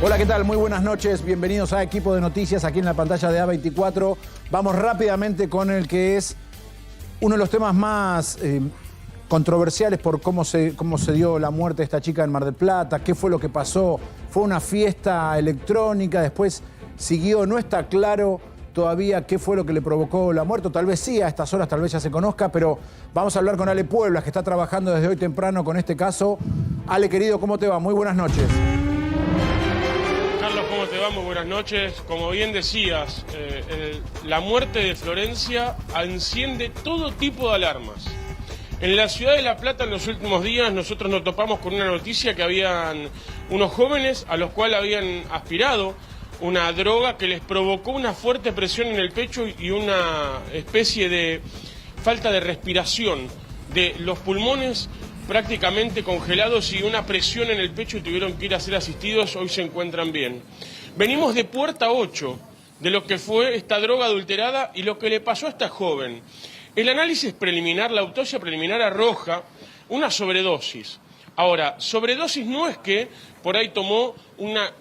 Hola, ¿qué tal? Muy buenas noches. Bienvenidos a Equipo de Noticias aquí en la pantalla de A24. Vamos rápidamente con el que es uno de los temas más controversiales por cómo se dio la muerte de esta chica en Mar del Plata. ¿Qué fue lo que pasó? ¿Fue una fiesta electrónica? Después siguió. No está claro todavía qué fue lo que le provocó la muerte. Tal vez sí, a estas horas tal vez ya se conozca, pero vamos a hablar con Ale Pueblas, que está trabajando desde hoy temprano con este caso. Ale, querido, ¿cómo te va? Muy buenas noches. Carlos, ¿cómo te va? Muy buenas noches. Como bien decías, la muerte de Florencia enciende todo tipo de alarmas. En la ciudad de La Plata, en los últimos días, nosotros nos topamos con una noticia que habían unos jóvenes a los cuales habían aspirado una droga que les provocó una fuerte presión en el pecho y una especie de falta de respiración, de los pulmones prácticamente congelados y una presión en el pecho y tuvieron que ir a ser asistidos. Hoy se encuentran bien. Venimos de puerta 8 de lo que fue esta droga adulterada y lo que le pasó a esta joven. El análisis preliminar, la autopsia preliminar arroja una sobredosis. Ahora, sobredosis no es que por ahí tomó una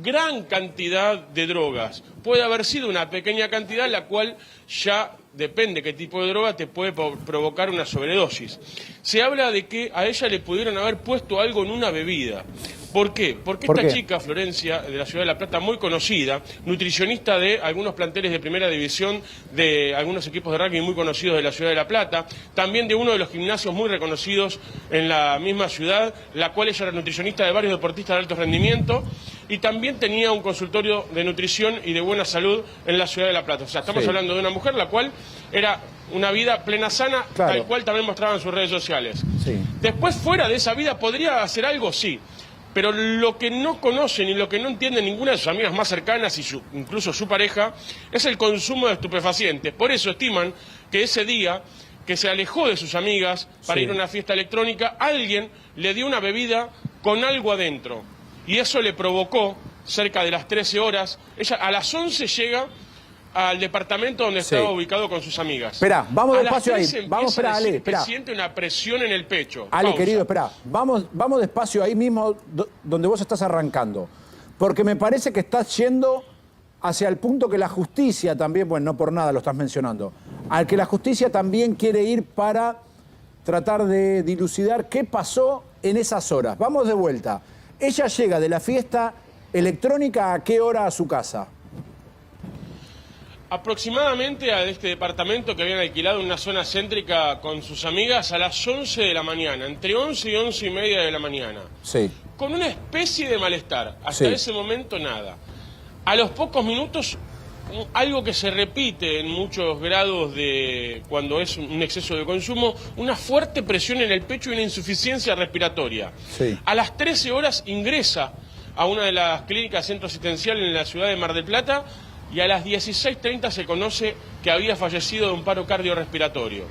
gran cantidad de drogas. Puede haber sido una pequeña cantidad, la cual ya depende qué tipo de droga te puede provocar una sobredosis. Se habla de que a ella le pudieron haber puesto algo en una bebida. ¿Por qué? Porque esta chica, Florencia, de la ciudad de La Plata, muy conocida, nutricionista de algunos planteles de primera división, de algunos equipos de rugby muy conocidos de la ciudad de La Plata, también de uno de los gimnasios muy reconocidos en la misma ciudad, la cual ella era nutricionista de varios deportistas de alto rendimiento, y también tenía un consultorio de nutrición y de buena salud en la ciudad de La Plata. O sea, estamos hablando de una mujer la cual era una vida plena sana, tal cual también mostraba en sus redes sociales. Después, fuera de esa vida, ¿podría hacer algo? Sí. Pero lo que no conocen y lo que no entiende ninguna de sus amigas más cercanas y incluso su pareja es el consumo de estupefacientes. Por eso estiman que ese día que se alejó de sus amigas para ir a una fiesta electrónica, alguien le dio una bebida con algo adentro. Y eso le provocó, cerca de las 13 horas, ella a las 11 llega al departamento donde estaba ubicado con sus amigas. Espera, vamos despacio ahí. Vamos, espera, Ale, espera. Siente una presión en el pecho. Ale, querido, espera. Vamos despacio ahí mismo donde vos estás arrancando. Porque me parece que estás yendo hacia el punto que la justicia también, bueno, no por nada lo estás mencionando, al que la justicia también quiere ir para tratar de dilucidar qué pasó en esas horas. Vamos de vuelta. Ella llega de la fiesta electrónica, ¿a qué hora a su casa? Aproximadamente a este departamento que habían alquilado en una zona céntrica con sus amigas a las 11 de la mañana, entre 11 y 11 y media de la mañana. Sí. Con una especie de malestar. Hasta ese momento nada. A los pocos minutos, algo que se repite en muchos grados de cuando es un exceso de consumo, una fuerte presión en el pecho y una insuficiencia respiratoria. Sí. A las 13 horas ingresa a una de las clínicas centro asistencial en la ciudad de Mar del Plata, y a las 16:30 se conoce que había fallecido de un paro cardiorrespiratorio.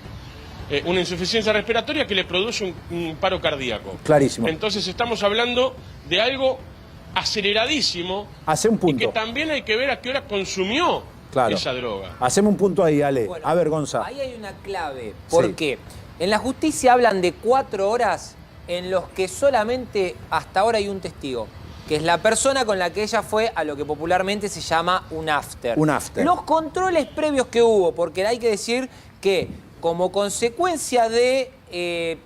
Una insuficiencia respiratoria que le produce un paro cardíaco. Clarísimo. Entonces estamos hablando de algo aceleradísimo. Hace un punto. Y que también hay que ver a qué hora consumió esa droga. Hacemos un punto ahí, Ale. Bueno, a ver, Gonza. Ahí hay una clave. Porque en la justicia hablan de 4 horas en los que solamente hasta ahora hay un testigo, que es la persona con la que ella fue a lo que popularmente se llama un after. Un after. Los controles previos que hubo, porque hay que decir que como consecuencia de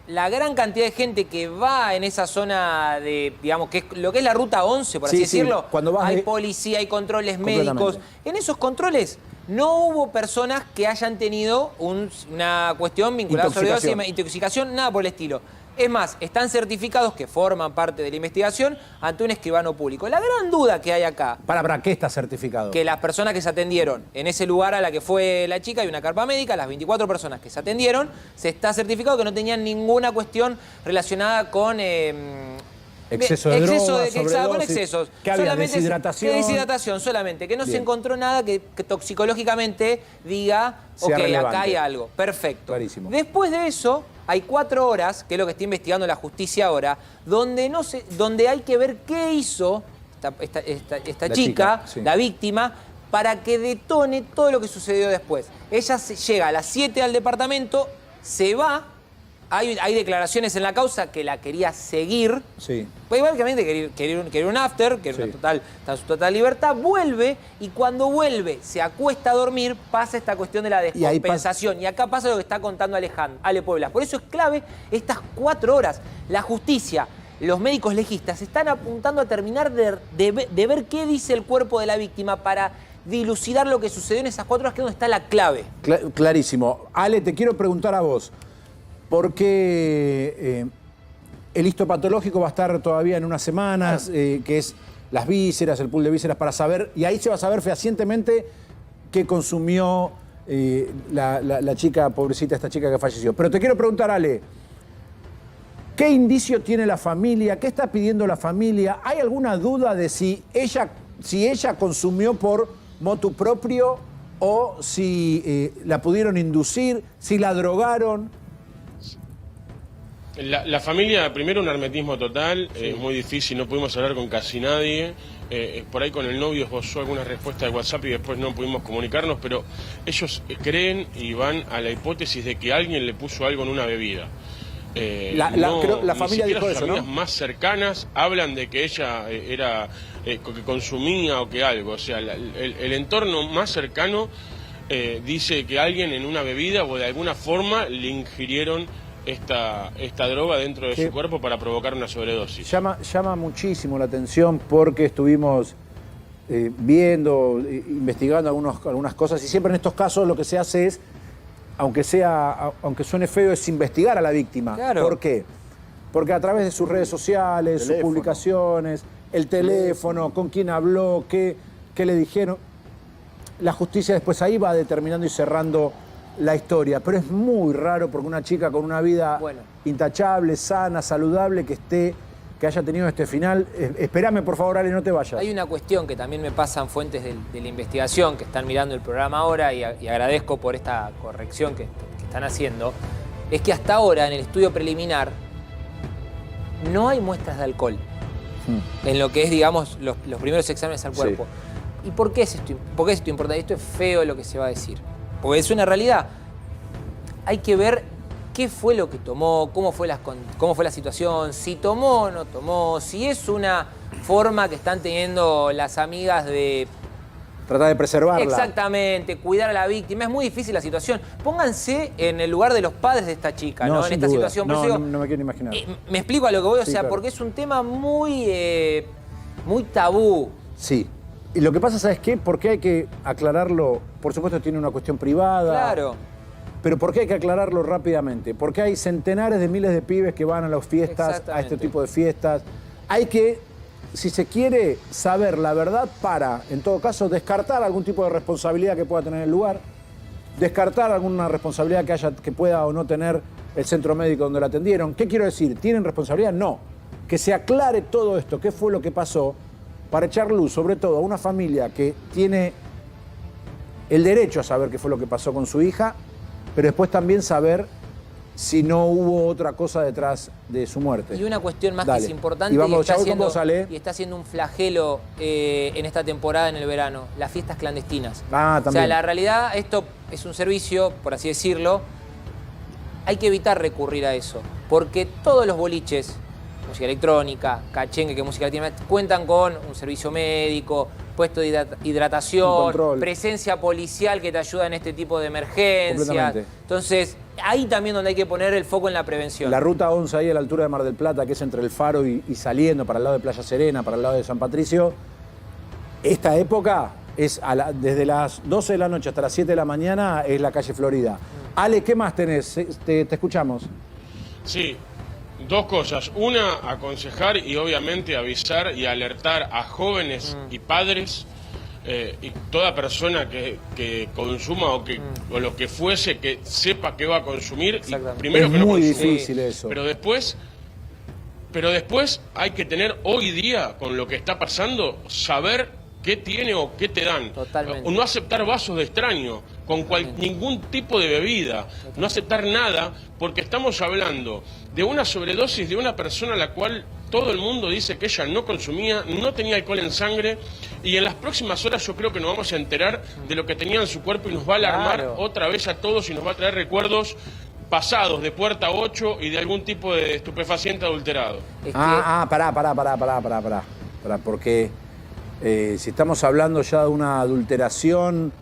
la gran cantidad de gente que va en esa zona de, digamos, que es lo que es la ruta 11, por así decirlo, cuando vas hay policía, hay controles médicos. En esos controles no hubo personas que hayan tenido una cuestión vinculada a sobredosis, intoxicación, nada por el estilo. Es más, están certificados que forman parte de la investigación ante un escribano público. La gran duda que hay acá... ¿Para qué está certificado? Que las personas que se atendieron en ese lugar a la que fue la chica, hay una carpa médica, las 24 personas que se atendieron, se está certificado que no tenían ninguna cuestión relacionada con... exceso de drogas, con excesos. ¿Qué había? ¿Deshidratación? Deshidratación solamente, que no se encontró nada que toxicológicamente diga, ok, acá hay algo. Perfecto. Clarísimo. Después de eso, hay 4 horas, que es lo que está investigando la justicia ahora, donde hay que ver qué hizo esta chica, la víctima, para que detone todo lo que sucedió después. Ella llega a las 7 al departamento, se va hay declaraciones en la causa que la quería seguir. Sí. Pues igualmente quería un after, que era está en su total libertad, vuelve y cuando vuelve, se acuesta a dormir, pasa esta cuestión de la descompensación. Y acá pasa lo que está contando Ale Puebla. Por eso es clave estas 4 horas. La justicia, los médicos legistas están apuntando a terminar de ver qué dice el cuerpo de la víctima para dilucidar lo que sucedió en esas 4 horas, que es donde está la clave. Clarísimo. Ale, te quiero preguntar a vos, ¿por qué el histopatológico va a estar todavía en unas semanas, que es las vísceras, el pool de vísceras, para saber, y ahí se va a saber fehacientemente qué consumió la chica, pobrecita, esta chica que falleció? Pero te quiero preguntar, Ale, ¿qué indicio tiene la familia? ¿Qué está pidiendo la familia? ¿Hay alguna duda de si ella consumió por motu propio o si la pudieron inducir, si la drogaron? La familia, primero un hermetismo total, es muy difícil, no pudimos hablar con casi nadie. Por ahí con el novio esbozó alguna respuesta de WhatsApp y después no pudimos comunicarnos, pero ellos creen y van a la hipótesis de que alguien le puso algo en una bebida. La familia dijo eso, ¿no? Las familias más cercanas hablan de que ella que consumía o que algo. O sea, el entorno más cercano dice que alguien en una bebida o de alguna forma le ingirieron esta droga dentro de su cuerpo para provocar una sobredosis. Llama muchísimo la atención porque estuvimos viendo, investigando algunas cosas, y siempre en estos casos lo que se hace es, aunque suene feo, es investigar a la víctima. Claro. ¿Por qué? Porque a través de sus redes sociales, sus publicaciones, el teléfono, con quién habló, qué le dijeron, la justicia después ahí va determinando y cerrando la historia. Pero es muy raro porque una chica con una vida intachable, sana, saludable, que haya tenido este final. Espérame, por favor, Ale, no te vayas. Hay una cuestión que también me pasan fuentes de la investigación que están mirando el programa ahora, y agradezco por esta corrección que están haciendo, es que hasta ahora en el estudio preliminar no hay muestras de alcohol en lo que es, digamos, los primeros exámenes al cuerpo. Sí. ¿Y por qué es esto? ¿Por qué es esto importante? Esto es feo lo que se va a decir, porque es una realidad. Hay que ver qué fue lo que tomó, cómo fue la situación, si tomó o no tomó, si es una forma que están teniendo las amigas de tratar de preservarla. Exactamente, cuidar a la víctima. Es muy difícil la situación. Pónganse en el lugar de los padres de esta chica, ¿no? En esta situación. No me quiero imaginar. Me explico a lo que voy, Sí, claro. porque es un tema muy tabú. Sí. Y lo que pasa, ¿sabes qué? Porque hay que aclararlo. Por supuesto, tiene una cuestión privada. Claro. Pero ¿por qué hay que aclararlo rápidamente? Porque hay centenares de miles de pibes que van a las fiestas, a este tipo de fiestas. Hay que, si se quiere saber la verdad, para, en todo caso, descartar algún tipo de responsabilidad que pueda tener el lugar, descartar alguna responsabilidad que pueda o no tener el centro médico donde la atendieron. ¿Qué quiero decir? ¿Tienen responsabilidad? No. Que se aclare todo esto, qué fue lo que pasó, para echar luz, sobre todo, a una familia que tiene el derecho a saber qué fue lo que pasó con su hija, pero después también saber si no hubo otra cosa detrás de su muerte. Y una cuestión más que es importante, y vamos, y está haciendo un flagelo en esta temporada, en el verano, las fiestas clandestinas. También. O sea, la realidad, esto es un servicio, por así decirlo, hay que evitar recurrir a eso, porque todos los boliches, música electrónica, cachengue, que música latina, cuentan con un servicio médico, puesto de hidratación, presencia policial que te ayuda en este tipo de emergencias. Entonces, ahí también donde hay que poner el foco en la prevención. La ruta 11 ahí a la altura de Mar del Plata, que es entre el Faro y saliendo para el lado de Playa Serena, para el lado de San Patricio, esta época es desde las 12 de la noche hasta las 7 de la mañana es la calle Florida. Ale, ¿qué más tenés? Te escuchamos. Sí. Dos cosas. Una, aconsejar y obviamente avisar y alertar a jóvenes y padres y toda persona que consuma o lo que fuese, que sepa que va a consumir. Y primero es que muy lo consuma. difícil eso. Pero después hay que tener hoy día, con lo que está pasando, saber qué tiene o qué te dan. Totalmente. O no aceptar vasos de extraño con ningún tipo de bebida. No aceptar nada, porque estamos hablando de una sobredosis de una persona a la cual todo el mundo dice que ella no consumía, no tenía alcohol en sangre, y en las próximas horas yo creo que nos vamos a enterar de lo que tenía en su cuerpo y nos va a alarmar otra vez a todos y nos va a traer recuerdos pasados de puerta 8 y de algún tipo de estupefaciente adulterado. Pará, porque si estamos hablando ya de una adulteración,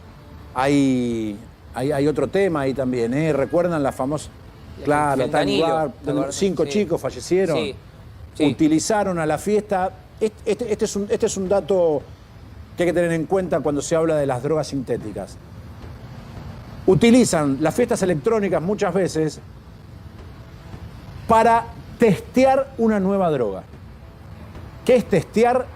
hay otro tema ahí también, ¿eh? ¿Recuerdan la famosa? Claro, tal lugar, 5 chicos fallecieron, sí. Utilizaron a la fiesta. Este es un dato que hay que tener en cuenta cuando se habla de las drogas sintéticas. Utilizan las fiestas electrónicas muchas veces para testear una nueva droga. ¿Qué es testear?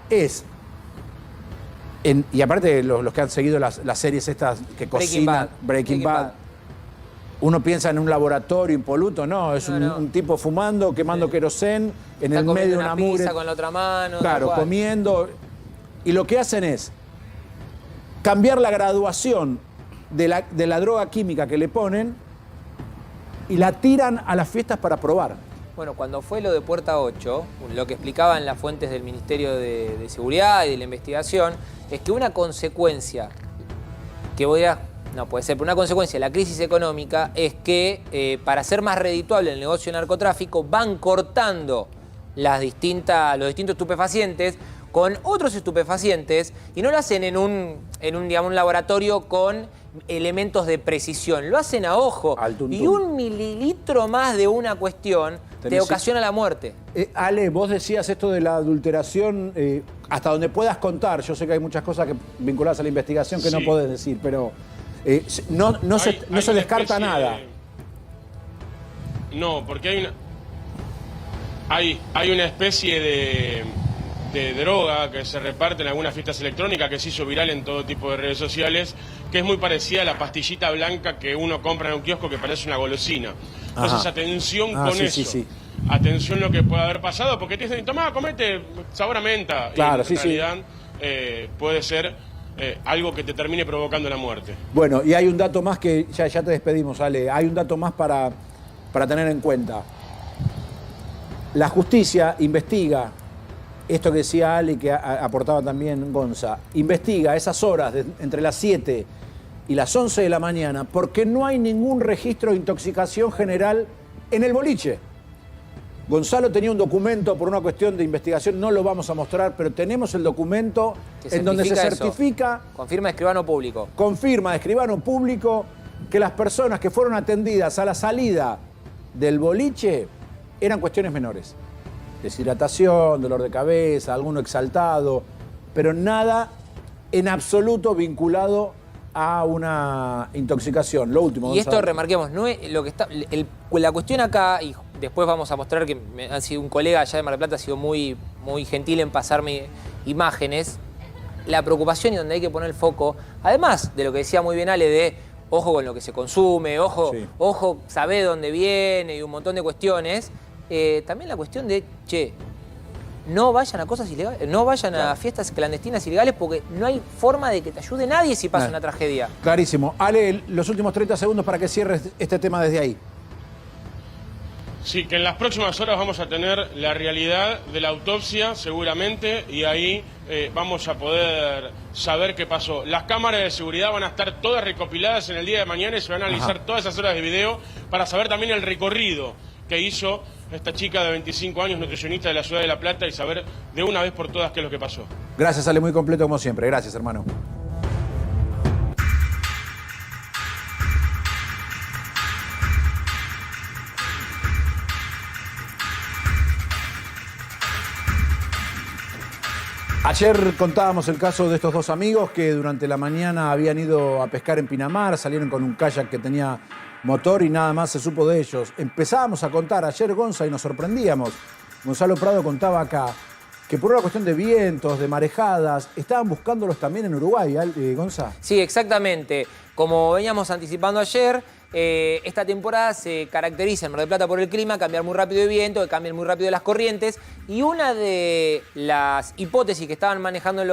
Y aparte los que han seguido las series estas que cocinan, Breaking Bad. Uno piensa en un laboratorio impoluto, no, es un tipo fumando, quemando querosén en el medio de una mugre. Pizza con la otra mano. Claro, comiendo. Y lo que hacen es cambiar la graduación de la droga química que le ponen y la tiran a las fiestas para probar. Bueno, cuando fue lo de Puerta 8, lo que explicaban las fuentes del Ministerio de Seguridad y de la Investigación es que una consecuencia que no puede ser, pero una consecuencia de la crisis económica es que para ser más redituable el negocio de narcotráfico van cortando los distintos estupefacientes con otros estupefacientes y no lo hacen en un laboratorio con elementos de precisión, lo hacen a ojo. Y 1 mililitro más de una cuestión te ocasiona la muerte. Ale, vos decías esto de la adulteración, hasta donde puedas contar. Yo sé que hay muchas cosas vinculadas a la investigación que no podés decir, pero no se descarta nada. No, porque hay una especie de droga que se reparte en algunas fiestas electrónicas que se hizo viral en todo tipo de redes sociales, que es muy parecida a la pastillita blanca que uno compra en un kiosco que parece una golosina. Entonces, atención con eso. Sí. Atención lo que puede haber pasado, porque te dicen, tomá, comete sabor a menta. Claro, y en realidad puede ser algo que te termine provocando la muerte. Bueno, y hay un dato más que ya te despedimos, Ale. Hay un dato más para tener en cuenta. La justicia investiga esto que decía Ale y que aportaba también Gonza. Investiga esas horas entre las 7 y las 11 de la mañana porque no hay ningún registro de intoxicación general en el boliche. Gonzalo tenía un documento por una cuestión de investigación, no lo vamos a mostrar, pero tenemos el documento en donde se certifica... Confirma de escribano público. Confirma de escribano público que las personas que fueron atendidas a la salida del boliche eran cuestiones menores. Deshidratación, dolor de cabeza, alguno exaltado, pero nada en absoluto vinculado a una intoxicación. Lo último, y esto remarquemos, no es lo que está, la cuestión acá, y después vamos a mostrar que ha sido un colega allá de Mar del Plata, ha sido muy, muy gentil en pasarme imágenes. La preocupación y donde hay que poner el foco, además de lo que decía muy bien Ale, de ojo con lo que se consume, ojo, sabe dónde viene y un montón de cuestiones. También la cuestión de, no vayan a cosas ilegales, no vayan a fiestas clandestinas ilegales porque no hay forma de que te ayude nadie si pasa una tragedia. Clarísimo. Ale, los últimos 30 segundos para que cierres este tema desde ahí. Sí, que en las próximas horas vamos a tener la realidad de la autopsia seguramente y ahí vamos a poder saber qué pasó. Las cámaras de seguridad van a estar todas recopiladas en el día de mañana y se van a analizar todas esas horas de video para saber también el recorrido que hizo esta chica de 25 años, nutricionista de la ciudad de La Plata, y saber de una vez por todas qué es lo que pasó. Gracias, Ale, muy completo como siempre. Gracias, hermano. Ayer contábamos el caso de estos dos amigos que durante la mañana habían ido a pescar en Pinamar, salieron con un kayak que tenía motor y nada más se supo de ellos. Empezábamos a contar ayer, Gonza, y nos sorprendíamos. Gonzalo Prado contaba acá que por una cuestión de vientos, de marejadas, estaban buscándolos también en Uruguay, Gonza. Sí, exactamente. Como veníamos anticipando ayer, esta temporada se caracteriza en Mar del Plata por el clima, cambiar muy rápido de viento, que cambien muy rápido las corrientes. Y una de las hipótesis que estaban manejando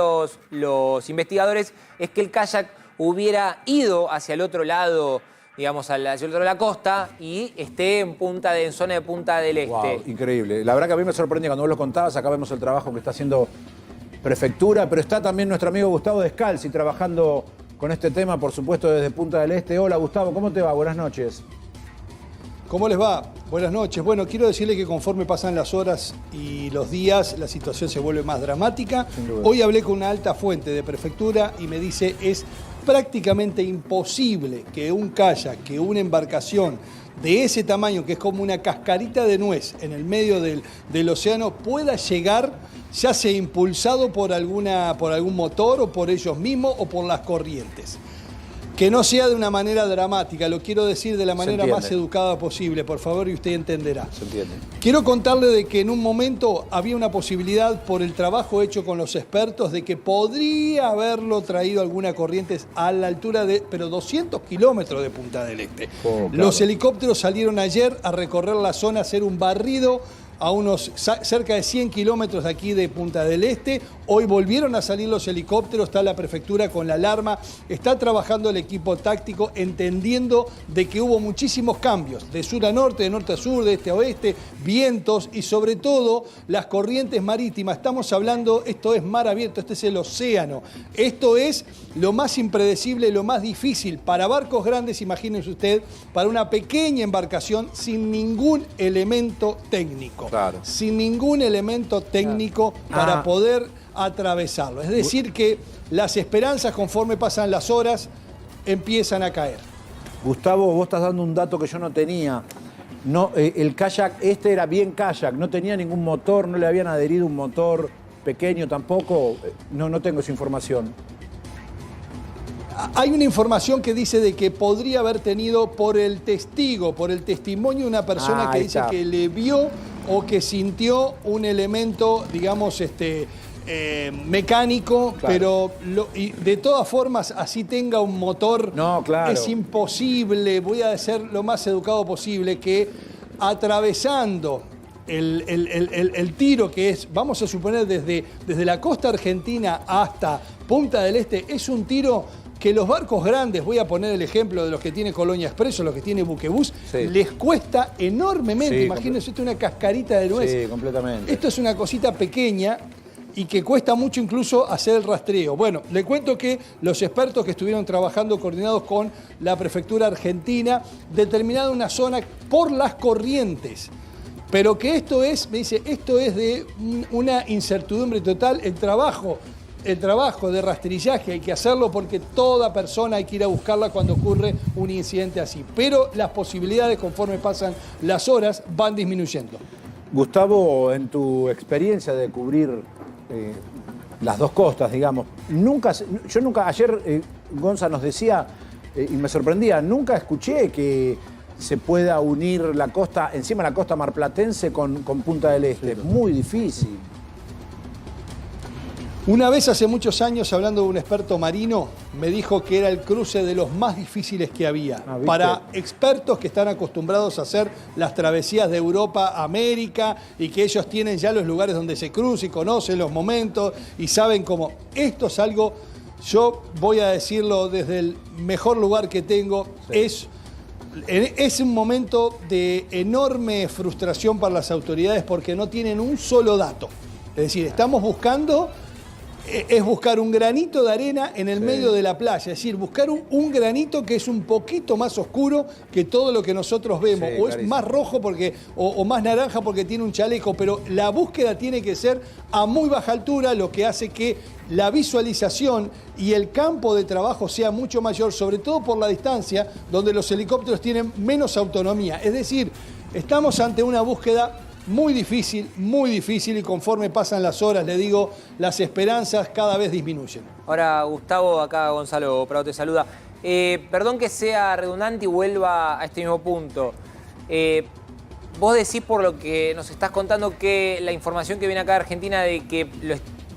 los investigadores es que el kayak hubiera ido hacia el otro lado, digamos, hacia el otro lado de la costa y esté en zona de Punta del Este. Wow, increíble. La verdad que a mí me sorprendía cuando vos lo contabas. Acá vemos el trabajo que está haciendo Prefectura, pero está también nuestro amigo Gustavo Descalzi trabajando con este tema, por supuesto, desde Punta del Este. Hola, Gustavo, ¿cómo te va? Buenas noches. ¿Cómo les va? Buenas noches. Bueno, quiero decirles que conforme pasan las horas y los días, la situación se vuelve más dramática. Hoy hablé con una alta fuente de prefectura y me dice es prácticamente imposible que un kayak, que una embarcación de ese tamaño, que es como una cascarita de nuez en el medio del océano, pueda llegar, ya sea impulsado por algún motor o por ellos mismos o por las corrientes. Que no sea de una manera dramática, lo quiero decir de la manera más educada posible, por favor, y usted entenderá. Se entiende. Quiero contarle de que en un momento había una posibilidad por el trabajo hecho con los expertos de que podría haberlo traído alguna corriente a la altura de, pero 200 kilómetros de Punta del Este. Claro. Los helicópteros salieron ayer a recorrer la zona, a hacer un barrido a unos cerca de 100 kilómetros de aquí de Punta del Este. Hoy volvieron a salir los helicópteros, está la prefectura con la alarma, está trabajando el equipo táctico entendiendo de que hubo muchísimos cambios, de sur a norte, de norte a sur, de este a oeste, vientos y sobre todo las corrientes marítimas. Estamos hablando, esto es mar abierto, este es el océano. Esto es lo más impredecible, lo más difícil para barcos grandes, imagínense usted, para una pequeña embarcación sin ningún elemento técnico. Claro. Sin ningún elemento técnico para poder atravesarlo. Es decir que las esperanzas conforme pasan las horas empiezan a caer. Gustavo, vos estás dando un dato que yo no tenía. No, el kayak era bien kayak, no tenía ningún motor, no le habían adherido un motor pequeño tampoco. No tengo esa información. Hay una información que dice de que podría haber tenido por el testimonio de una persona que dice que le vio o que sintió un elemento, digamos, mecánico, claro. Pero de todas formas, así tenga un motor, claro. Es imposible, voy a ser lo más educado posible, que atravesando el tiro que es, vamos a suponer, desde la costa argentina hasta Punta del Este, es un tiro que los barcos grandes, voy a poner el ejemplo de los que tiene Colonia Expreso, los que tiene Buquebús, les cuesta enormemente. Imagínense, esto es una cascarita de nuez. Sí, completamente. Esto es una cosita pequeña y que cuesta mucho incluso hacer el rastreo. Bueno, le cuento que los expertos que estuvieron trabajando coordinados con la prefectura argentina determinaron una zona por las corrientes. Pero que esto es, me dice, esto es de una incertidumbre total. El trabajo de rastrillaje hay que hacerlo porque toda persona hay que ir a buscarla cuando ocurre un incidente así. Pero las posibilidades, conforme pasan las horas, van disminuyendo. Gustavo, en tu experiencia de cubrir las dos costas, digamos, ayer Gonza nos decía, y me sorprendía, nunca escuché que se pueda unir la costa, encima la costa marplatense con Punta del Este. Muy difícil. Una vez hace muchos años, hablando de un experto marino, me dijo que era el cruce de los más difíciles que había. Para expertos que están acostumbrados a hacer las travesías de Europa a América y que ellos tienen ya los lugares donde se cruza y conocen los momentos y saben cómo. Esto es algo, yo voy a decirlo desde el mejor lugar que tengo, es un momento de enorme frustración para las autoridades porque no tienen un solo dato. Es decir, estamos buscando buscar un granito de arena en el medio de la playa, es decir, buscar un granito que es un poquito más oscuro que todo lo que nosotros vemos, o es más rojo o más naranja porque tiene un chaleco, pero la búsqueda tiene que ser a muy baja altura, lo que hace que la visualización y el campo de trabajo sea mucho mayor, sobre todo por la distancia, donde los helicópteros tienen menos autonomía. Es decir, estamos ante una búsqueda muy difícil y conforme pasan las horas, le digo, las esperanzas cada vez disminuyen. Ahora, Gustavo, acá Gonzalo Prado te saluda. Perdón que sea redundante y vuelva a este mismo punto. Vos decís por lo que nos estás contando que la información que viene acá de Argentina de que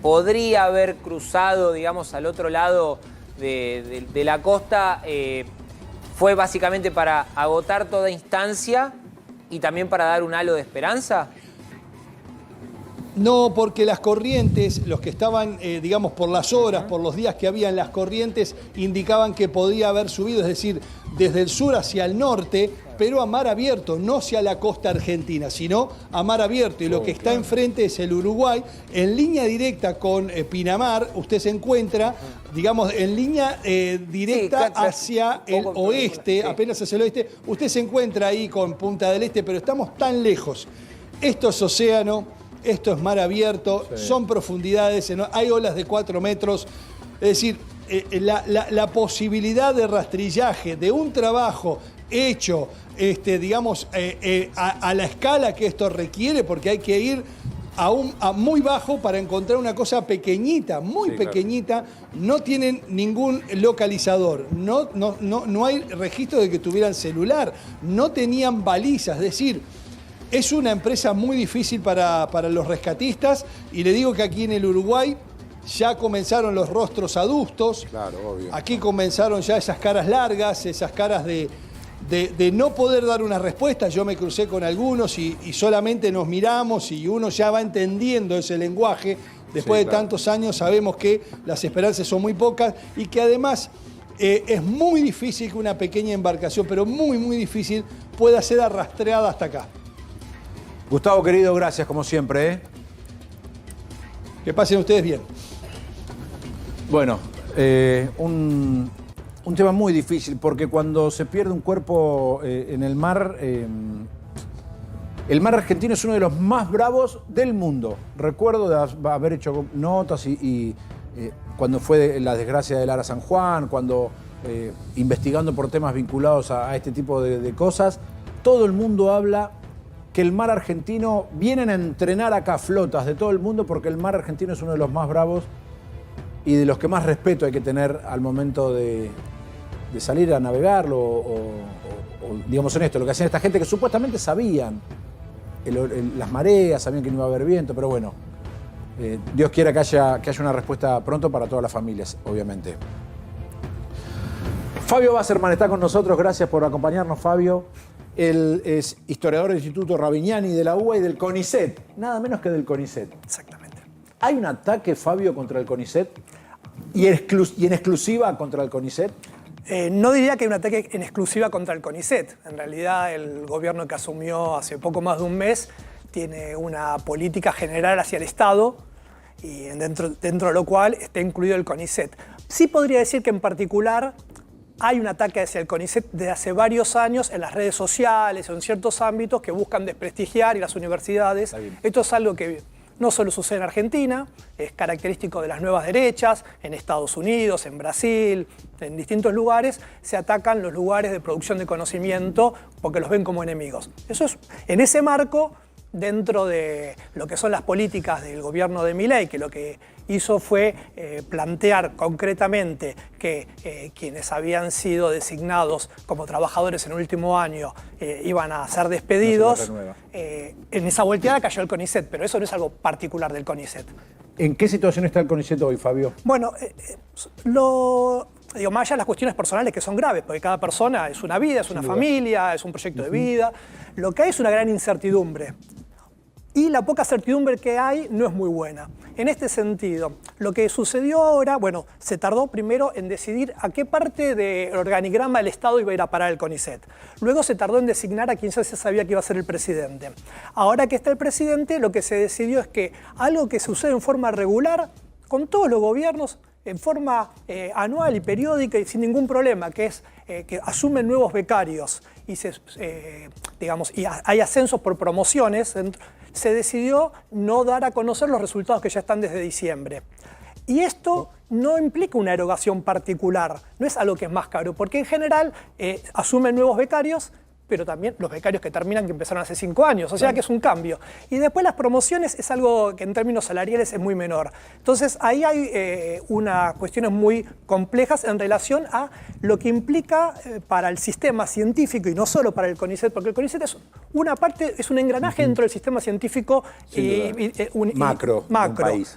podría haber cruzado, digamos, al otro lado de la costa, fue básicamente para agotar toda instancia y también para dar un halo de esperanza. No, porque las corrientes, los que estaban, digamos, por las horas, por los días que habían las corrientes, indicaban que podía haber subido, es decir, desde el sur hacia el norte, pero a mar abierto, no hacia la costa argentina, sino a mar abierto. Y lo que está enfrente es el Uruguay. En línea directa con Pinamar, usted se encuentra, digamos, en línea directa hacia el oeste, apenas hacia el oeste. Usted se encuentra ahí con Punta del Este, pero estamos tan lejos. Esto es océano, esto es mar abierto, son profundidades, hay olas de 4 metros. Es decir, la posibilidad de rastrillaje de un trabajo hecho, digamos, a la escala que esto requiere, porque hay que ir a muy bajo para encontrar una cosa pequeñita, muy pequeñita. No tienen ningún localizador, no hay registro de que tuvieran celular, no tenían balizas, es decir, es una empresa muy difícil para los rescatistas, y le digo que aquí en el Uruguay ya comenzaron los rostros adustos. Claro, obvio. Aquí comenzaron ya esas caras largas, esas caras de no poder dar una respuesta. Yo me crucé con algunos y solamente nos miramos y uno ya va entendiendo ese lenguaje. Después de tantos años sabemos que las esperanzas son muy pocas y que además es muy difícil que una pequeña embarcación, pero muy, muy difícil, pueda ser arrastrada hasta acá. Gustavo, querido, gracias como siempre. Que pasen ustedes bien. Bueno, un tema muy difícil, porque cuando se pierde un cuerpo en el mar argentino es uno de los más bravos del mundo. Recuerdo de haber hecho notas y cuando fue la desgracia del Ara San Juan, cuando investigando por temas vinculados a este tipo de cosas, todo el mundo habla que el mar argentino, vienen a entrenar acá flotas de todo el mundo porque el mar argentino es uno de los más bravos y de los que más respeto hay que tener al momento de salir a navegarlo o digamos en esto, lo que hacían esta gente que supuestamente sabían las mareas, sabían que no iba a haber viento, pero bueno, Dios quiera que haya una respuesta pronto para todas las familias, obviamente. Fabio Wasserman está con nosotros, gracias por acompañarnos, Fabio. Él es historiador del Instituto Ravignani, de la UBA y del CONICET, nada menos que del CONICET. Exactamente. ¿Hay un ataque, Fabio, contra el CONICET y en exclusiva contra el CONICET? No diría que hay un ataque en exclusiva contra el CONICET. En realidad, el gobierno que asumió hace poco más de un mes tiene una política general hacia el Estado y dentro de lo cual está incluido el CONICET. Sí podría decir que en particular hay un ataque hacia el CONICET desde hace varios años en las redes sociales o en ciertos ámbitos que buscan desprestigiar y las universidades. Esto es algo que no solo sucede en Argentina, es característico de las nuevas derechas, en Estados Unidos, en Brasil, en distintos lugares, se atacan los lugares de producción de conocimiento porque los ven como enemigos. Eso es, en ese marco, dentro de lo que son las políticas del gobierno de Milei, que lo que hizo fue plantear concretamente que quienes habían sido designados como trabajadores en el último año iban a ser despedidos. En esa volteada cayó el CONICET, pero eso no es algo particular del CONICET. ¿En qué situación está el CONICET hoy, Fabio? Bueno, digo, más allá de las cuestiones personales que son graves, porque cada persona es una vida, es una familia, es un proyecto de vida, lo que hay es una gran incertidumbre. Y la poca certidumbre que hay no es muy buena. En este sentido, lo que sucedió ahora, bueno, se tardó primero en decidir a qué parte del organigrama del Estado iba a ir a parar el CONICET. Luego se tardó en designar a quien ya se sabía que iba a ser el presidente. Ahora que está el presidente, lo que se decidió es que algo que sucede en forma regular, con todos los gobiernos, en forma anual y periódica y sin ningún problema, que es que asumen nuevos becarios y, y hay ascensos por promociones, se decidió no dar a conocer los resultados que ya están desde diciembre. Y esto no implica una erogación particular, no es algo que es más caro, porque en general asumen nuevos becarios, pero también los becarios que terminan que empezaron hace 5 años, o sea que es un cambio. Y después las promociones es algo que en términos salariales es muy menor. Entonces ahí hay unas cuestiones muy complejas en relación a lo que implica para el sistema científico y no solo para el CONICET, porque el CONICET es una parte, es un engranaje dentro del sistema científico macro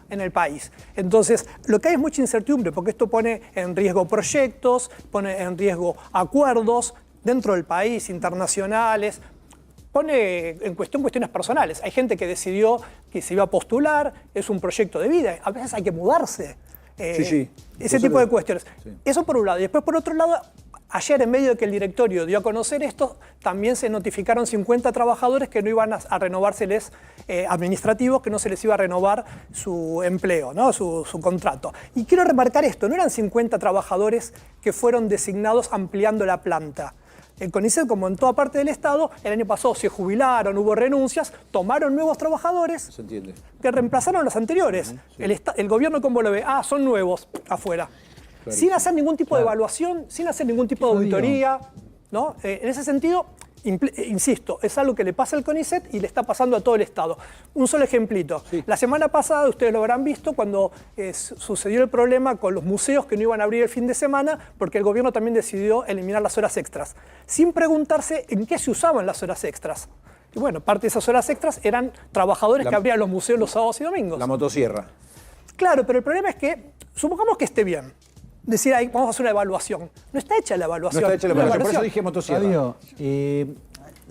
en el país. Entonces lo que hay es mucha incertidumbre, porque esto pone en riesgo proyectos, pone en riesgo acuerdos dentro del país, internacionales. pone en cuestión cuestiones personales. Hay gente que decidió que se iba a postular, es un proyecto de vida, a veces hay que mudarse. Ese tipo de cuestiones. Sí. Eso por un lado. Y después, por otro lado, ayer, en medio de que el directorio dio a conocer esto, también se notificaron 50 trabajadores que no iban a renovárseles administrativos, que no se les iba a renovar su empleo, ¿no? su contrato. Y quiero remarcar esto, no eran 50 trabajadores que fueron designados ampliando la planta. El CONICET, como en toda parte del Estado, el año pasado se jubilaron, hubo renuncias, tomaron nuevos trabajadores que reemplazaron a los anteriores. El gobierno, ¿cómo lo ve? Son nuevos, afuera. Claro. Sin hacer ningún tipo de evaluación, sin hacer ningún tipo de auditoría, ¿no? En ese sentido, insisto, es algo que le pasa al CONICET y le está pasando a todo el Estado. Un solo ejemplito. Sí. La semana pasada, ustedes lo habrán visto, cuando sucedió el problema con los museos que no iban a abrir el fin de semana, porque el gobierno también decidió eliminar las horas extras, sin preguntarse en qué se usaban las horas extras. Y bueno, parte de esas horas extras eran trabajadores que abrían los museos los sábados y domingos. La motosierra. Claro, pero el problema es que, supongamos que esté bien. Decir, ahí vamos a hacer una evaluación. No está hecha la evaluación. No está hecha la evaluación, por eso dije motosierra. Fabio,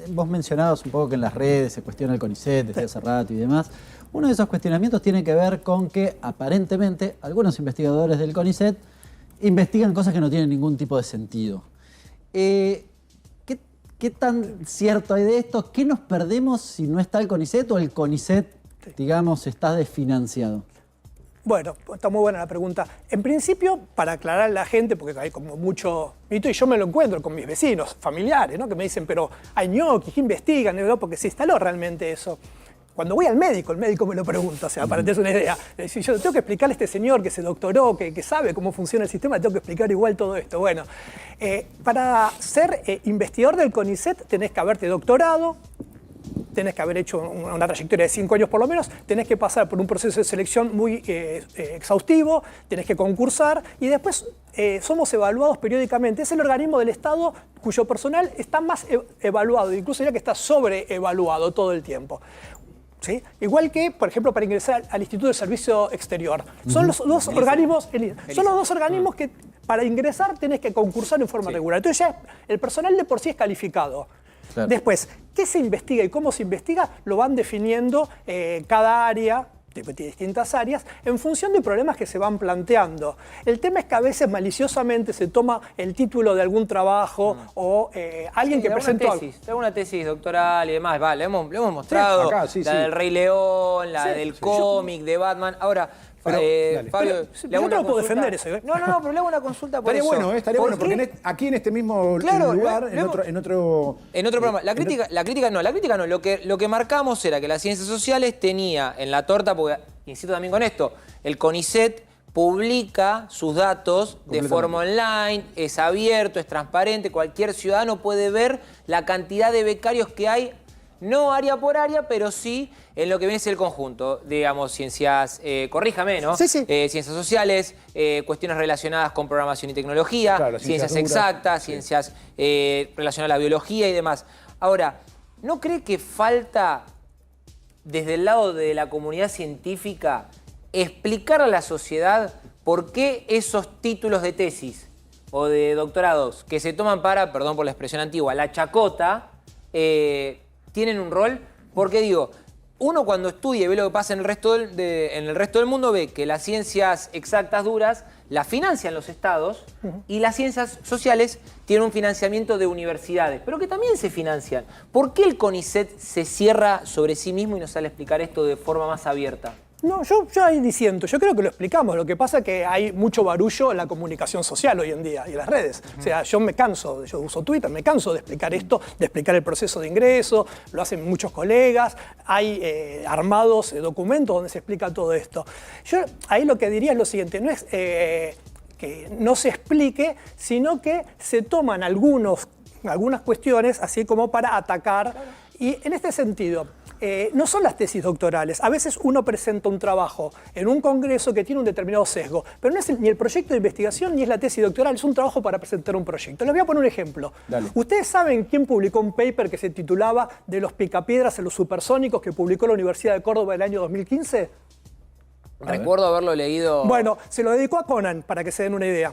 vos mencionabas un poco que en las redes se cuestiona el CONICET desde hace rato y demás. Uno de esos cuestionamientos tiene que ver con que aparentemente algunos investigadores del CONICET investigan cosas que no tienen ningún tipo de sentido. ¿Qué tan cierto hay de esto? ¿Qué nos perdemos si no está el CONICET o el CONICET, digamos, está desfinanciado? Bueno, está muy buena la pregunta. En principio, para aclarar a la gente, porque hay como mucho mito, y yo me lo encuentro con mis vecinos, familiares, ¿no? Que me dicen, pero hay ñoquis, ¿qué investigan? ¿No? Porque se instaló realmente eso. Cuando voy al médico, el médico me lo pregunta, o sea, para tener una idea. Si yo tengo que explicarle a este señor que se doctoró, que sabe cómo funciona el sistema, tengo que explicar igual todo esto. Bueno, para ser investigador del CONICET tenés que haberte doctorado, tenés que haber hecho una trayectoria de 5 años por lo menos, tenés que pasar por un proceso de selección muy exhaustivo, tenés que concursar y después somos evaluados periódicamente. Es el organismo del Estado cuyo personal está más evaluado, incluso diría que está sobreevaluado todo el tiempo. ¿Sí? Igual que, por ejemplo, para ingresar al Instituto de Servicio Exterior. Son los dos organismos, son los dos organismos que para ingresar tenés que concursar en forma regular. Entonces ya el personal de por sí es calificado. Claro. Después, ¿qué se investiga y cómo se investiga? Lo van definiendo cada área, de distintas áreas, en función de problemas que se van planteando. El tema es que a veces maliciosamente se toma el título de algún trabajo o alguien que presentó... Tengo una tesis doctoral y demás, vale, lo hemos mostrado, la del Rey León, la del cómic, de Batman. Ahora... Fabio, yo no puedo defender eso. No, pero le hago una consulta por eso. Estaría bueno, porque aquí en este mismo lugar, en otro programa. La crítica no. Lo que marcamos era que las ciencias sociales tenía en la torta, porque, insisto también con esto, el CONICET publica sus datos de forma online, es abierto, es transparente, cualquier ciudadano puede ver la cantidad de becarios que hay, no área por área, pero sí en lo que viene a ser el conjunto, digamos, ciencias, corríjame, ¿no? Sí. Ciencias sociales, cuestiones relacionadas con programación y tecnología, claro, ciencias exactas, ciencias relacionadas a la biología y demás. Ahora, ¿no cree que falta, desde el lado de la comunidad científica, explicar a la sociedad por qué esos títulos de tesis o de doctorados que se toman para, perdón por la expresión antigua, la chacota, tienen un rol? Porque digo, uno cuando estudia y ve lo que pasa en el resto del mundo ve que las ciencias exactas duras las financian los estados y las ciencias sociales tienen un financiamiento de universidades, pero que también se financian. ¿Por qué el CONICET se cierra sobre sí mismo y nos sale a explicar esto de forma más abierta? No, yo ahí disiento. Yo creo que lo explicamos. Lo que pasa es que hay mucho barullo en la comunicación social hoy en día y en las redes. O sea, yo uso Twitter, me canso de explicar esto, de explicar el proceso de ingreso, lo hacen muchos colegas, hay armados documentos donde se explica todo esto. Yo ahí lo que diría es lo siguiente, no es que no se explique, sino que se toman algunas cuestiones así como para atacar. Y en este sentido, no son las tesis doctorales. A veces uno presenta un trabajo en un congreso que tiene un determinado sesgo, pero no es ni el proyecto de investigación ni es la tesis doctoral, es un trabajo para presentar un proyecto. Les voy a poner un ejemplo. Dale. ¿Ustedes saben quién publicó un paper que se titulaba De los picapiedras a los supersónicos que publicó la Universidad de Córdoba en el año 2015? Recuerdo haberlo leído... Bueno, se lo dedicó a Conan, para que se den una idea.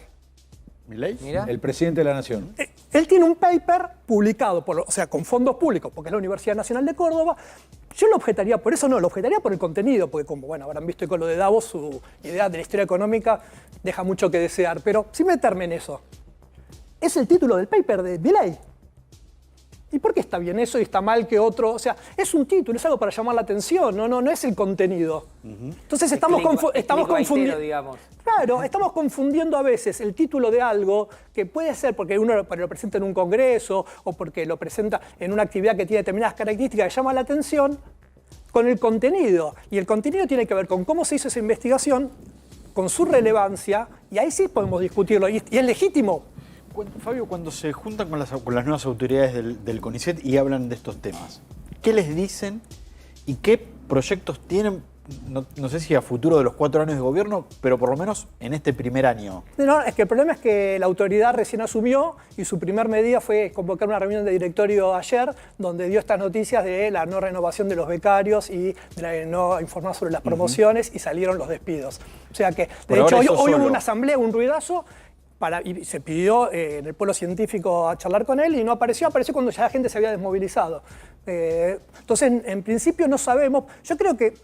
¿Milei? Mira. El presidente de la nación. Él tiene un paper publicado, o sea, con fondos públicos, porque es la Universidad Nacional de Córdoba. Yo lo objetaría por eso, no, lo objetaría por el contenido, porque como, bueno, habrán visto con lo de Davos, su idea de la historia económica deja mucho que desear, pero sin meterme en eso. Es el título del paper de Milei. ¿Y por qué está bien eso y está mal que otro? O sea, es un título, es algo para llamar la atención, no es el contenido. Entonces estamos confundiendo. Claro, estamos confundiendo a veces el título de algo que puede ser porque uno lo presenta en un congreso o porque lo presenta en una actividad que tiene determinadas características que llama la atención con el contenido. Y el contenido tiene que ver con cómo se hizo esa investigación, con su relevancia, y ahí sí podemos discutirlo. Y es legítimo. Fabio, cuando se juntan con las nuevas autoridades del CONICET y hablan de estos temas, ¿qué les dicen y qué proyectos tienen? No sé si a futuro de los 4 años de gobierno, pero por lo menos en este primer año. No, es que el problema es que la autoridad recién asumió y su primer medida fue convocar una reunión de directorio ayer donde dio estas noticias de la no renovación de los becarios y de no informar sobre las promociones y salieron los despidos. O sea que, de hecho, hoy hubo una asamblea, un ruidazo, y se pidió en el polo científico a charlar con él y no apareció cuando ya la gente se había desmovilizado. Entonces, en principio no sabemos, yo creo que,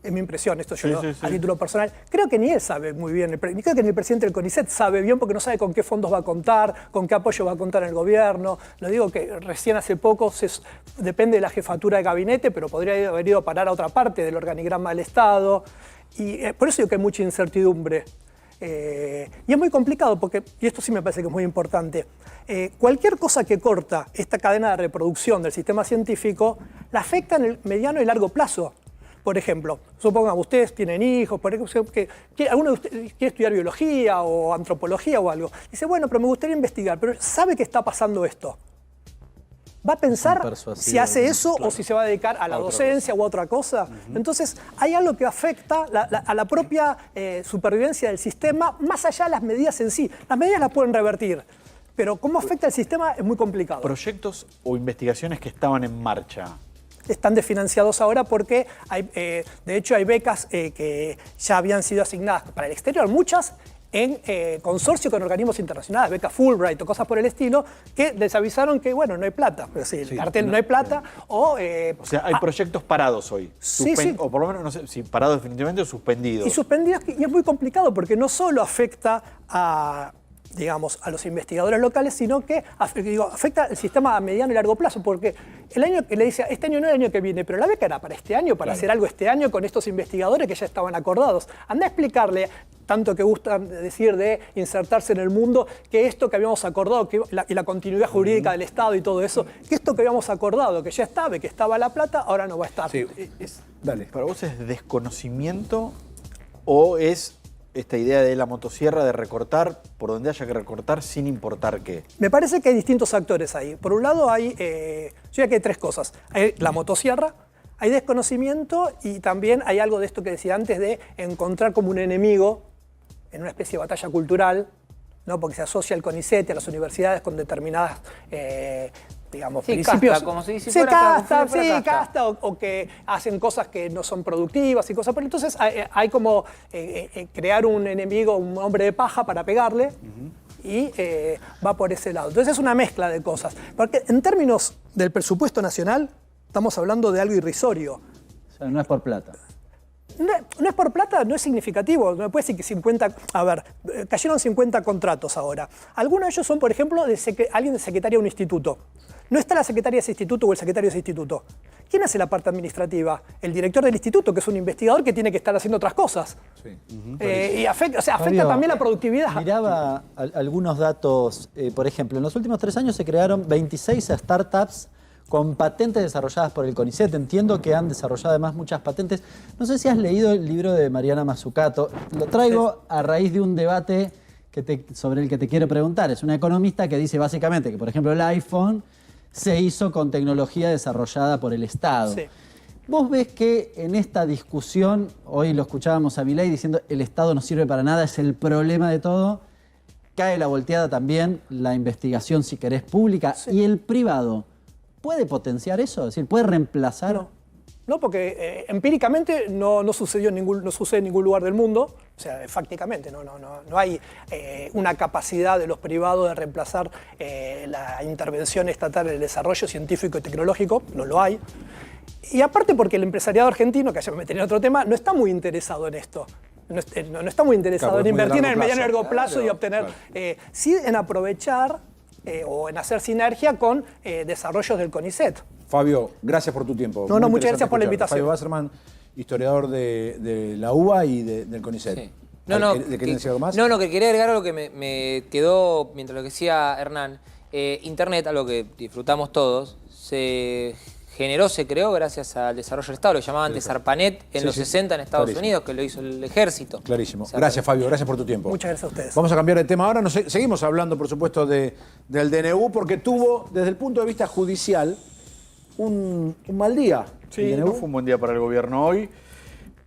es mi impresión, esto yo a título personal, creo que ni él sabe muy bien, creo que ni el presidente del CONICET sabe bien porque no sabe con qué fondos va a contar, con qué apoyo va a contar el gobierno. Lo digo que recién hace poco, depende de la jefatura de gabinete, pero podría haber ido a parar a otra parte del organigrama del Estado. Y por eso digo que hay mucha incertidumbre. Y es muy complicado porque, y esto sí me parece que es muy importante, cualquier cosa que corta esta cadena de reproducción del sistema científico la afecta en el mediano y largo plazo. Por ejemplo, supongamos, ustedes tienen hijos, por ejemplo, que alguno de ustedes quiere estudiar biología o antropología o algo. Dice, bueno, pero me gustaría investigar, pero sabe que está pasando esto. Va a pensar si hace eso o si se va a dedicar a la docencia o a otra cosa. Entonces, hay algo que afecta a la propia supervivencia del sistema, más allá de las medidas en sí. Las medidas las pueden revertir, pero cómo afecta el sistema es muy complicado. ¿Proyectos o investigaciones que estaban en marcha? Están desfinanciados ahora porque, de hecho, hay becas que ya habían sido asignadas para el exterior, muchas en consorcio con organismos internacionales, becas Fulbright o cosas por el estilo, que les avisaron que, bueno, no hay plata. Es decir, el cartel no hay plata. O sea, hay proyectos parados hoy. Sí. O por lo menos, no sé si parados definitivamente o suspendidos. Y suspendidos, y es muy complicado porque no solo afecta a los investigadores locales, sino que afecta el sistema a mediano y largo plazo, porque el año que le dice, este año no el año que viene, pero la beca era para este año, para hacer algo este año con estos investigadores que ya estaban acordados. Anda a explicarle, tanto que gustan decir de insertarse en el mundo, que esto que habíamos acordado, y la continuidad jurídica del Estado y todo eso, que esto que habíamos acordado, que ya estaba, que estaba la plata, ahora no va a estar. Sí. Dale. ¿Para vos es desconocimiento o es esta idea de la motosierra de recortar por donde haya que recortar sin importar qué? Me parece que hay distintos actores ahí. Por un lado yo diría que hay 3 cosas. Hay la motosierra, hay desconocimiento y también hay algo de esto que decía antes de encontrar como un enemigo en una especie de batalla cultural, ¿no? Porque se asocia al CONICET y a las universidades con determinadas principios. Casta, como se dice. Casta, o que hacen cosas que no son productivas y cosas. Pero entonces hay como crear un enemigo, un hombre de paja para pegarle y va por ese lado. Entonces es una mezcla de cosas. Porque en términos del presupuesto nacional estamos hablando de algo irrisorio. O sea, no es por plata. No es por plata, no es significativo. No me puede decir que 50... A ver, cayeron 50 contratos ahora. Algunos de ellos son, por ejemplo, alguien de secretaria de un instituto. No está la secretaria de ese instituto o el secretario de ese instituto. ¿Quién hace la parte administrativa? El director del instituto, que es un investigador que tiene que estar haciendo otras cosas. Sí. Y afecta también la productividad. Miraba algunos datos. Por ejemplo, en los últimos 3 años se crearon 26 startups con patentes desarrolladas por el CONICET. Entiendo que han desarrollado además muchas patentes. No sé si has leído el libro de Mariana Mazzucato. Lo traigo a raíz de un debate sobre el que te quiero preguntar. Es una economista que dice básicamente que, por ejemplo, el iPhone se hizo con tecnología desarrollada por el Estado. Sí. ¿Vos ves que en esta discusión, hoy lo escuchábamos a Milei diciendo el Estado no sirve para nada, es el problema de todo, cae la volteada también la investigación, si querés, pública, y el privado? ¿Puede potenciar eso? Es decir, ¿puede reemplazar? ¿no? Porque empíricamente no sucede en ningún lugar del mundo, o sea, fácticamente no hay una capacidad de los privados de reemplazar la intervención estatal en el desarrollo científico y tecnológico, no lo hay. Y aparte porque el empresariado argentino, que ya me metería en otro tema, no está muy interesado en esto. No está muy interesado en invertir en el mediano y largo plazo y obtener, sí en aprovechar o en hacer sinergia con desarrollos del CONICET. Fabio, gracias por tu tiempo. No, Muy muchas gracias por la escucharte. invitación. Fabio Wasserman, historiador de la UBA y del CONICET. Sí. ¿De qué decía algo más? No, que quería agregar algo que me quedó mientras lo que decía Hernán. Internet, algo que disfrutamos todos, se generó, se creó gracias al desarrollo del Estado, lo llamaban antes ARPANET en los 60 en Estados Unidos, que lo hizo el ejército. Clarísimo. Gracias, Fabio, gracias por tu tiempo. Muchas gracias a ustedes. Vamos a cambiar de tema ahora. Seguimos hablando, por supuesto, del DNU, porque tuvo, desde el punto de vista judicial, un mal día. Sí, no fue un buen día para el gobierno hoy,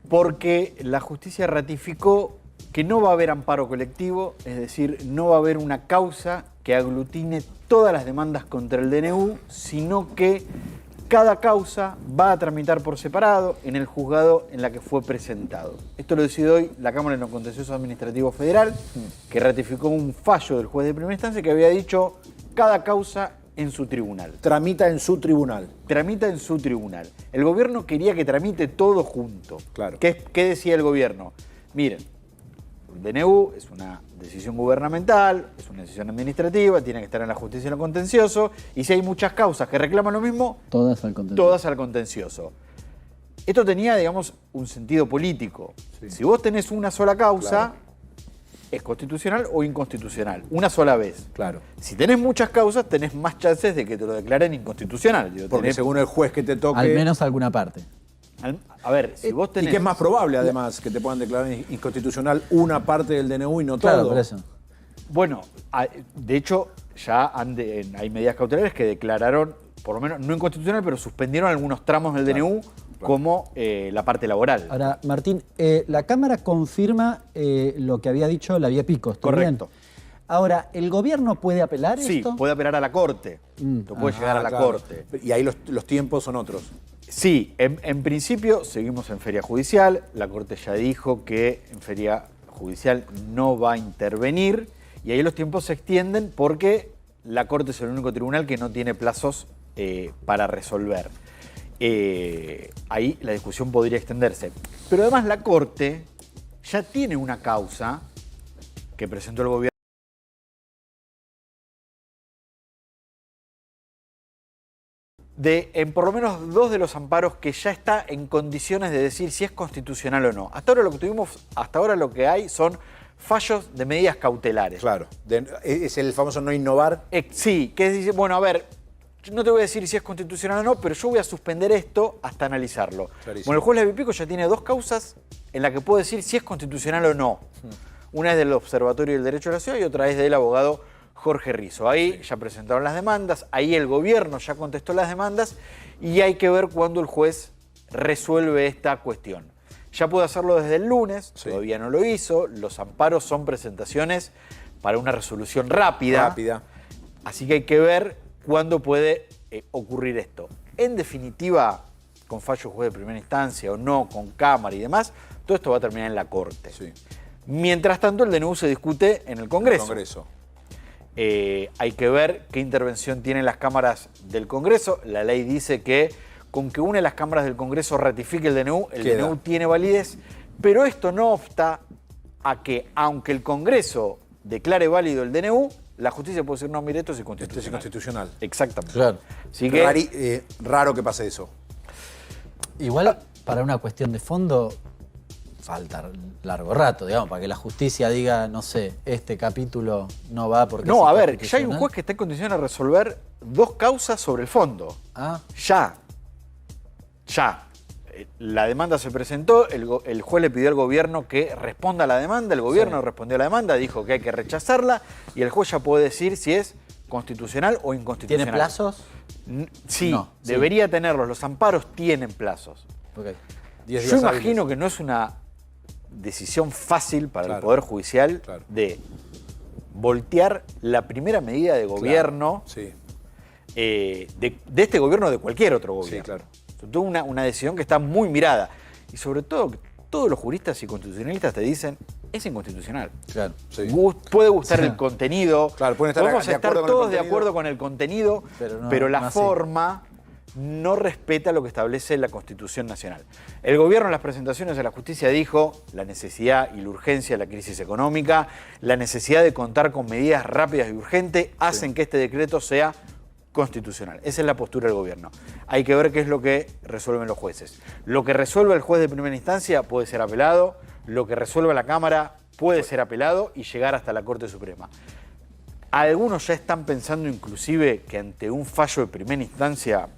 porque la justicia ratificó que no va a haber amparo colectivo, es decir, no va a haber una causa que aglutine todas las demandas contra el DNU, sino que cada causa va a tramitar por separado en el juzgado en la que fue presentado. Esto lo decide hoy la Cámara de lo Contencioso Administrativo Federal, que ratificó un fallo del juez de primera instancia que había dicho cada causa en su tribunal. Tramita en su tribunal. Tramita en su tribunal. El gobierno quería que tramite todo junto. Claro. ¿Qué decía el gobierno? Miren, el DNU es una decisión gubernamental, es una decisión administrativa, tiene que estar en la justicia y en lo contencioso, y si hay muchas causas que reclaman lo mismo, Todas al contencioso. todas al contencioso. Esto tenía, digamos, un sentido político. Sí. Si vos tenés una sola causa, Claro. es constitucional o inconstitucional, una sola vez. Claro. Si tenés muchas causas, tenés más chances de que te lo declaren inconstitucional. Digo, Porque tenés- según el juez que te toque... Al menos alguna parte. A ver, si vos tenés... Y que es más probable, además, que te puedan declarar inconstitucional una parte del DNU y no Claro, todo. por eso. Bueno, de hecho, ya hay medidas cautelares que declararon, por lo menos, no inconstitucional, pero suspendieron algunos tramos del DNU, como la parte laboral. Ahora, Martín, la Cámara confirma lo que había dicho la Vía Pico. ¿Estoy Correcto. bien? Ahora, ¿el gobierno puede apelar Sí, esto? puede apelar a la Corte. Tú puedes llegar a la claro. Corte. Y ahí los tiempos son otros. Sí, en principio seguimos en feria judicial. La Corte ya dijo que en feria judicial no va a intervenir. Y ahí los tiempos se extienden porque la Corte es el único tribunal que no tiene plazos para resolver. Ahí la discusión podría extenderse. Pero además la Corte ya tiene una causa que presentó el gobierno en por lo menos 2 de los amparos que ya está en condiciones de decir si es constitucional o no. Hasta ahora lo que hay son fallos de medidas cautelares. Claro. Es el famoso no innovar. Sí, que dice, bueno, a ver, yo no te voy a decir si es constitucional o no, pero yo voy a suspender esto hasta analizarlo. Clarísimo. Bueno, el juez Levipico ya tiene 2 causas en las que puede decir si es constitucional o no. Una es del Observatorio del Derecho de la Ciudad y otra es del abogado Jorge Rizzo. Ahí ya presentaron las demandas, ahí el gobierno ya contestó las demandas y hay que ver cuándo el juez resuelve esta cuestión. Ya puede hacerlo desde el lunes, todavía no lo hizo. Los amparos son presentaciones para una resolución rápida. Así que hay que ver cuándo puede ocurrir esto. En definitiva, con fallo juez de primera instancia o no, con Cámara y demás, todo esto va a terminar en la Corte. Sí. Mientras tanto, el DNU se discute en el Congreso. El Congreso. Hay que ver qué intervención tienen las cámaras del Congreso. La ley dice que con que una de las cámaras del Congreso ratifique el DNU Queda. tiene validez, pero esto no obsta a que, aunque el Congreso declare válido el DNU, la justicia puede decir, no, mire, esto es inconstitucional. Esto es inconstitucional. Exactamente. Claro. Así que, Raro que pase eso. Igual, para una cuestión de fondo, falta largo rato, digamos, para que la justicia diga, no sé, este capítulo no va porque no, es a ver, ya hay un inconstitucional. juez que está en condiciones de resolver 2 causas sobre el fondo. Ah, Ya. La demanda se presentó, el juez le pidió al gobierno que responda a la demanda, el gobierno respondió a la demanda, dijo que hay que rechazarla y el juez ya puede decir si es constitucional o inconstitucional. ¿tiene plazos? Sí, No, sí. debería tenerlos. Los amparos tienen plazos. Ok. 10 Yo días imagino hábiles. que no es una decisión fácil para el Claro. Poder Judicial Claro. de voltear la primera medida de gobierno Sí, de este gobierno o de cualquier otro gobierno. sí, claro. Una decisión que está muy mirada. Y sobre todo, todos los juristas y constitucionalistas te dicen, es inconstitucional. Claro, sí. Puede gustar el contenido. Claro, pueden estar podemos de estar acuerdo con el todos de contenido. acuerdo con el contenido, pero la forma no respeta lo que establece la Constitución Nacional. El gobierno en las presentaciones de la justicia dijo la necesidad y la urgencia de la crisis económica, la necesidad de contar con medidas rápidas y urgentes, hacen que este decreto sea constitucional. Esa es la postura del gobierno. Hay que ver qué es lo que resuelven los jueces. Lo que resuelve el juez de primera instancia puede ser apelado, lo que resuelve la Cámara puede ser apelado y llegar hasta la Corte Suprema. Algunos ya están pensando inclusive que ante un fallo de primera instancia,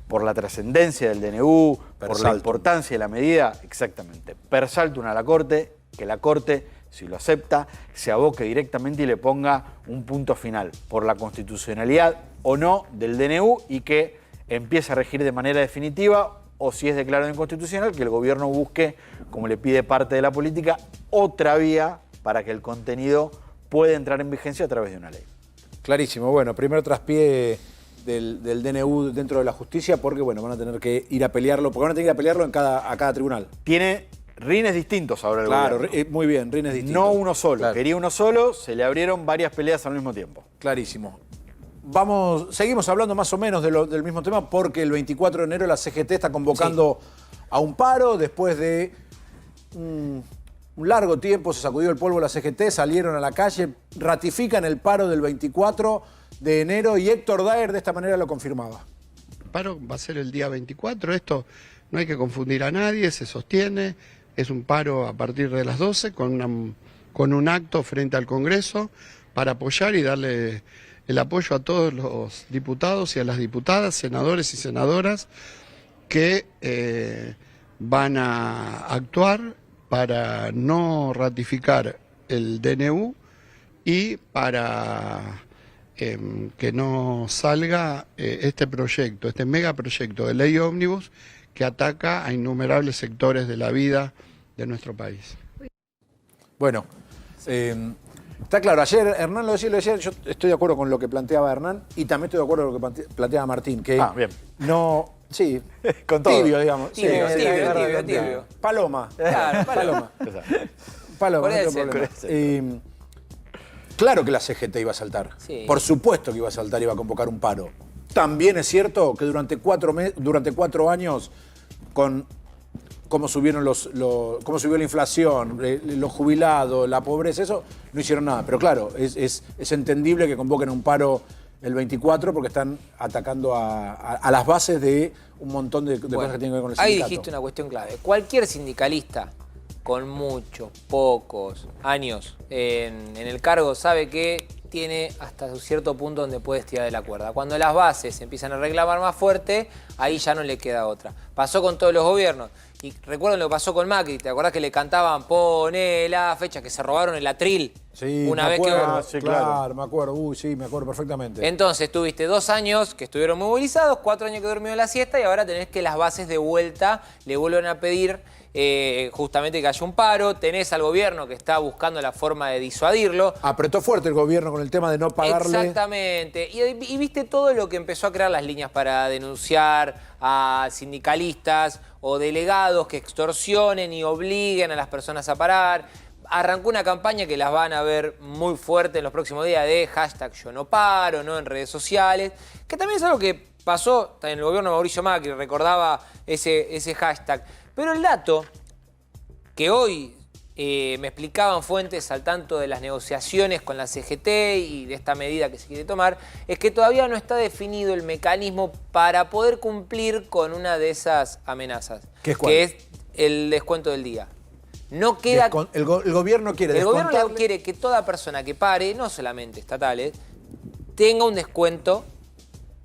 por la trascendencia del DNU, por la importancia de la medida, exactamente, per saltum a la Corte, que la Corte, si lo acepta, se aboque directamente y le ponga un punto final por la constitucionalidad o no del DNU y que empiece a regir de manera definitiva, o si es declarado inconstitucional, que el gobierno busque, como le pide parte de la política, otra vía para que el contenido pueda entrar en vigencia a través de una ley. Clarísimo. Bueno, primero traspié del DNU dentro de la justicia porque, bueno, van a tener que ir a pelearlo, porque van a tener que ir a pelearlo a cada tribunal. Tiene rines distintos ahora el gobierno. Claro, muy bien, rines distintos. No uno solo. Claro. Quería uno solo, se le abrieron varias peleas al mismo tiempo. Clarísimo. Seguimos hablando más o menos del mismo tema porque el 24 de enero la CGT está convocando a un paro después de un largo tiempo, se sacudió el polvo la CGT, salieron a la calle, ratifican el paro del 24 de enero y Héctor Daer de esta manera lo confirmaba. El paro va a ser el día 24, esto no hay que confundir a nadie, se sostiene, es un paro a partir de las 12 con un acto frente al Congreso para apoyar y darle el apoyo a todos los diputados y a las diputadas, senadores y senadoras que van a actuar para no ratificar el DNU y para que no salga este proyecto, este megaproyecto de ley ómnibus que ataca a innumerables sectores de la vida de nuestro país. Bueno, está claro, ayer Hernán lo decía, yo estoy de acuerdo con lo que planteaba Hernán y también estoy de acuerdo con lo que planteaba Martín, que bien. no... Sí, con todo. Tibio, digamos. Tibio. Paloma. Claro, Paloma. Paloma, no tengo problema. Claro que la CGT iba a saltar. Sí. Por supuesto que iba a saltar y iba a convocar un paro. También es cierto que durante 4 años, con cómo subieron cómo subió la inflación, los jubilados, la pobreza, eso, no hicieron nada. Pero claro, es entendible que convoquen un paro el 24 porque están atacando a las bases de un montón de cosas que tienen que ver con el sindicato. Ahí dijiste una cuestión clave. Cualquier sindicalista con muchos, pocos años en el cargo sabe que tiene hasta cierto punto donde puede estirar de la cuerda. Cuando las bases empiezan a reclamar más fuerte, ahí ya no le queda otra. Pasó con todos los gobiernos. Y recuerden lo que pasó con Macri, ¿te acordás que le cantaban pone la fecha, que se robaron el atril? Sí, una vez que... Sí, claro, me acuerdo. Sí, me acuerdo perfectamente. Entonces tuviste 2 años que estuvieron movilizados, 4 años que durmieron la siesta y ahora tenés que las bases de vuelta le vuelvan a pedir justamente que haya un paro. Tenés al gobierno que está buscando la forma de disuadirlo. Apretó fuerte el gobierno con el tema de no pagarle. Exactamente. Y viste todo lo que empezó a crear las líneas para denunciar a sindicalistas o delegados que extorsionen y obliguen a las personas a parar. Arrancó una campaña que las van a ver muy fuerte en los próximos días de hashtag yo no paro, ¿no? En redes sociales, que también es algo que pasó en el gobierno de Mauricio Macri, recordaba ese hashtag. Pero el dato que hoy me explicaban fuentes al tanto de las negociaciones con la CGT y de esta medida que se quiere tomar, es que todavía no está definido el mecanismo para poder cumplir con una de esas amenazas, ¿Qué es cuál? Que es el descuento del día. No queda... El gobierno quiere El gobierno quiere que toda persona que pare, no solamente estatales, tenga un descuento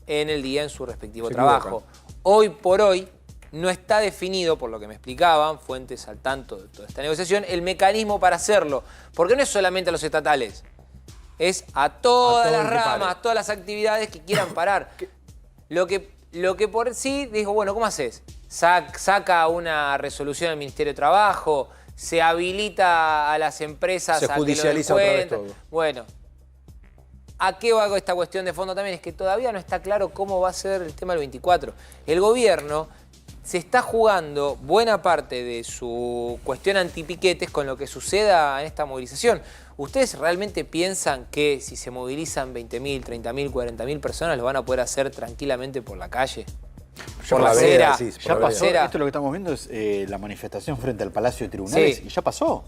en el día en su respectivo trabajo. Hoy por hoy no está definido, por lo que me explicaban, fuentes al tanto de toda esta negociación, el mecanismo para hacerlo. Porque no es solamente a los estatales, es a todas las ramas, todas las actividades que quieran parar. Lo que por sí, dijo, bueno, ¿cómo haces? Saca una resolución al Ministerio de Trabajo, se habilita a las empresas se a judicializa que lo otra vez descuenten. todo. Bueno, ¿a qué va esta cuestión de fondo también? Es que todavía no está claro cómo va a ser el tema del 24. El gobierno se está jugando buena parte de su cuestión antipiquetes con lo que suceda en esta movilización. ¿Ustedes realmente piensan que si se movilizan 20.000, 30.000, 40.000 personas lo van a poder hacer tranquilamente por la calle? Por la acera. Ya pasó. Esto lo que estamos viendo es la manifestación frente al Palacio de Tribunales y ya pasó.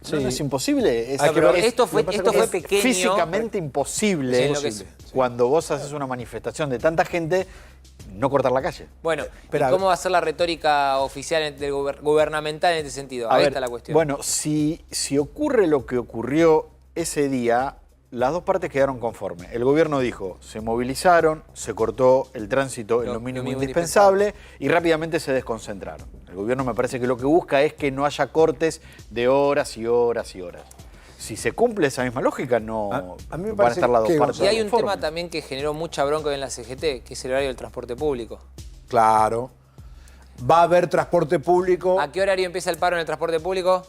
Sí. No es imposible. Esto fue pequeño. Físicamente imposible. Cuando vos haces una manifestación de tanta gente, no cortar la calle. Bueno, pero ¿cómo va a ser la retórica oficial gubernamental en este sentido? Ahí está la cuestión. Bueno, si ocurre lo que ocurrió ese día, las dos partes quedaron conformes. El gobierno dijo, se movilizaron, se cortó el tránsito en lo mínimo indispensable y rápidamente se desconcentraron. El gobierno me parece que lo que busca es que no haya cortes de horas y horas y horas. Si se cumple esa misma lógica, no a mí me van a estar las dos partes. Y hay un tema también que generó mucha bronca en la CGT, que es el horario del transporte público. Claro. Va a haber transporte público. ¿A qué horario empieza el paro en el transporte público?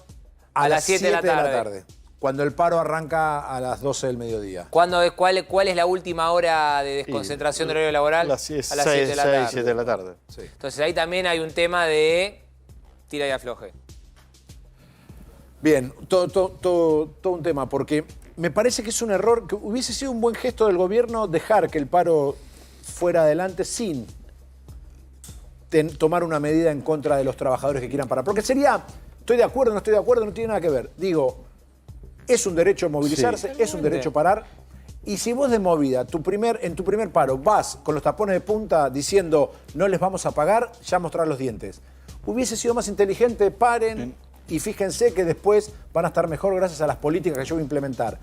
A las 7 de la tarde. Cuando el paro arranca a las 12 del mediodía. ¿Cuál es la última hora de desconcentración del horario laboral? A las 7 de la tarde. 7 de la tarde. Sí. Entonces ahí también hay un tema de tira y afloje. Bien, todo un tema, porque me parece que es un error, que hubiese sido un buen gesto del gobierno dejar que el paro fuera adelante sin tomar una medida en contra de los trabajadores que quieran parar. Porque sería, estoy de acuerdo, no tiene nada que ver. Digo, es un derecho movilizarse, es un derecho parar. Y si vos de movida, en tu primer paro, vas con los tapones de punta diciendo no les vamos a pagar, ya mostrar los dientes. Hubiese sido más inteligente, paren y fíjense que después van a estar mejor gracias a las políticas que yo voy a implementar.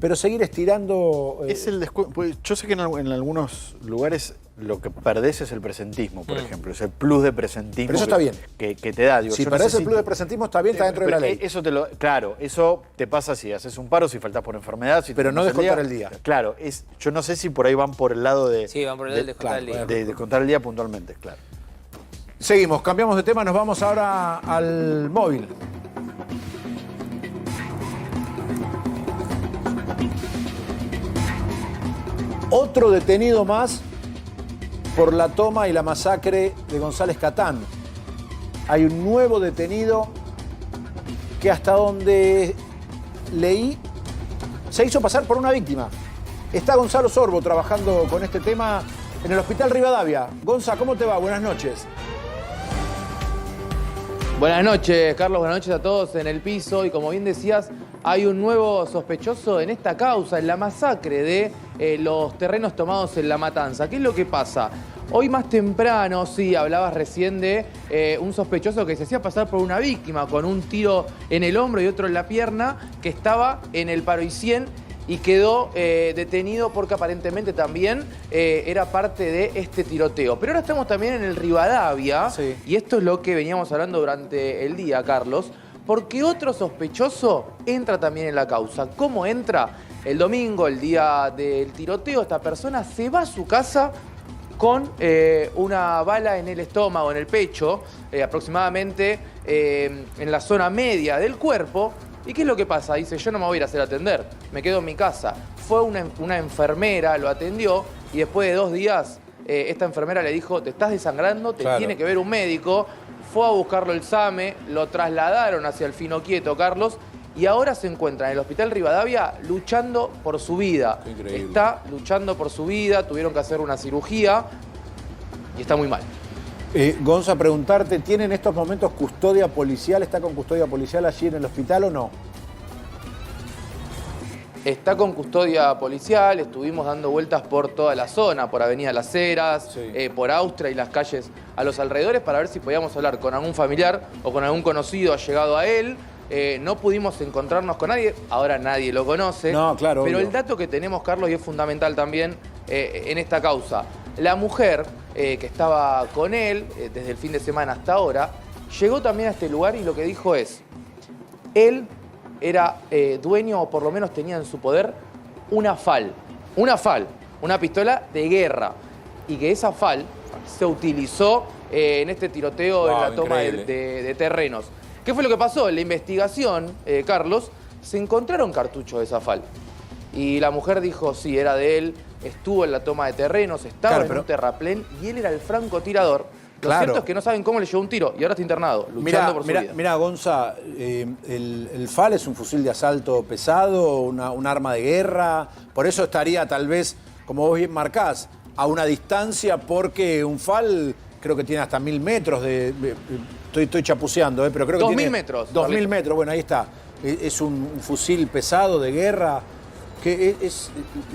Pero seguir estirando... Yo sé que en algunos lugares lo que perdés es el presentismo, por ejemplo. Es el plus de presentismo. Pero eso está bien. Que te da. Digo, si perdés el plus de presentismo, está bien, está dentro de la ley. Claro, eso te pasa si haces un paro, si faltás por enfermedad. Pero no descontar el día. Claro, yo no sé si por ahí van por el lado de... Sí, van por el lado de descontar el día. De descontar el día puntualmente, claro. Seguimos, cambiamos de tema, nos vamos ahora al móvil. Otro detenido más por la toma y la masacre de González Catán. Hay un nuevo detenido que hasta donde leí se hizo pasar por una víctima. Está Gonzalo Sorbo trabajando con este tema en el Hospital Rivadavia. Gonza, ¿cómo te va? Buenas noches. Buenas noches, Carlos. Buenas noches a todos en el piso. Y como bien decías, hay un nuevo sospechoso en esta causa, en la masacre de los terrenos tomados en La Matanza. ¿Qué es lo que pasa? Hoy más temprano, sí, hablabas recién de un sospechoso que se hacía pasar por una víctima con un tiro en el hombro y otro en la pierna, que estaba en el Paro y 100 y quedó detenido porque aparentemente también era parte de este tiroteo. Pero ahora estamos también en el Rivadavia, y esto es lo que veníamos hablando durante el día, Carlos, porque otro sospechoso entra también en la causa. ¿Cómo entra? El domingo, el día del tiroteo, esta persona se va a su casa con una bala en el estómago, en el pecho, aproximadamente en la zona media del cuerpo. ¿Y qué es lo que pasa? Dice, yo no me voy a ir a hacer atender, me quedo en mi casa. Fue una enfermera, lo atendió y después de 2 días esta enfermera le dijo, te estás desangrando, te tiene que ver un médico. Fue a buscarlo el SAME, lo trasladaron hacia el Fino Quieto, Carlos, y ahora se encuentra en el Hospital Rivadavia luchando por su vida. Increíble. Está luchando por su vida, tuvieron que hacer una cirugía y está muy mal. Gonza, preguntarte, ¿tiene en estos momentos custodia policial? ¿Está con custodia policial allí en el hospital o no? Está con custodia policial, estuvimos dando vueltas por toda la zona, por Avenida Las Heras, por Austria y las calles a los alrededores para ver si podíamos hablar con algún familiar o con algún conocido allegado a él. No pudimos encontrarnos con nadie, ahora nadie lo conoce. No, claro. Pero obvio. el dato que tenemos, Carlos, y es fundamental también en esta causa, la mujer que estaba con él desde el fin de semana hasta ahora, llegó también a este lugar y lo que dijo es, él era dueño, o por lo menos tenía en su poder, una FAL, una pistola de guerra, y que esa FAL se utilizó en este tiroteo, en la toma de terrenos. ¿Qué fue lo que pasó? En la investigación, Carlos, se encontraron cartuchos de esa FAL. Y la mujer dijo, sí, era de él, estuvo en la toma de terrenos, estaba en un terraplén y él era el francotirador Lo cierto es que no saben cómo le llegó un tiro y ahora está internado, luchando por su vida. Mirá, Gonza, el FAL es un fusil de asalto pesado, un arma de guerra, por eso estaría tal vez, como vos bien marcás, a una distancia, porque un FAL creo que tiene hasta 1000 metros estoy chapuceando, pero creo que 2000 tiene... metros. 2000 metros, bueno, ahí está. Es un fusil pesado de guerra, que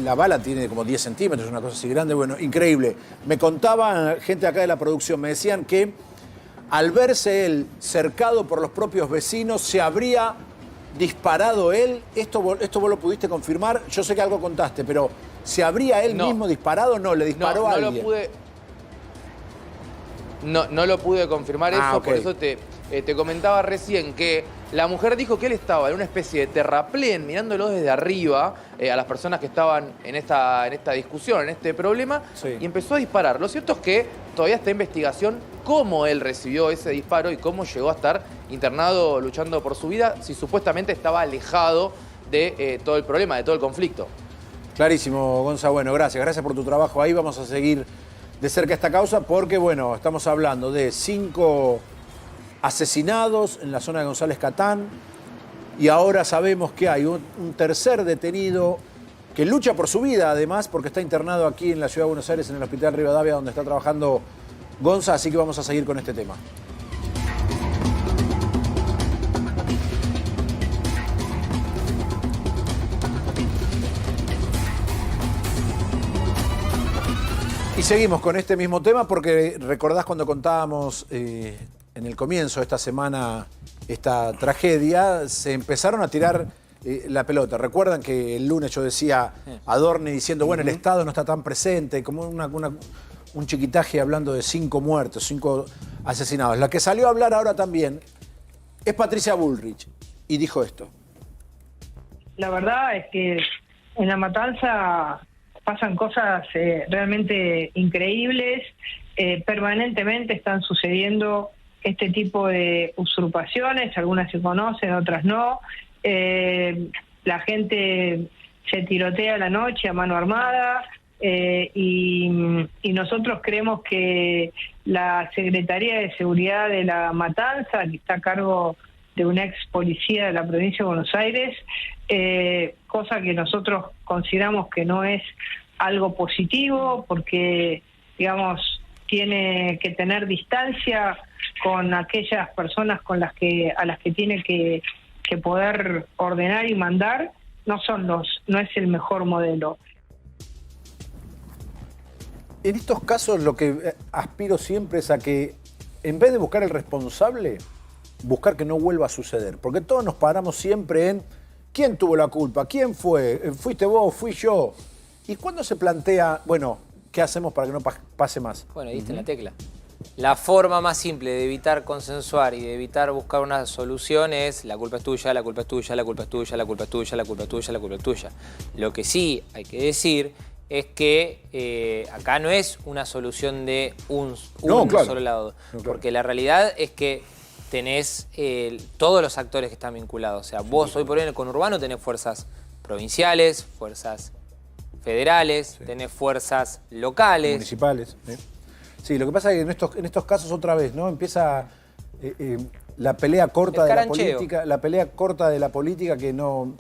la bala tiene como 10 centímetros, una cosa así grande, bueno, increíble. Me contaba gente acá de la producción, me decían que al verse él cercado por los propios vecinos, se habría disparado él. ¿Esto vos lo pudiste confirmar? Yo sé que algo contaste, pero ¿se habría él mismo disparado? No, le disparó a alguien. No lo pude confirmar eso, okay. Por eso te comentaba recién que la mujer dijo que él estaba en una especie de terraplén, mirándolo desde arriba a las personas que estaban en esta discusión, en este problema, sí. Y empezó a disparar. Lo cierto es que todavía está en investigación cómo él recibió ese disparo y cómo llegó a estar internado luchando por su vida, si supuestamente estaba alejado de todo el problema, de todo el conflicto. Clarísimo, Gonza. Bueno, gracias por tu trabajo ahí. Vamos a seguir de cerca esta causa porque, bueno, estamos hablando de 5 asesinados en la zona de González Catán y ahora sabemos que hay un tercer detenido que lucha por su vida, además, porque está internado aquí en la Ciudad de Buenos Aires, en el Hospital Rivadavia, donde está trabajando Gonza, así que vamos a seguir con este tema. Y seguimos con este mismo tema porque recordás cuando contábamos en el comienzo de esta semana esta tragedia, se empezaron a tirar la pelota. Recuerdan que el lunes yo decía a Dorni diciendo, bueno, el Estado no está tan presente, como un chiquitaje hablando de 5 muertos, 5 asesinados. La que salió a hablar ahora también es Patricia Bullrich y dijo esto. La verdad es que en La Matanza pasan cosas realmente increíbles, permanentemente están sucediendo este tipo de usurpaciones, algunas se conocen, otras no. La gente se tirotea a la noche a mano armada y nosotros creemos que la Secretaría de Seguridad de La Matanza, que está a cargo de un ex policía de la provincia de Buenos Aires, cosa que nosotros consideramos que no es algo positivo porque, digamos, tiene que tener distancia con aquellas personas a las que tiene que poder ordenar y mandar, no es el mejor modelo. En estos casos lo que aspiro siempre es a que, en vez de buscar el responsable, buscar que no vuelva a suceder. Porque todos nos paramos siempre en quién tuvo la culpa, quién fue, fuiste vos, fui yo. ¿Y cuándo se plantea, bueno, qué hacemos para que no pase más? Bueno, diste en la tecla. La forma más simple de evitar consensuar y de evitar buscar una solución es la culpa es tuya, la culpa es tuya, la culpa es tuya, la culpa es tuya, la culpa es tuya, la culpa es tuya. Lo que sí hay que decir es que acá no es una solución de un solo lado. No, claro. Porque la realidad es que tenés todos los actores que están vinculados. O sea, vos hoy por hoy en el conurbano tenés fuerzas provinciales, fuerzas federales, tenés fuerzas locales. Municipales. Sí, lo que pasa es que en estos casos otra vez, ¿no? Empieza la pelea corta de la política, que no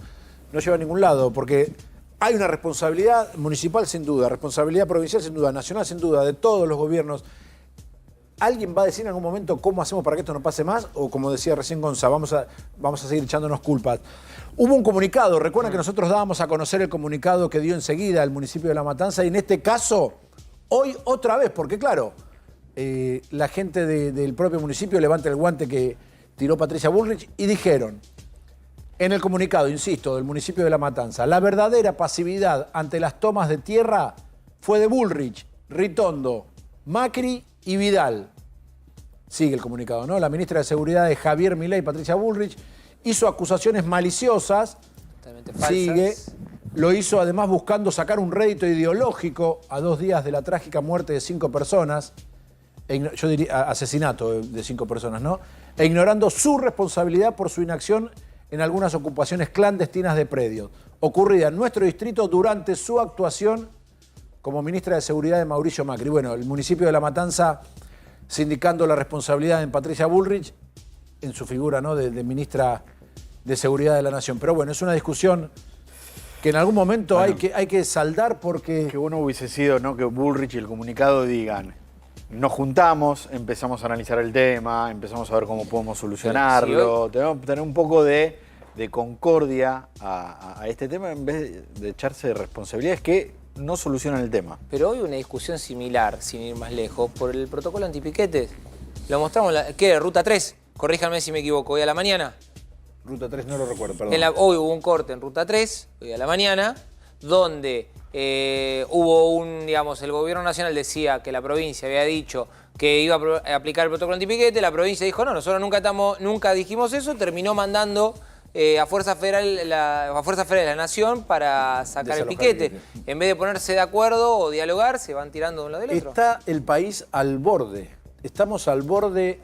lleva a ningún lado, porque hay una responsabilidad municipal sin duda, responsabilidad provincial sin duda, nacional sin duda, de todos los gobiernos. ¿Alguien va a decir en algún momento cómo hacemos para que esto no pase más? O como decía recién Gonza, vamos a seguir echándonos culpas. Hubo un comunicado, recuerdan que nosotros dábamos a conocer el comunicado que dio enseguida el municipio de La Matanza y en este caso, hoy otra vez, porque claro, la gente del propio municipio levanta el guante que tiró Patricia Bullrich y dijeron, en el comunicado, insisto, del municipio de La Matanza, la verdadera pasividad ante las tomas de tierra fue de Bullrich, Ritondo, Macri y Vidal. Sigue el comunicado, ¿no? La ministra de Seguridad de Javier Milei, Patricia Bullrich, hizo acusaciones maliciosas. Totalmente falsas. Sigue. Lo hizo además buscando sacar un rédito ideológico a 2 días de la trágica muerte de 5 personas. Yo diría asesinato de 5 personas, ¿no? E ignorando su responsabilidad por su inacción en algunas ocupaciones clandestinas de predios, ocurrida en nuestro distrito durante su actuación como ministra de Seguridad de Mauricio Macri. Bueno, el municipio de La Matanza sindicando la responsabilidad en Patricia Bullrich, en su figura, ¿no?, de ministra de Seguridad de la Nación. Pero bueno, es una discusión que en algún momento hay que saldar porque... Qué bueno hubiese sido, ¿no?, que Bullrich y el comunicado digan: nos juntamos, empezamos a analizar el tema, empezamos a ver cómo podemos solucionarlo, tenemos que tener un poco de concordia a este tema en vez de echarse de responsabilidades que no solucionan el tema. Pero hoy una discusión similar, sin ir más lejos, por el protocolo antipiquetes. Lo mostramos, ¿qué? Ruta 3, corríjanme si me equivoco, hoy a la mañana. Ruta 3 no lo recuerdo, perdón. Hoy hubo un corte en Ruta 3, hoy a la mañana, donde hubo digamos, el gobierno nacional decía que la provincia había dicho que iba a aplicar el protocolo antipiquete, la provincia dijo, no, nosotros nunca dijimos eso, terminó mandando a Fuerza Federal de la Nación para sacar el piquete. En vez de ponerse de acuerdo o dialogar, se van tirando de un lado del otro. Está el país al borde. Estamos al borde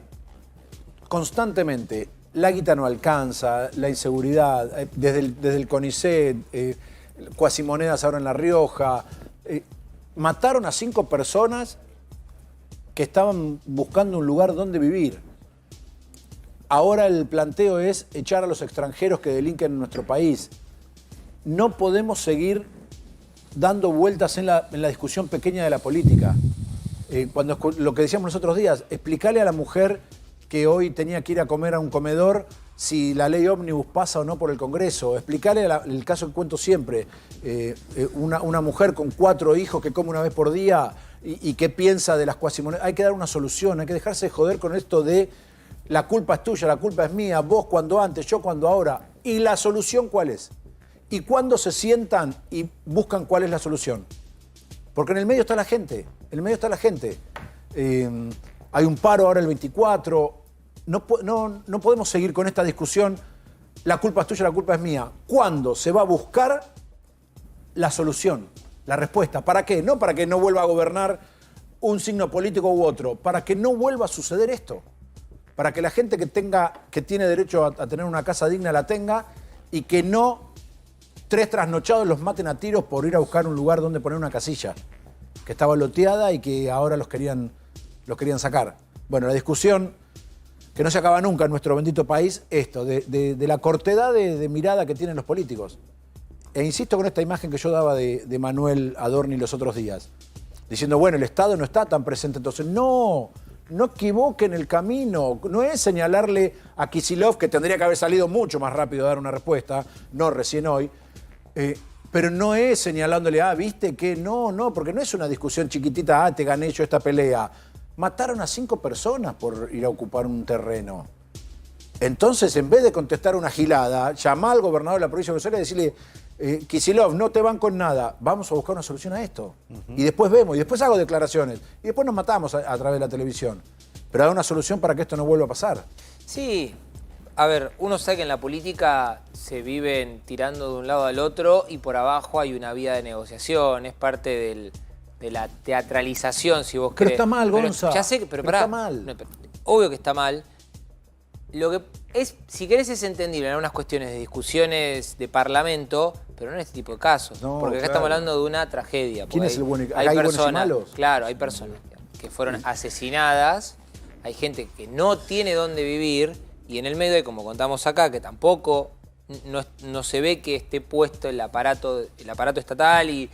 constantemente. La guita no alcanza, la inseguridad, desde el CONICET, cuasimonedas ahora en La Rioja. Mataron a 5 personas que estaban buscando un lugar donde vivir. Ahora el planteo es echar a los extranjeros que delinquen en nuestro país. No podemos seguir dando vueltas en la discusión pequeña de la política. Lo que decíamos los otros días, explicarle a la mujer que hoy tenía que ir a comer a un comedor si la ley ómnibus pasa o no por el Congreso. Explicarle el caso que cuento siempre, una mujer con 4 hijos que come una vez por día y qué piensa de las cuasimonedas. Hay que dar una solución, hay que dejarse de joder con esto de la culpa es tuya, la culpa es mía, vos cuando antes, yo cuando ahora. ¿Y la solución cuál es? ¿Y cuándo se sientan y buscan cuál es la solución? Porque en el medio está la gente, hay un paro ahora el 24, no podemos seguir con esta discusión, la culpa es tuya, la culpa es mía. ¿Cuándo se va a buscar la solución, la respuesta? ¿Para qué? No para que no vuelva a gobernar un signo político u otro, para que no vuelva a suceder esto. Para que la gente que tiene derecho a tener una casa digna la tenga y que no 3 trasnochados los maten a tiros por ir a buscar un lugar donde poner una casilla que estaba loteada y que ahora los querían sacar. Bueno, la discusión que no se acaba nunca en nuestro bendito país, esto, de la cortedad de mirada que tienen los políticos. E insisto con esta imagen que yo daba de Manuel Adorni los otros días, diciendo, bueno, el Estado no está tan presente, entonces no equivoquen el camino. No es señalarle a Kicillof, que tendría que haber salido mucho más rápido a dar una respuesta, no recién hoy, pero no es señalándole, viste que no, porque no es una discusión chiquitita, te gané yo esta pelea. Mataron a 5 personas por ir a ocupar un terreno. Entonces, en vez de contestar una gilada, llamá al gobernador de la provincia de Buenos Aires y decirle, Kicillof, no te van con nada, vamos a buscar una solución a esto. Y después vemos, y después hago declaraciones, y después nos matamos a través de la televisión. Pero hay una solución para que esto no vuelva a pasar. Sí, a ver, uno sabe que en la política se viven tirando de un lado al otro y por abajo hay una vía de negociación, es parte de la teatralización, si vos pero querés. Está mal, Gonza. Ya sé que, pero pará, está mal. No, obvio que está mal. Lo que es, si querés, es entendible en algunas cuestiones de discusiones de parlamento, pero no en este tipo de casos. No, porque acá estamos hablando de una tragedia. ¿Quién es el bueno? Hay buenos y malos. Claro, hay personas que fueron asesinadas, hay gente que no tiene dónde vivir, y en el medio hay, como contamos acá, que tampoco no se ve que esté puesto el aparato estatal y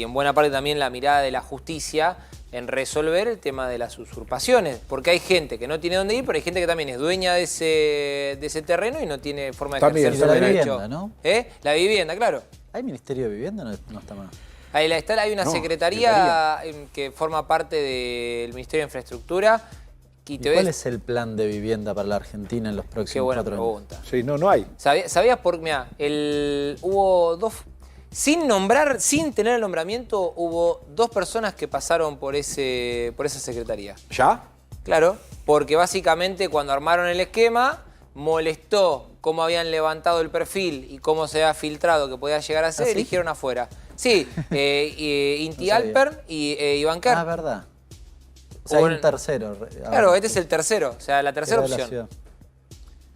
en buena parte también la mirada de la justicia en resolver el tema de las usurpaciones, porque hay gente que no tiene dónde ir, pero hay gente que también es dueña de ese terreno y no tiene forma de ejercer su derecho. La vivienda, ¿no? La vivienda, claro. ¿Hay Ministerio de Vivienda? No está mal. Hay una secretaría que forma parte del Ministerio de Infraestructura. ¿Cuál es el plan de vivienda para la Argentina en los próximos 4 años? Qué buena pregunta. Sí, no hay. ¿Sabías por qué? Mirá, hubo 2... Sin tener el nombramiento, hubo 2 personas que pasaron por esa secretaría. ¿Ya? Claro, porque básicamente cuando armaron el esquema, molestó cómo habían levantado el perfil y cómo se había filtrado que podía llegar a ser, ¿sí? Eligieron afuera. Sí, Inti Alper y Iván Kerr. Verdad. O sea, hay un tercero. Claro, este es el tercero, o sea, la tercera opción.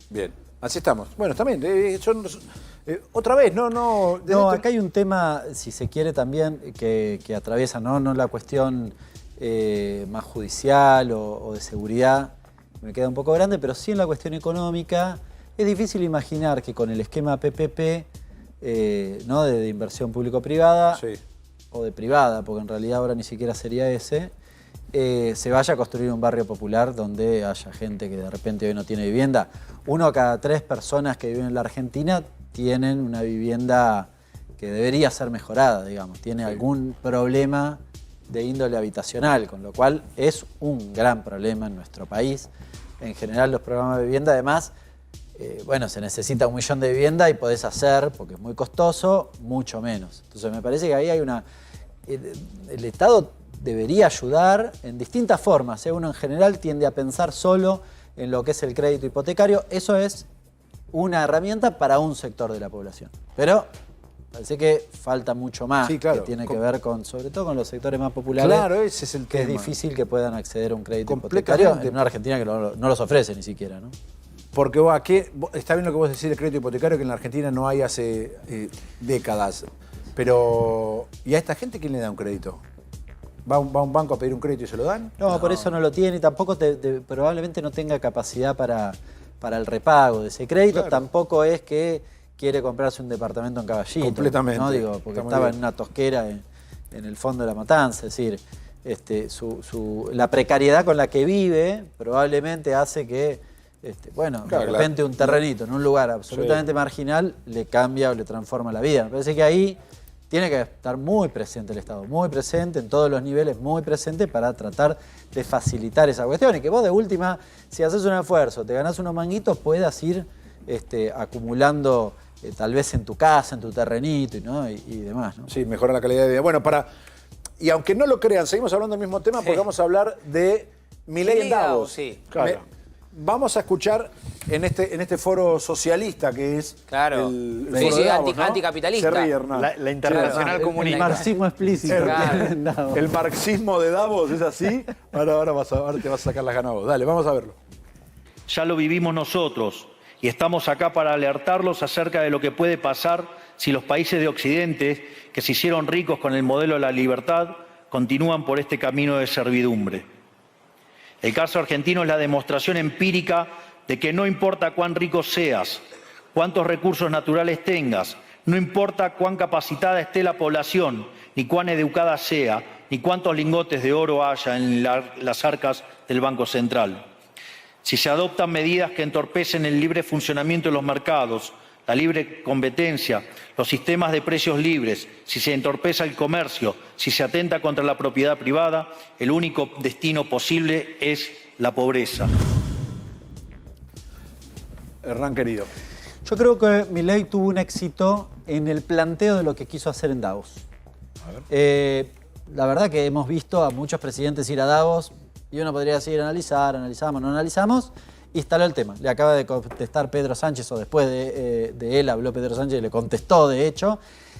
Bien, así estamos. Bueno, también, otra vez, No, acá hay un tema, si se quiere también, que atraviesa no la cuestión más judicial o de seguridad, me queda un poco grande, pero sí en la cuestión económica. Es difícil imaginar que con el esquema PPP, ¿no? de inversión público-privada, o de privada, porque en realidad ahora ni siquiera sería ese, se vaya a construir un barrio popular donde haya gente que de repente hoy no tiene vivienda. 1 a cada 3 personas que viven en la Argentina tienen una vivienda que debería ser mejorada, digamos. Tiene algún problema de índole habitacional, con lo cual es un gran problema en nuestro país. En general los programas de vivienda, además, bueno, se necesita 1 millón de vivienda y podés hacer, porque es muy costoso, mucho menos. Entonces me parece que ahí hay una... El Estado debería ayudar en distintas formas. Uno en general tiende a pensar solo en lo que es el crédito hipotecario. Eso es una herramienta para un sector de la población. Pero parece que falta mucho más, que tiene que ver con, sobre todo con los sectores más populares. Claro, ese es el que tema. es difícil que puedan acceder a un crédito hipotecario en una Argentina que no los ofrece ni siquiera, ¿no? Porque está bien lo que vos decís del crédito hipotecario, que en la Argentina no hay hace décadas. Pero, ¿y a esta gente quién le da un crédito? ¿Va a un banco a pedir un crédito y se lo dan? No, por eso no lo tiene y tampoco probablemente no tenga capacidad para el repago de ese crédito. Claro. Tampoco es que quiere comprarse un departamento en Caballito. Completamente. ¿No? Digo, porque estaba en una tosquera en el fondo de la Matanza. Es decir, la precariedad con la que vive probablemente hace que, bueno, de repente un terrenito en un lugar absolutamente marginal le cambia o le transforma la vida. Me parece que ahí tiene que estar muy presente el Estado, muy presente en todos los niveles, muy presente para tratar de facilitar esa cuestión. Y que vos de última, si haces un esfuerzo, te ganás unos manguitos, puedas ir acumulando tal vez en tu casa, en tu terrenito, ¿no? y demás, ¿no? Sí, mejora la calidad de vida. Bueno, y aunque no lo crean, seguimos hablando del mismo tema porque vamos a hablar de Milei en Davos. Sí, claro. Vamos a escuchar en este foro socialista que es el foro de Davos, ¿no? Anticapitalista. Se ríe, Hernán. La internacional comunista. El marxismo explícito. Claro. El marxismo de Davos es así. Ahora te vas a sacar las ganas vos. Dale, vamos a verlo. Ya lo vivimos nosotros y estamos acá para alertarlos acerca de lo que puede pasar si los países de Occidente, que se hicieron ricos con el modelo de la libertad, continúan por este camino de servidumbre. El caso argentino es la demostración empírica de que no importa cuán rico seas, cuántos recursos naturales tengas, no importa cuán capacitada esté la población, ni cuán educada sea, ni cuántos lingotes de oro haya en las arcas del Banco Central. Si se adoptan medidas que entorpecen el libre funcionamiento de los mercados, la libre competencia, los sistemas de precios libres, si se entorpece el comercio, si se atenta contra la propiedad privada, el único destino posible es la pobreza. Hernán, querido. Yo creo que Milei tuvo un éxito en el planteo de lo que quiso hacer en Davos. A ver. La verdad que hemos visto a muchos presidentes ir a Davos y uno podría decir analizamos, no analizamos. Instaló el tema. Le acaba de contestar Pedro Sánchez, o después de él habló Pedro Sánchez y le contestó, de hecho.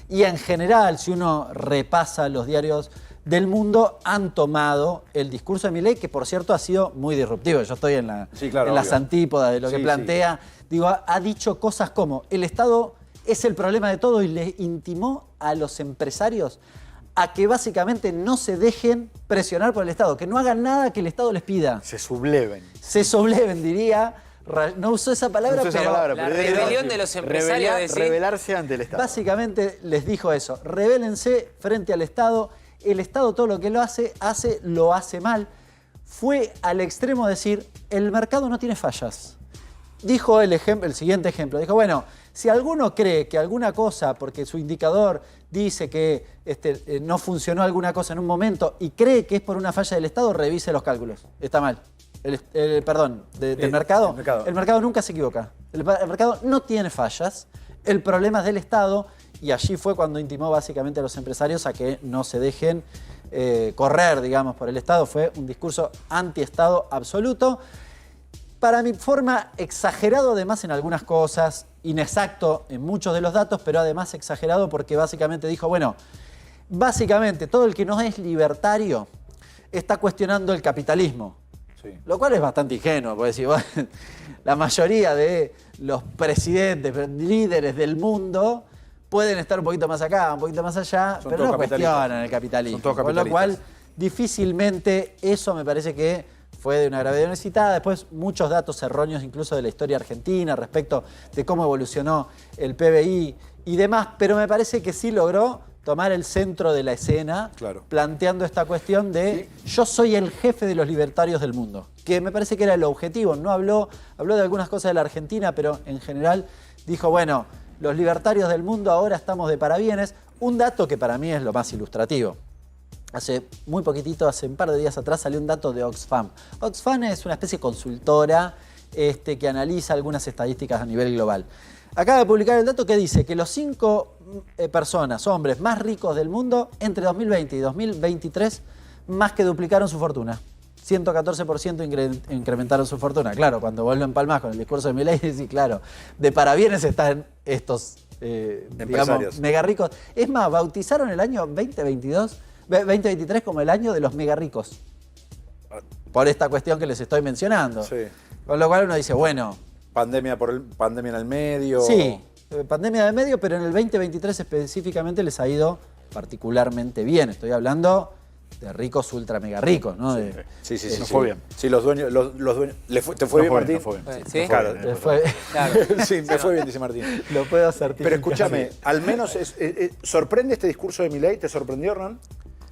Y en general, si uno repasa los diarios del mundo, han tomado el discurso de Milei, que por cierto ha sido muy disruptivo. Yo estoy en las antípodas de lo que plantea. Digo, ha dicho cosas como: el Estado es el problema de todo, y le intimó a los empresarios a que básicamente no se dejen presionar por el Estado, que no hagan nada que el Estado les pida. Se subleven. Se subleven, diría. No usó esa palabra, pero la rebelión de los empresarios. Rebelarse ante el Estado. Básicamente les dijo eso: rebélense frente al Estado. El Estado todo lo que lo hace mal. Fue al extremo de decir: el mercado no tiene fallas. Dijo el siguiente ejemplo. Dijo: bueno, si alguno cree que alguna cosa, porque su indicador dice que no funcionó alguna cosa en un momento y cree que es por una falla del Estado, revise los cálculos. Está mal. Del mercado. El mercado nunca se equivoca. El mercado no tiene fallas. El problema es del Estado, y allí fue cuando intimó básicamente a los empresarios a que no se dejen correr, digamos, por el Estado. Fue un discurso anti-Estado absoluto. Para mi forma, exagerado además en algunas cosas, inexacto en muchos de los datos, pero además exagerado porque básicamente dijo: bueno, básicamente todo el que no es libertario está cuestionando el capitalismo. Sí. Lo cual es bastante ingenuo, porque decir, bueno, la mayoría de los presidentes, líderes del mundo pueden estar un poquito más acá, un poquito más allá, pero no cuestionan el capitalismo. Con lo cual difícilmente eso me parece que fue de una gravedad inusitada. Después muchos datos erróneos incluso de la historia argentina respecto de cómo evolucionó el PBI y demás, pero me parece que sí logró tomar el centro de la escena, planteando esta cuestión de yo soy el jefe de los libertarios del mundo, que me parece que era el objetivo. No habló de algunas cosas de la Argentina, pero en general dijo, bueno, los libertarios del mundo ahora estamos de parabienes. Un dato que para mí es lo más ilustrativo. Hace muy poquitito, hace un par de días atrás, salió un dato de Oxfam. Oxfam es una especie de consultora que analiza algunas estadísticas a nivel global. Acaba de publicar el dato que dice que los 5 personas, hombres más ricos del mundo, entre 2020 y 2023, más que duplicaron su fortuna. 114% incrementaron su fortuna. Claro, cuando vos lo empalmás con el discurso de Milei, decís, claro, de parabienes están estos, digamos, mega ricos. Es más, bautizaron el año 2023 como el año de los mega ricos. Por esta cuestión que les estoy mencionando. Sí. Con lo cual uno dice, bueno... Pandemia en el medio. Sí, pandemia de medio, pero en el 2023 específicamente les ha ido particularmente bien. Estoy hablando de ricos ultra mega ricos, ¿no? Sí. Nos fue bien. Sí, los dueños. ¿Te fue bien, Martín? Nos fue bien. ¿Sí? Claro. Sí, me fue bien, dice Martín. Lo puedo certificar. Pero escúchame, al menos ¿sorprende este discurso de Milei? ¿Te sorprendió, Hernán?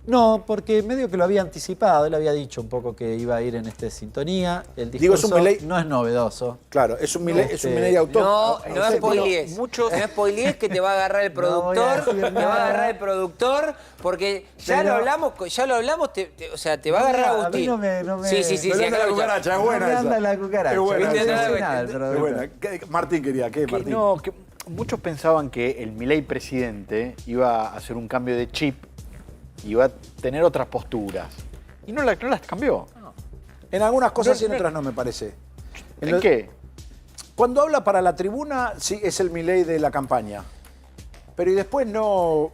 No, porque medio que lo había anticipado, él había dicho un poco que iba a ir en esta sintonía. El discurso Digo, es un Milei, no es novedoso. Claro, es un Milei autónomo. No spoilees. No spoilees que te va a agarrar el productor. Te va a agarrar el productor, porque ya lo hablamos, o sea, te va a agarrar Agustín. A mí no me... Sí, la cucaracha, es buena esa. anda la cucaracha. Es buena, Es buena. Martín quería, ¿qué, Martín? No, que muchos pensaban que el Milei presidente iba a hacer un cambio de chip, iba a tener otras posturas. Y no las cambió. No. En algunas cosas y en otras no, me parece. ¿En qué? Cuando habla para la tribuna, sí, es el Milei de la campaña. Pero y después no...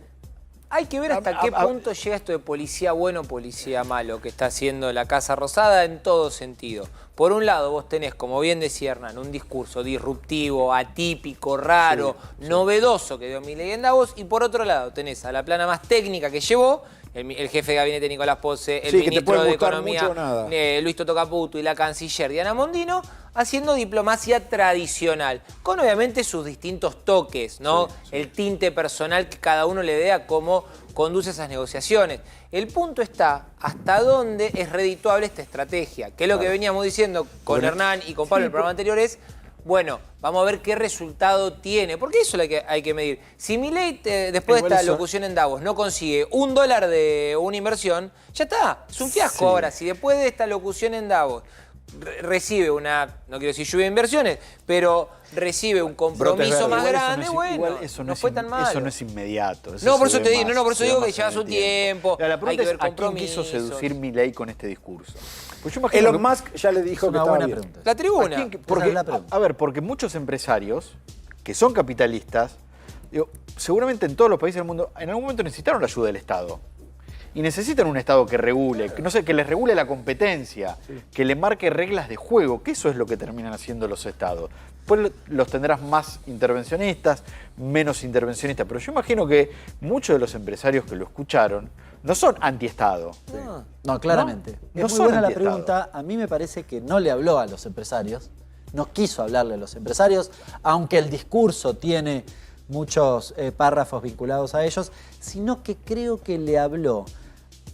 Hay que ver hasta qué punto llega esto de policía bueno, policía malo, que está haciendo la Casa Rosada en todo sentido. Por un lado, vos tenés, como bien decía Hernán, un discurso disruptivo, atípico, raro, novedoso que dio Milei en Davos, y por otro lado tenés a la plana más técnica que llevó el jefe de gabinete Nicolás Pozzi, el ministro de Economía Luis Toto Caputo y la canciller Diana Mondino, haciendo diplomacia tradicional, con obviamente sus distintos toques, ¿no? El tinte personal que cada uno le dé a cómo conduce esas negociaciones. El punto está hasta dónde es redituable esta estrategia, que es lo que veníamos diciendo con Hernán y con Pablo en el programa anterior es, bueno, vamos a ver qué resultado tiene, porque eso es lo que hay que medir. Si Milei, después de esta locución en Davos, no consigue $1 de una inversión, ya está, es un fiasco. Ahora, si después de esta locución en Davos recibe una, no quiero decir lluvia de inversiones, pero recibe un compromiso más grande, eso no fue tan malo. Eso no es inmediato. No, por eso te digo, por eso digo que lleva su tiempo. La pregunta es, ¿a quién quiso seducir Milei con este discurso? Pues yo imagino Elon Musk ya le dijo que estaba bien. Pregunta. La tribuna. Porque muchos empresarios que son capitalistas, seguramente en todos los países del mundo, en algún momento necesitaron la ayuda del Estado. Y necesitan un Estado que regule, que les regule la competencia, que le marque reglas de juego, que eso es lo que terminan haciendo los Estados. Después los tendrás más intervencionistas, menos intervencionistas, pero yo imagino que muchos de los empresarios que lo escucharon no son anti-Estado. No, claramente. No es muy buena la pregunta. A mí me parece que no le habló a los empresarios, no quiso hablarle a los empresarios, aunque el discurso tiene muchos párrafos vinculados a ellos, sino que creo que le habló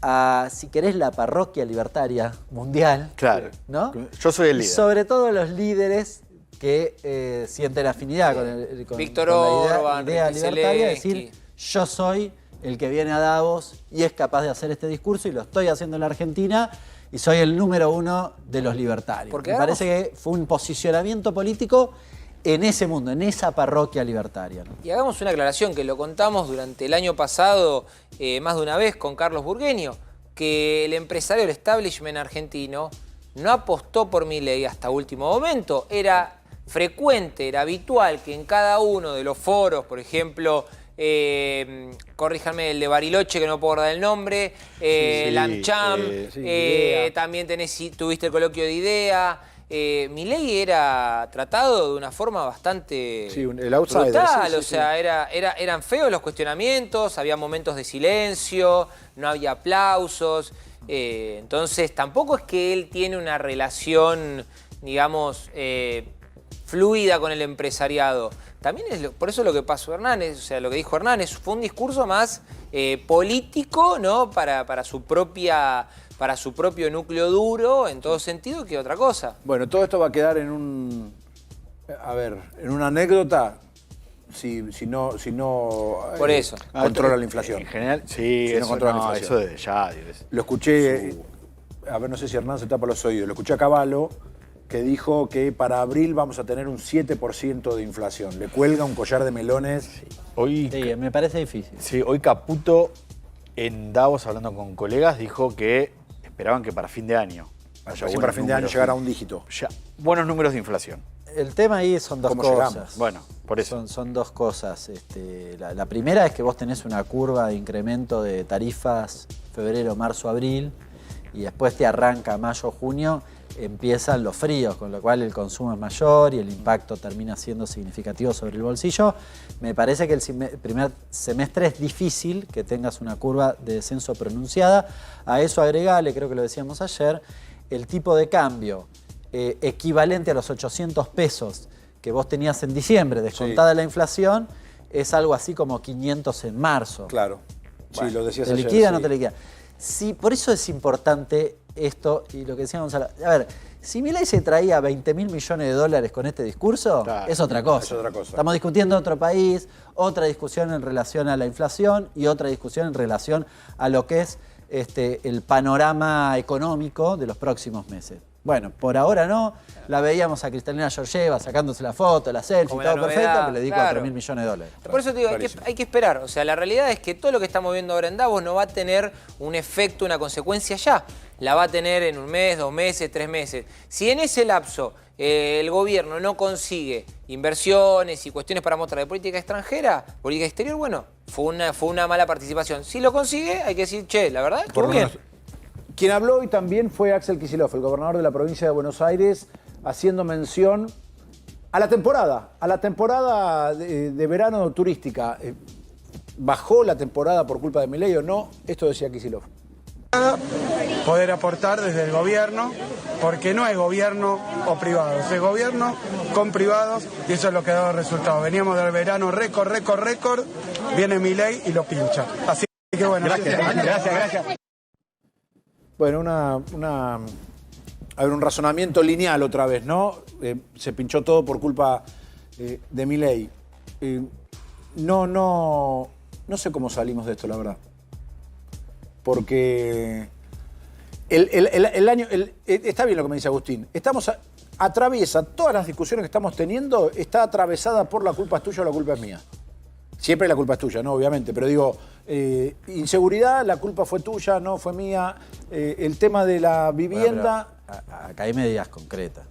a, si querés, la parroquia libertaria mundial. Claro, ¿no? Yo soy el líder. Y sobre todo los líderes que sienten afinidad con Víctor la idea libertaria, decir, yo soy el que viene a Davos y es capaz de hacer este discurso y lo estoy haciendo en la Argentina y soy el número 1 de los libertarios. Me parece que fue un posicionamiento político en ese mundo, en esa parroquia libertaria, ¿no? Y hagamos una aclaración, que lo contamos durante el año pasado más de una vez con Carlos Burgueño, que el empresario del establishment argentino no apostó por Milei hasta último momento. Era frecuente, era habitual que en cada uno de los foros, por ejemplo, corríjanme, el de Bariloche, que no puedo acordar el nombre, LAMCHAM, también tuviste el coloquio de IDEA. Milei era tratado de una forma bastante el outsider, brutal, o sea, eran feos los cuestionamientos, había momentos de silencio, no había aplausos. Entonces, tampoco es que él tiene una relación, digamos, fluida con el empresariado. También es por eso lo que pasó Hernández, o sea, lo que dijo Hernández, fue un discurso más político, ¿no? Para su propio núcleo duro, en todo sentido, que otra cosa. Bueno, todo esto va a quedar en una anécdota si no Por eso. controla la inflación. En general, sí, Si no eso, controla la no, inflación. eso de ya. Lo escuché, a ver, no sé si Hernán se tapa los oídos, lo escuché a Cavallo, que dijo que para abril vamos a tener un 7% de inflación. Le cuelga un collar de melones. Hoy, Sí, me parece difícil. sí, hoy Caputo en Davos, hablando con colegas, dijo que esperaban que para fin de año haya Así buenos para fin de año números. llegar a un dígito. Ya, buenos números de inflación. El tema ahí son dos ¿Cómo cosas. llegamos? Bueno, por eso. Son dos cosas. La primera es que vos tenés una curva de incremento de tarifas febrero, marzo, abril, y después te arranca mayo, junio, empiezan los fríos, con lo cual el consumo es mayor y el impacto termina siendo significativo sobre el bolsillo. Me parece que el primer semestre es difícil que tengas una curva de descenso pronunciada. A eso agregale, creo que lo decíamos ayer, el tipo de cambio equivalente a los 800 pesos que vos tenías en diciembre, descontada la inflación, es algo así como 500 en marzo. Claro. Bueno, sí, lo decías ¿te ayer. liquida o sí. no te liquida? Sí, por eso es importante esto y lo que decíamos. A ver, si Milei se traía 20.000 millones de dólares con este discurso, Claro, es otra cosa. es otra cosa. Estamos discutiendo otro país, otra discusión en relación a la inflación y otra discusión en relación a lo que es el panorama económico de los próximos meses. Bueno, por ahora no. La veíamos a Cristalina Georgieva sacándose la foto, la selfie, Como todo la perfecto, novedad, pero le di claro. 4.000 millones de dólares. Por eso te digo, hay que esperar. O sea, la realidad es que todo lo que estamos viendo ahora en Davos no va a tener un efecto, una consecuencia ya. La va a tener en un mes, 2 meses, 3 meses. Si en ese lapso el gobierno no consigue inversiones y cuestiones para mostrar de política extranjera, política exterior, bueno, fue una mala participación. Si lo consigue, hay que decir, che, la verdad, estuvo bien. Quien habló hoy también fue Axel Kicillof, el gobernador de la provincia de Buenos Aires, haciendo mención a la temporada de verano turística. ¿Bajó la temporada por culpa de Milei o no? Esto decía Kicillof. Poder aportar desde el gobierno, porque no es gobierno o privados, es gobierno con privados y eso es lo que ha dado resultado. Veníamos del verano récord, viene Milei y lo pincha. Así que bueno. Gracias. Bueno, un razonamiento lineal otra vez, ¿no? Se pinchó todo por culpa de Milei. No sé cómo salimos de esto, la verdad. Porque el año... está bien lo que me dice Agustín. Atraviesa todas las discusiones que estamos teniendo, está atravesada por la culpa es tuya o la culpa es mía. Siempre la culpa es tuya, ¿no? Obviamente, pero digo, inseguridad, la culpa fue tuya, no fue mía. El tema de la vivienda... Bueno, acá hay medidas concretas.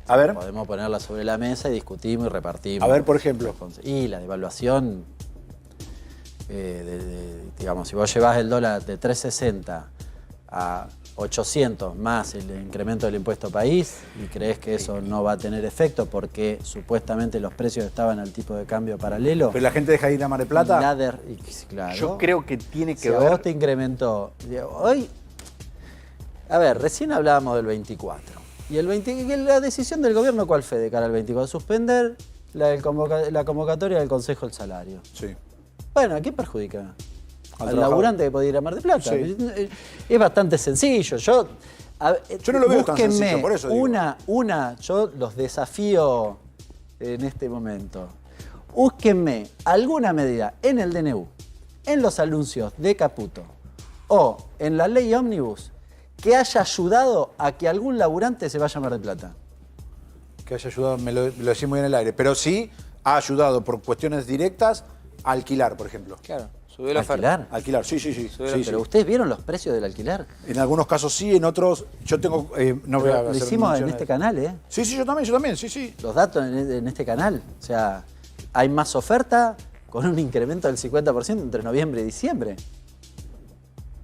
A ver. Podemos ponerlas sobre la mesa y discutimos y repartimos. A ver, por ejemplo. Y la devaluación, digamos, si vos llevas el dólar de 3.60 a 800 más el incremento del impuesto país y crees que eso no va a tener efecto porque supuestamente los precios estaban al tipo de cambio paralelo. ¿Pero la gente deja de ir a Mar del Plata? Claro. Yo creo que tiene que Si ver... a vos te incrementó... Hoy, a ver, recién hablábamos del 24. ¿Y la decisión del gobierno cuál fue de cara al 24? Suspender la convocatoria del Consejo del Salario. Sí. Bueno, ¿a quién perjudica? Al trabajador. laburante que puede ir a Mar del Plata. Sí. Es bastante sencillo. Yo no lo veo tan sencillo, por eso digo. Yo los desafío en este momento. Búsquenme alguna medida en el DNU, en los anuncios de Caputo o en la ley ómnibus que haya ayudado a que algún laburante se vaya a Mar del Plata. Que haya ayudado, me lo decís muy en el aire, pero sí ha ayudado por cuestiones directas a alquilar, por ejemplo. Claro, subió la oferta. Alquilar, sí. Pero ¿ustedes vieron los precios del alquiler? En algunos casos sí, en otros yo tengo... no voy a Lo hacer hicimos en menciones. este canal, ¿eh? Sí, yo también, sí. Los datos en este canal. O sea, hay más oferta con un incremento del 50% entre noviembre y diciembre.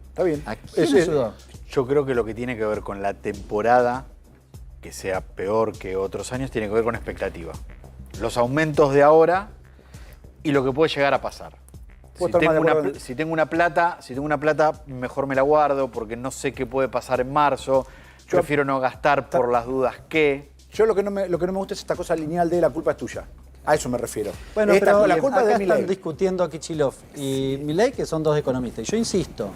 Está bien. ¿A quién ayudó? Yo creo que lo que tiene que ver con la temporada, que sea peor que otros años, tiene que ver con expectativa. Los aumentos de ahora y lo que puede llegar a pasar. Si tengo una plata, mejor me la guardo porque no sé qué puede pasar en marzo. Prefiero no gastar por las dudas que... Yo lo que no me gusta es esta cosa lineal de la culpa es tuya. A eso me refiero. Bueno, pero la culpa acá están discutiendo a Kicillof y Milei, que son dos economistas. Y yo insisto,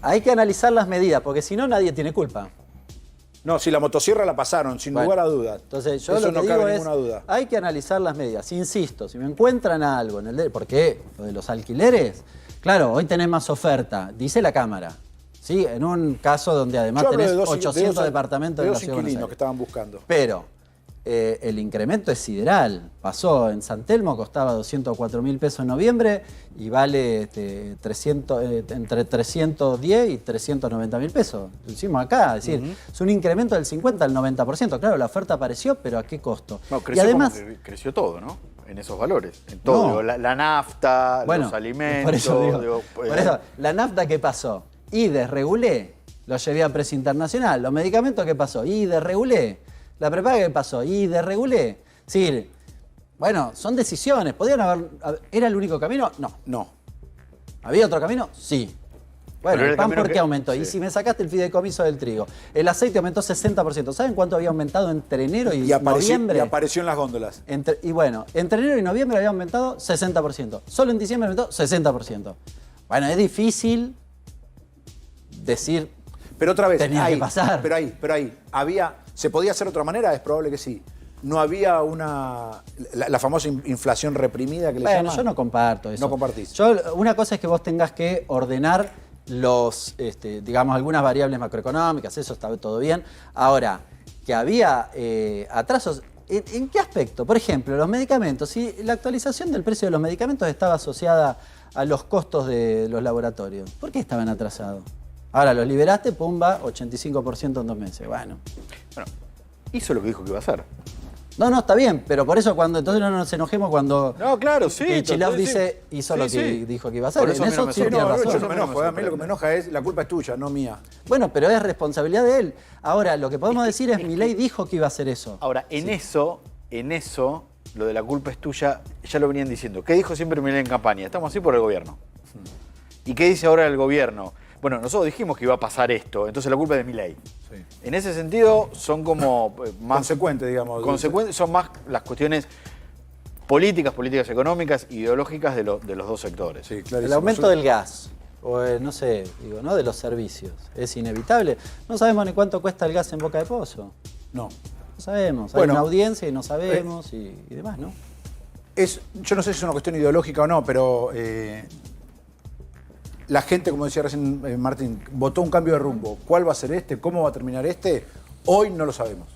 hay que analizar las medidas, porque si no nadie tiene culpa. No, si la motosierra la pasaron, sin lugar a dudas. Entonces, yo lo que digo es, hay que analizar las medidas. Insisto, si me encuentran algo en el... Porque lo de los alquileres, claro, hoy tenés más oferta, dice la Cámara. Sí, en un caso donde además tenés 800 departamentos de la ciudad de Buenos Aires. Que estaban buscando. Pero el incremento es sideral. Pasó en San Telmo, costaba 204.000 pesos en noviembre y vale entre 310 y 390.000 pesos. Lo hicimos acá, es decir, es un incremento del 50 al 90%. Claro, la oferta apareció, pero ¿a qué costo? No, creció, y además, creció todo, ¿no? En esos valores, en todo. No. La nafta, los alimentos. Por eso, la nafta, ¿qué pasó? Y desregulé, lo llevé a precio internacional. Los medicamentos, ¿qué pasó? Y desregulé. La prepaga, ¿qué pasó? Y desregulé. Es decir, bueno, son decisiones. ¿Podrían haber... ¿Era el único camino? No. ¿Había otro camino? Sí. Bueno, el pan, ¿por qué aumentó? Sí. Y si me sacaste el fideicomiso del trigo. El aceite aumentó 60%. ¿Saben cuánto había aumentado entre enero y noviembre? Y apareció en las góndolas. Entre enero y noviembre había aumentado 60%. Solo en diciembre aumentó 60%. Bueno, es difícil decir, pero otra vez, tenía que pasar. Pero ahí, ¿se podía hacer de otra manera? Es probable que sí. No había la famosa inflación reprimida que le llaman. Bueno, yo no comparto eso. No compartís. Una cosa es que vos tengas que ordenar digamos, algunas variables macroeconómicas, eso está todo bien. Ahora, que había atrasos, ¿en qué aspecto? Por ejemplo, los medicamentos. Si la actualización del precio de los medicamentos estaba asociada a los costos de los laboratorios, ¿por qué estaban atrasados? Ahora los liberaste, pumba, 85% en 2 meses. Bueno, hizo lo que dijo que iba a hacer. No, está bien, pero por eso entonces no nos enojemos cuando... No, claro, sí. Kicillof hizo lo que dijo que iba a hacer. En eso sí tiene razón. Yo no me enojo, a mí lo que me enoja es la culpa es tuya, no mía. Bueno, pero es responsabilidad de él. Ahora, lo que podemos decir es Milei dijo que iba a hacer eso. Ahora, en eso, lo de la culpa es tuya, ya lo venían diciendo. ¿Qué dijo siempre Milei en campaña? Estamos así por el gobierno. ¿Y qué dice ahora el gobierno? Bueno, nosotros dijimos que iba a pasar esto, entonces la culpa es de Milei. Sí. En ese sentido, son como más... Consecuentes, digamos. Consecuentes, son más las cuestiones políticas económicas, ideológicas de los dos sectores. Sí, claro. El aumento del gas, o no sé, de los servicios, es inevitable. No sabemos ni cuánto cuesta el gas en Boca de Pozo. No. No sabemos. Hay una audiencia y no sabemos y demás, ¿no? Yo no sé si es una cuestión ideológica o no, pero... la gente, como decía recién Martín, votó un cambio de rumbo. ¿Cuál va a ser este? ¿Cómo va a terminar este? Hoy no lo sabemos.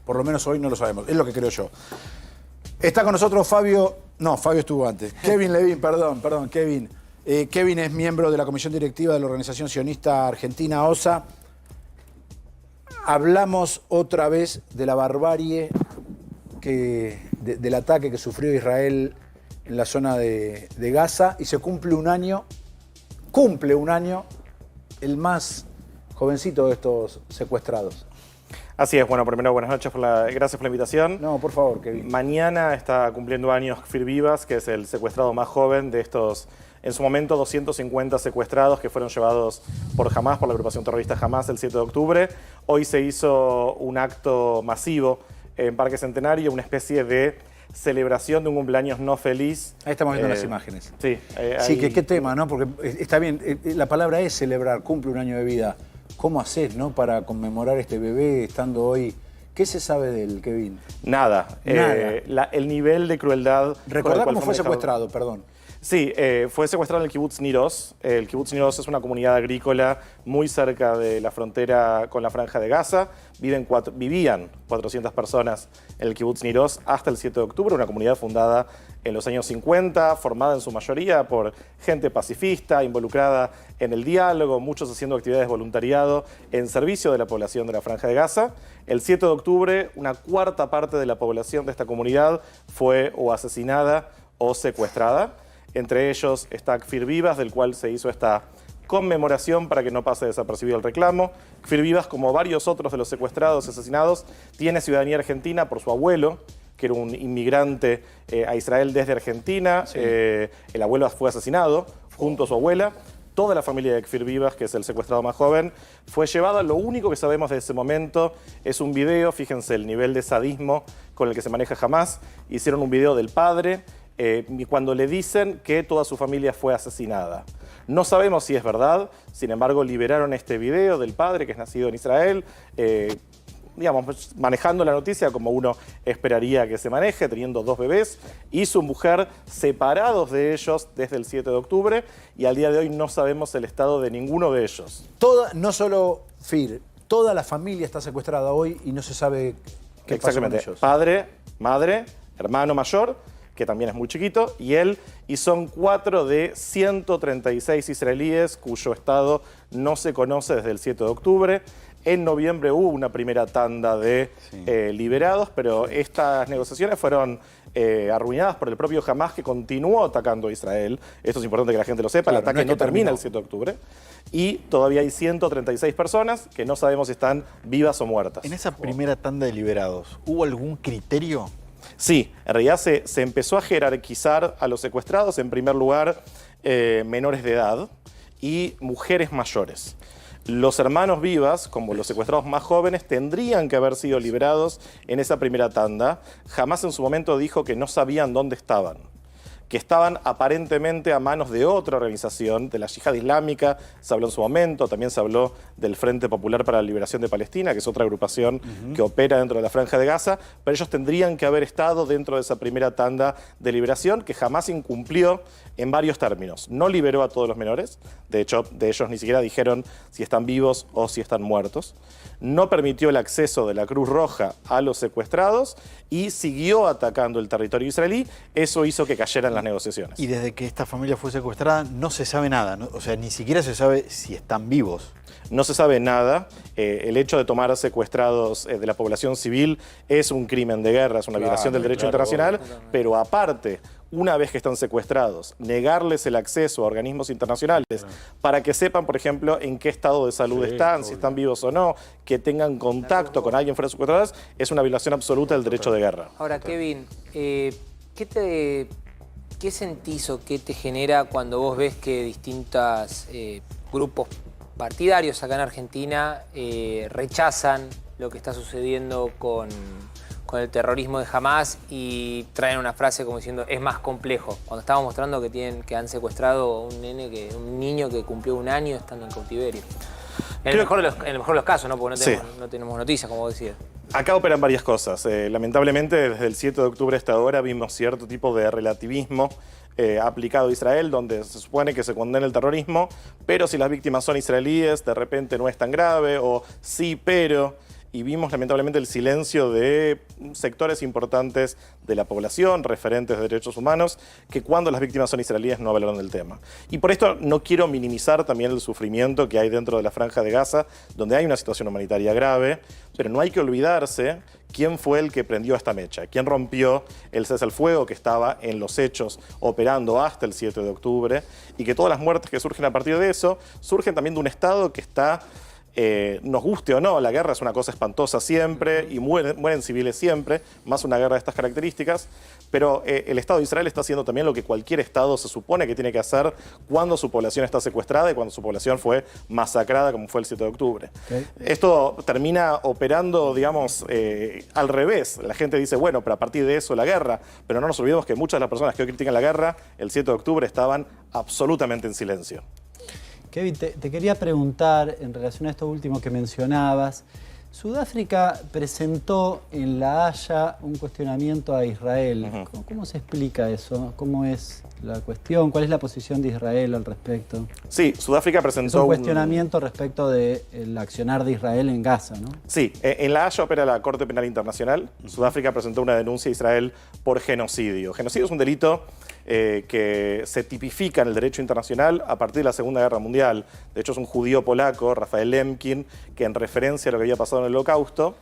Por lo menos hoy no lo sabemos. Es lo que creo yo. Está con nosotros Fabio estuvo antes. Kevin Levin, perdón, Kevin. Kevin es miembro de la comisión directiva de la Organización Sionista Argentina, OSA. Hablamos otra vez de la barbarie del ataque que sufrió Israel en la zona de Gaza y se cumple un año el más jovencito de estos secuestrados. Así es, bueno, primero buenas noches, gracias por la invitación. No, por favor, Kevin. Mañana está cumpliendo años Kfir Vivas, que es el secuestrado más joven de estos, en su momento 250 secuestrados que fueron llevados por Hamás, por la agrupación terrorista Hamás, el 7 de octubre. Hoy se hizo un acto masivo en Parque Centenario, una especie de celebración de un cumpleaños no feliz. Ahí estamos viendo las imágenes. Sí. Sí, qué tema, ¿no? Porque está bien, la palabra es celebrar, cumple un año de vida. ¿Cómo haces, no, para conmemorar este bebé estando hoy? ¿Qué se sabe de él, Kevin? Nada. El nivel de crueldad... Recordá cómo fue secuestrado, perdón. Sí, fue secuestrado en el Kibutz Niroz. El Kibutz Niroz es una comunidad agrícola muy cerca de la frontera con la Franja de Gaza. Vivían 400 personas en el Kibutz Niroz hasta el 7 de octubre, una comunidad fundada en los años 50, formada en su mayoría por gente pacifista, involucrada en el diálogo, muchos haciendo actividades de voluntariado en servicio de la población de la Franja de Gaza. El 7 de octubre, una cuarta parte de la población de esta comunidad fue o asesinada o secuestrada. Entre ellos está Kfir Vivas, del cual se hizo esta conmemoración para que no pase desapercibido el reclamo. Kfir Vivas, como varios otros de los secuestrados y asesinados, tiene ciudadanía argentina por su abuelo, que era un inmigrante a Israel desde Argentina. Sí. El abuelo fue asesinado junto a su abuela. Toda la familia de Kfir Vivas, que es el secuestrado más joven, fue llevada. Lo único que sabemos de ese momento es un video. Fíjense el nivel de sadismo con el que se maneja Hamás. Hicieron un video del padre cuando le dicen que toda su familia fue asesinada. No sabemos si es verdad, sin embargo liberaron este video del padre que es nacido en Israel, digamos, manejando la noticia como uno esperaría que se maneje, teniendo 2 bebés y su mujer separados de ellos desde el 7 de octubre y al día de hoy no sabemos el estado de ninguno de ellos. No solo Fir, toda la familia está secuestrada hoy y no se sabe qué pasó con ellos. Padre, madre, hermano mayor, que también es muy chiquito, y él, y son 4 de 136 israelíes cuyo estado no se conoce desde el 7 de octubre. En noviembre hubo una primera tanda de liberados, pero estas negociaciones fueron arruinadas por el propio Hamás, que continuó atacando a Israel. Esto es importante que la gente lo sepa, Claro, el ataque no termina el 7 de octubre. Y todavía hay 136 personas que no sabemos si están vivas o muertas. En esa primera tanda de liberados, ¿hubo algún criterio? Sí, en realidad se empezó a jerarquizar a los secuestrados, en primer lugar, menores de edad y mujeres mayores. Los hermanos Vivas, como los secuestrados más jóvenes, tendrían que haber sido liberados en esa primera tanda. Hamás en su momento dijo que no sabían dónde estaban, que estaban aparentemente a manos de otra organización, de la Yihad Islámica, se habló en su momento, también se habló del Frente Popular para la Liberación de Palestina, que es otra agrupación que opera dentro de la Franja de Gaza, pero ellos tendrían que haber estado dentro de esa primera tanda de liberación que jamás incumplió en varios términos. No liberó a todos los menores, de hecho, de ellos ni siquiera dijeron si están vivos o si están muertos. No permitió el acceso de la Cruz Roja a los secuestrados y siguió atacando el territorio israelí. Eso hizo que cayeran las negociaciones. Y desde que esta familia fue secuestrada no se sabe nada, ¿no? O sea, ni siquiera se sabe si están vivos. No se sabe nada. El hecho de tomar secuestrados de la población civil es un crimen de guerra, es una violación del derecho internacional, pero aparte, una vez que están secuestrados, negarles el acceso a organismos internacionales para que sepan, por ejemplo, en qué estado de salud están, si están vivos o no, que tengan contacto con alguien fuera de secuestrados, es una violación absoluta del derecho de guerra. Ahora, Kevin, ¿qué sentís o qué te genera cuando vos ves que distintos grupos partidarios acá en Argentina rechazan lo que está sucediendo con el terrorismo de Hamás y traen una frase como diciendo es más complejo? Cuando estábamos mostrando que han secuestrado a un niño que cumplió 1 año estando en cautiverio. En el mejor de los casos, ¿no? Porque no tenemos noticias, como vos decías. Acá operan varias cosas. Lamentablemente, desde el 7 de octubre hasta ahora vimos cierto tipo de relativismo aplicado a Israel, donde se supone que se condena el terrorismo, pero si las víctimas son israelíes, de repente no es tan grave, o sí, pero... Y vimos lamentablemente el silencio de sectores importantes de la población, referentes de derechos humanos, que cuando las víctimas son israelíes no hablaron del tema. Y por esto no quiero minimizar también el sufrimiento que hay dentro de la Franja de Gaza, donde hay una situación humanitaria grave, pero no hay que olvidarse quién fue el que prendió esta mecha, quién rompió el cese al fuego que estaba en los hechos operando hasta el 7 de octubre, y que todas las muertes que surgen a partir de eso surgen también de un Estado que está... nos guste o no, la guerra es una cosa espantosa siempre y mueren civiles siempre, más una guerra de estas características, pero el Estado de Israel está haciendo también lo que cualquier Estado se supone que tiene que hacer cuando su población está secuestrada y cuando su población fue masacrada como fue el 7 de octubre. Esto termina operando, digamos, al revés. La gente dice, bueno, pero a partir de eso la guerra, pero no nos olvidemos que muchas de las personas que hoy critican la guerra, el 7 de octubre estaban absolutamente en silencio. Kevin, te quería preguntar en relación a esto último que mencionabas. Sudáfrica presentó en La Haya un cuestionamiento a Israel. ¿Cómo se explica eso? ¿Cómo es la cuestión? ¿Cuál es la posición de Israel al respecto? Sí, Sudáfrica presentó un cuestionamiento respecto del accionar de Israel en Gaza, ¿no? Sí, en La Haya opera la Corte Penal Internacional. Sudáfrica presentó una denuncia a Israel por genocidio. Genocidio es un delito que se tipifica en el derecho internacional a partir de la Segunda Guerra Mundial. De hecho, es un judío polaco, Rafael Lemkin, que en referencia a lo que había pasado en el Holocausto,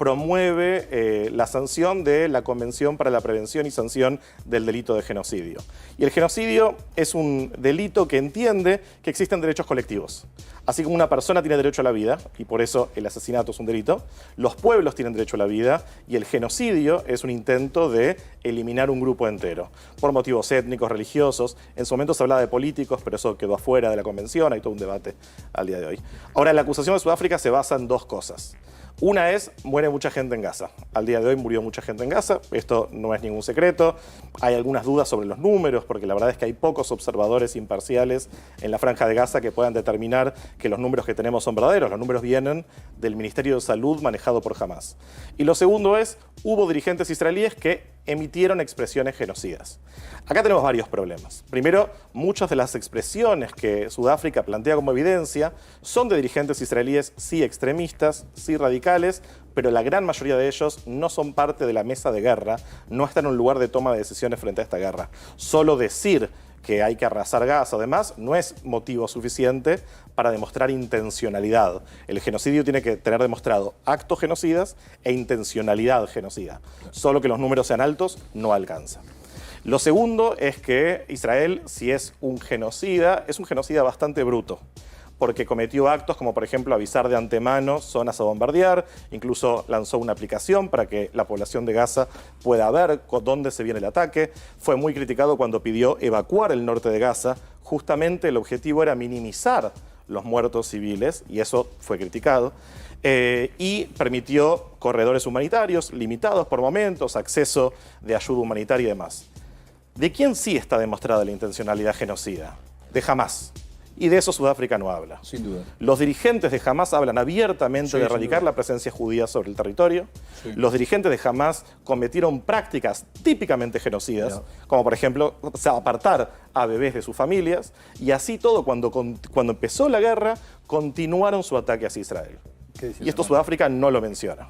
promueve la sanción de la Convención para la Prevención y Sanción del Delito de Genocidio. Y el genocidio es un delito que entiende que existen derechos colectivos. Así como una persona tiene derecho a la vida, y por eso el asesinato es un delito, los pueblos tienen derecho a la vida, y el genocidio es un intento de eliminar un grupo entero, por motivos étnicos, religiosos. En su momento se hablaba de políticos, pero eso quedó afuera de la convención, hay todo un debate al día de hoy. Ahora, la acusación de Sudáfrica se basa en dos cosas. Una es, muere mucha gente en Gaza. Al día de hoy murió mucha gente en Gaza, esto no es ningún secreto. Hay algunas dudas sobre los números, porque la verdad es que hay pocos observadores imparciales en la Franja de Gaza que puedan determinar que los números que tenemos son verdaderos. Los números vienen del Ministerio de Salud manejado por Hamás. Y lo segundo es, hubo dirigentes israelíes que emitieron expresiones genocidas. Acá tenemos varios problemas. Primero, muchas de las expresiones que Sudáfrica plantea como evidencia son de dirigentes israelíes sí extremistas, sí radicales, pero la gran mayoría de ellos no son parte de la mesa de guerra, no están en un lugar de toma de decisiones frente a esta guerra. Solo decir que hay que arrasar Gaza, además, no es motivo suficiente para demostrar intencionalidad. El genocidio tiene que tener demostrado actos genocidas e intencionalidad genocida. Solo que los números sean altos no alcanza. Lo segundo es que Israel, si es un genocida bastante bruto, porque cometió actos como, por ejemplo, avisar de antemano zonas a bombardear, incluso lanzó una aplicación para que la población de Gaza pueda ver dónde se viene el ataque. Fue muy criticado cuando pidió evacuar el norte de Gaza. Justamente el objetivo era minimizar los muertos civiles, y eso fue criticado. Y permitió corredores humanitarios limitados por momentos, acceso de ayuda humanitaria y demás. ¿De quién sí está demostrada la intencionalidad genocida? De Hamás. Y de eso Sudáfrica no habla. Sin duda. Los dirigentes de Hamás hablan abiertamente de erradicar la presencia judía sobre el territorio. Sí. Los dirigentes de Hamás cometieron prácticas típicamente genocidas, como por ejemplo apartar a bebés de sus familias. Y así todo, cuando empezó la guerra, continuaron su ataque hacia Israel. Y esto Sudáfrica no lo menciona.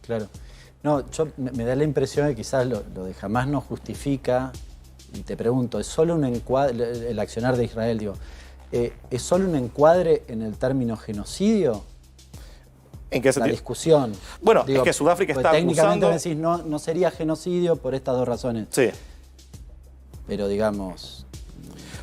Claro. No, me da la impresión de que quizás lo de Hamás no justifica, y te pregunto, ¿es solo un encuadre, el accionar de Israel, digo, ¿es solo un encuadre en el término genocidio? ¿En qué sentido? La discusión. Bueno, digo, es que Sudáfrica está técnicamente acusando... decís, no sería genocidio por estas dos razones. Sí. Pero digamos...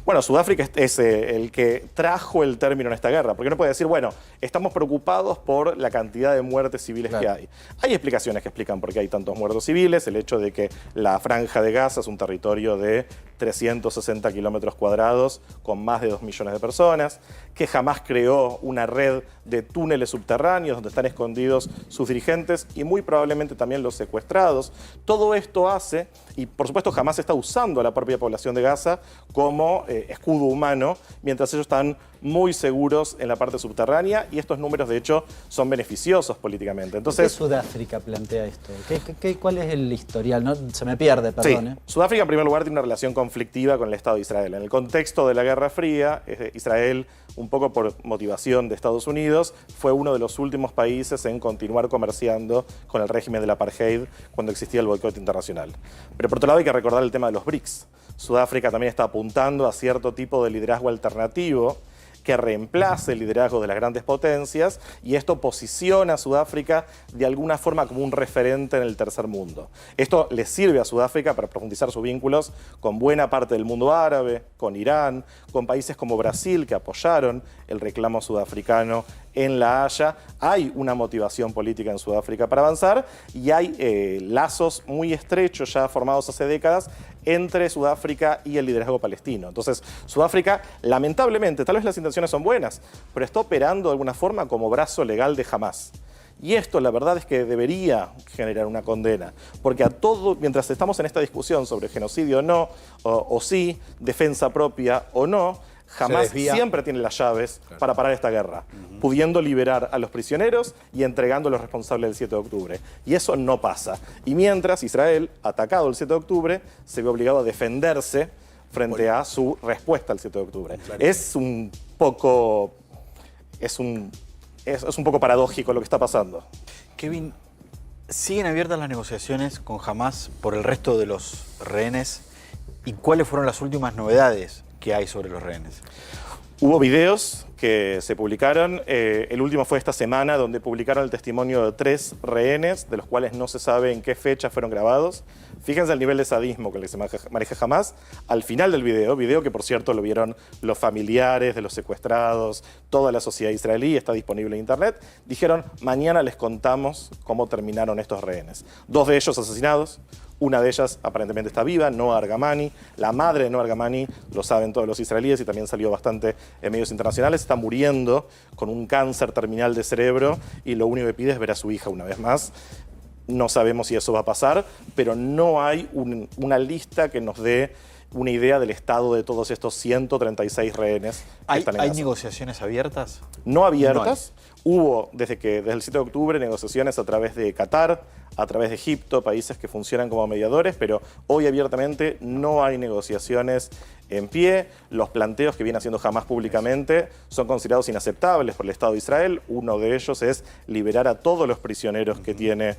Bueno, Sudáfrica es el que trajo el término en esta guerra, porque uno puede decir, bueno, estamos preocupados por la cantidad de muertes civiles que hay. Hay explicaciones que explican por qué hay tantos muertos civiles, el hecho de que la Franja de Gaza es un territorio de 360 kilómetros cuadrados con más de 2 millones de personas, que jamás creó una red de túneles subterráneos donde están escondidos sus dirigentes y muy probablemente también los secuestrados. Todo esto hace, y por supuesto jamás está usando a la propia población de Gaza como escudo humano, mientras ellos están muy seguros en la parte subterránea, y estos números de hecho son beneficiosos políticamente. Entonces, ¿por qué Sudáfrica plantea esto? ¿Cuál es el historial? No, se me pierde, perdón. Sí. Sudáfrica en primer lugar tiene una relación conflictiva con el Estado de Israel. En el contexto de la Guerra Fría, Israel, un poco por motivación de Estados Unidos, fue uno de los últimos países en continuar comerciando con el régimen del apartheid cuando existía el boicot internacional. Pero por otro lado hay que recordar el tema de los BRICS. Sudáfrica también está apuntando a cierto tipo de liderazgo alternativo que reemplace el liderazgo de las grandes potencias, y esto posiciona a Sudáfrica de alguna forma como un referente en el tercer mundo. Esto le sirve a Sudáfrica para profundizar sus vínculos con buena parte del mundo árabe, con Irán, con países como Brasil que apoyaron el reclamo sudafricano en La Haya. Hay una motivación política en Sudáfrica para avanzar, y hay lazos muy estrechos ya formados hace décadas entre Sudáfrica y el liderazgo palestino. Entonces, Sudáfrica, lamentablemente, tal vez las intenciones son buenas, pero está operando de alguna forma como brazo legal de Hamás. Y esto, la verdad es que debería generar una condena, porque a todo, mientras estamos en esta discusión sobre genocidio o no, o sí, defensa propia o no, Hamás siempre tiene las llaves para parar esta guerra, pudiendo liberar a los prisioneros y entregando a los responsables del 7 de octubre. Y eso no pasa. Y mientras Israel, atacado el 7 de octubre, se ve obligado a defenderse frente a su respuesta al 7 de octubre. Es un poco paradójico lo que está pasando. Kevin, ¿siguen abiertas las negociaciones con Hamás por el resto de los rehenes? ¿Y cuáles fueron las últimas novedades que hay sobre los rehenes? Hubo videos que se publicaron. El último fue esta semana, donde publicaron el testimonio de 3 rehenes, de los cuales no se sabe en qué fecha fueron grabados. Fíjense el nivel de sadismo con el que se maneja Hamás. Al final del video que por cierto lo vieron los familiares de los secuestrados, toda la sociedad israelí, está disponible en internet, dijeron: mañana les contamos cómo terminaron estos rehenes. 2 de ellos asesinados. Una de ellas aparentemente está viva, Noa Argamani. La madre de Noa Argamani, lo saben todos los israelíes y también salió bastante en medios internacionales, está muriendo con un cáncer terminal de cerebro y lo único que pide es ver a su hija una vez más. No sabemos si eso va a pasar, pero no hay una lista que nos dé una idea del estado de todos estos 136 rehenes que están en ¿Hay Gaza. negociaciones abiertas? No abiertas. Hubo desde el 7 de octubre negociaciones a través de Qatar, a través de Egipto, países que funcionan como mediadores, pero hoy abiertamente no hay negociaciones en pie. Los planteos que viene haciendo Hamás públicamente son considerados inaceptables por el Estado de Israel. Uno de ellos es liberar a todos los prisioneros que tiene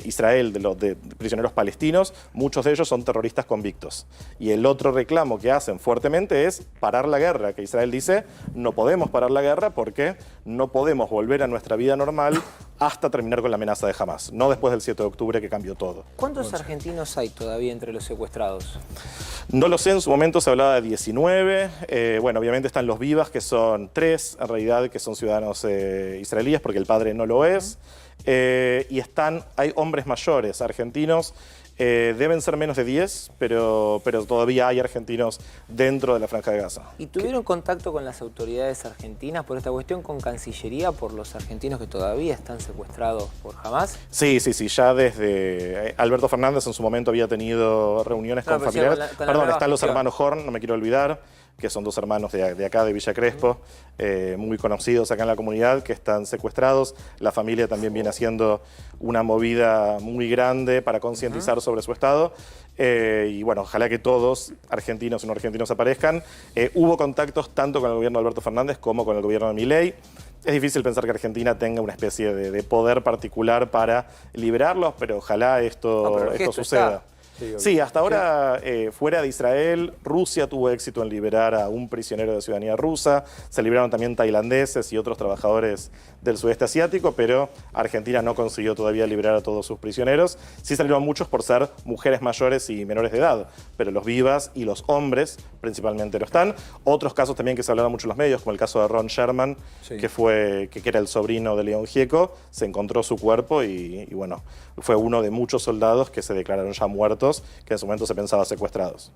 Israel, de prisioneros palestinos. Muchos de ellos son terroristas convictos. Y el otro reclamo que hacen fuertemente es parar la guerra, que Israel dice: no podemos parar la guerra porque no podemos volver a nuestra vida normal hasta terminar con la amenaza de Hamás, no después del 7 de octubre que cambió todo. ¿Cuántos argentinos hay todavía entre los secuestrados? No lo sé, en su momento se hablaba de 19. Bueno, obviamente están los vivas, que son 3, en realidad, que son ciudadanos israelíes, porque el padre no lo es. Y hay hombres mayores argentinos. Deben ser menos de 10, pero todavía hay argentinos dentro de la Franja de Gaza. ¿Y tuvieron contacto con las autoridades argentinas por esta cuestión, con Cancillería, por los argentinos que todavía están secuestrados por Hamás? Sí, ya desde... Alberto Fernández en su momento había tenido reuniones con familiares. Perdón, están los hermanos Horn, no me quiero olvidar, que son 2 hermanos de acá, de Villa Crespo, muy conocidos acá en la comunidad, que están secuestrados. La familia también viene haciendo una movida muy grande para concientizar sobre su estado. Y bueno, ojalá que todos, argentinos y no argentinos, aparezcan. Hubo contactos tanto con el gobierno de Alberto Fernández como con el gobierno de Milei. Es difícil pensar que Argentina tenga una especie de poder particular para liberarlos, pero ojalá esto suceda. Sí, hasta ahora, fuera de Israel, Rusia tuvo éxito en liberar a un prisionero de ciudadanía rusa. Se liberaron también tailandeses y otros trabajadores del sudeste asiático, pero Argentina no consiguió todavía liberar a todos sus prisioneros. Sí salieron muchos por ser mujeres mayores y menores de edad, pero los vivas y los hombres principalmente lo están. Otros casos también que se hablaron mucho en los medios, como el caso de Ron Sherman, que era el sobrino de León Gieco. Se encontró su cuerpo y bueno, fue uno de muchos soldados que se declararon ya muertos, que en su momento se pensaba secuestrados.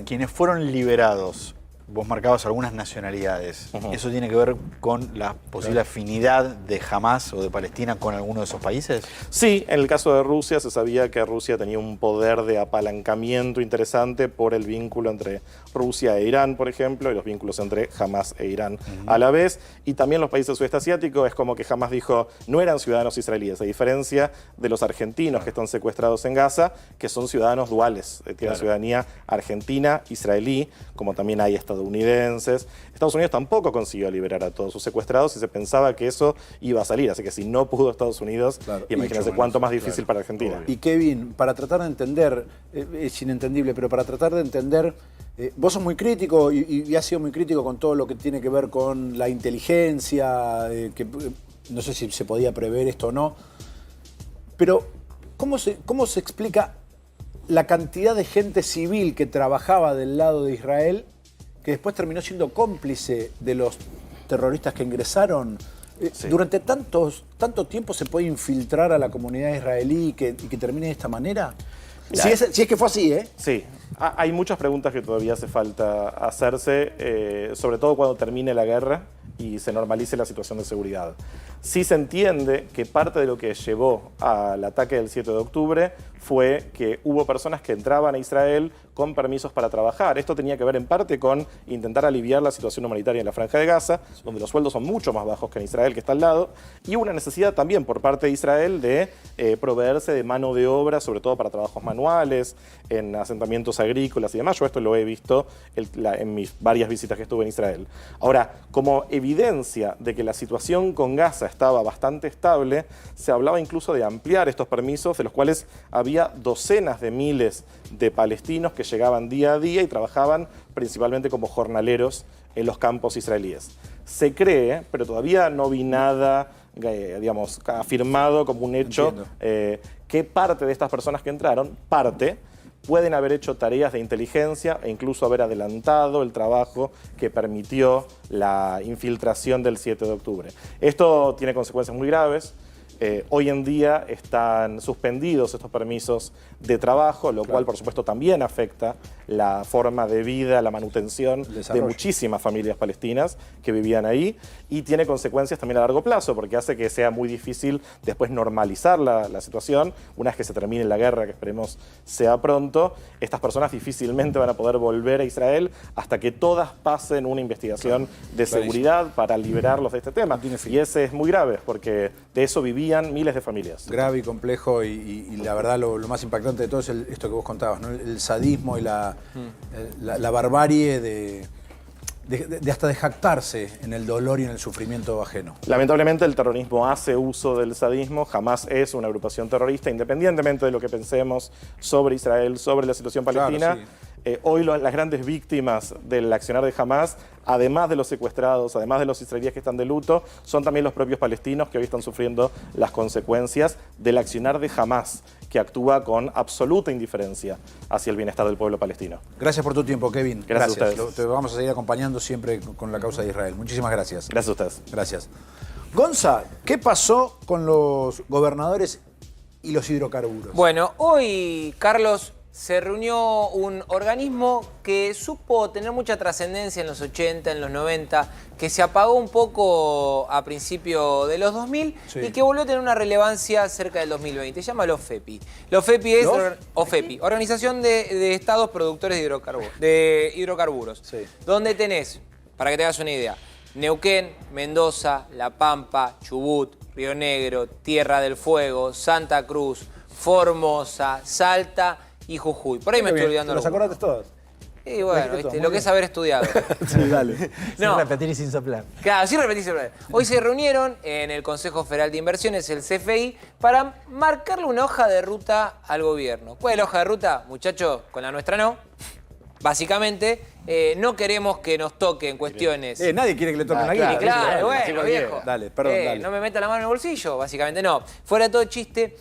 Quienes fueron liberados, vos marcabas algunas nacionalidades. ¿Eso tiene que ver con la posible afinidad de Hamás o de Palestina con alguno de esos países? Sí, en el caso de Rusia se sabía que Rusia tenía un poder de apalancamiento interesante por el vínculo entre Rusia e Irán, por ejemplo, y los vínculos entre Hamás e Irán a la vez. Y también los países del sudeste asiático, es como que Hamás dijo, no eran ciudadanos israelíes, a diferencia de los argentinos que están secuestrados en Gaza, que son ciudadanos duales, tienen ciudadanía argentina, israelí, como también hay estadounidenses. Estados Unidos tampoco consiguió liberar a todos sus secuestrados y se pensaba que eso iba a salir. Así que si no pudo Estados Unidos, imagínense cuánto más difícil para Argentina. Y Kevin, para tratar de entender, es inentendible, pero para tratar de entender, vos sos muy crítico y has sido muy crítico con todo lo que tiene que ver con la inteligencia, que no sé si se podía prever esto o no, pero ¿cómo se explica la cantidad de gente civil que trabajaba del lado de Israel que después terminó siendo cómplice de los terroristas que ingresaron? ¿Durante tanto tiempo se puede infiltrar a la comunidad israelí y que termine de esta manera? Si es que fue así, ¿eh? Sí. Hay muchas preguntas que todavía hace falta hacerse, sobre todo cuando termine la guerra y se normalice la situación de seguridad. Sí se entiende que parte de lo que llevó al ataque del 7 de octubre fue que hubo personas que entraban a Israel con permisos para trabajar. Esto tenía que ver en parte con intentar aliviar la situación humanitaria en la Franja de Gaza, donde los sueldos son mucho más bajos que en Israel, que está al lado, y una necesidad también por parte de Israel de proveerse de mano de obra, sobre todo para trabajos manuales, en asentamientos agrícolas y demás. Yo esto lo he visto en mis varias visitas que estuve en Israel. Ahora, como evidencia de que la situación con Gaza estaba bastante estable, se hablaba incluso de ampliar estos permisos, de los cuales había docenas de miles de palestinos que llegaban día a día y trabajaban principalmente como jornaleros en los campos israelíes. Se cree, pero todavía no vi nada, digamos, afirmado como un hecho, que parte de estas personas que entraron, pueden haber hecho tareas de inteligencia e incluso haber adelantado el trabajo que permitió la infiltración del 7 de octubre. Esto tiene consecuencias muy graves. Hoy en día están suspendidos estos permisos de trabajo, lo cual por supuesto también afecta la forma de vida, la manutención de muchísimas familias palestinas que vivían ahí, y tiene consecuencias también a largo plazo, porque hace que sea muy difícil después normalizar la situación. Una vez que se termine la guerra, que esperemos sea pronto, estas personas difícilmente van a poder volver a Israel hasta que todas pasen una investigación de seguridad para liberarlos de este tema. Y ese es muy grave, porque de eso vivían miles de familias. Grave y complejo, y la verdad lo más impactante de todo es esto que vos contabas, ¿no? El sadismo y la barbarie de hasta de jactarse en el dolor y en el sufrimiento ajeno. Lamentablemente el terrorismo hace uso del sadismo. Hamas es una agrupación terrorista, independientemente de lo que pensemos sobre Israel, sobre la situación palestina. Claro, sí. Hoy las grandes víctimas del accionar de Hamas, además de los secuestrados, además de los israelíes que están de luto, son también los propios palestinos que hoy están sufriendo las consecuencias del accionar de Hamas, que actúa con absoluta indiferencia hacia el bienestar del pueblo palestino. Gracias por tu tiempo, Kevin. Gracias a ustedes. Te vamos a seguir acompañando siempre con la causa de Israel. Muchísimas gracias. Gracias a ustedes. Gracias. Gonza, ¿qué pasó con los gobernadores y los hidrocarburos? Bueno, hoy, Carlos, se reunió un organismo que supo tener mucha trascendencia en los 80, en los 90, que se apagó un poco a principio de los 2000 y que volvió a tener una relevancia cerca del 2020. Se llama la OFEPI. La OFEPI es OFEPI, Organización de Estados Productores de Hidrocarburos, donde tenés, para que te hagas una idea, Neuquén, Mendoza, La Pampa, Chubut, Río Negro, Tierra del Fuego, Santa Cruz, Formosa, Salta y Jujuy. Por ahí me estoy olvidando. ¿Los acordaste todos? Y bueno, lo que es haber estudiado. Sí, dale. Sin repetir y sin soplar. Claro, sin repetir y sin soplar. Hoy se reunieron en el Consejo Federal de Inversiones, el CFI, para marcarle una hoja de ruta al gobierno. ¿Cuál es la hoja de ruta? Muchachos, con la nuestra no. Básicamente, no queremos que nos toquen cuestiones. Nadie quiere que le toquen la guita. Claro, bueno, viejo. Dale, perdón, dale. No me meta la mano en el bolsillo, básicamente no. Fuera de todo chiste,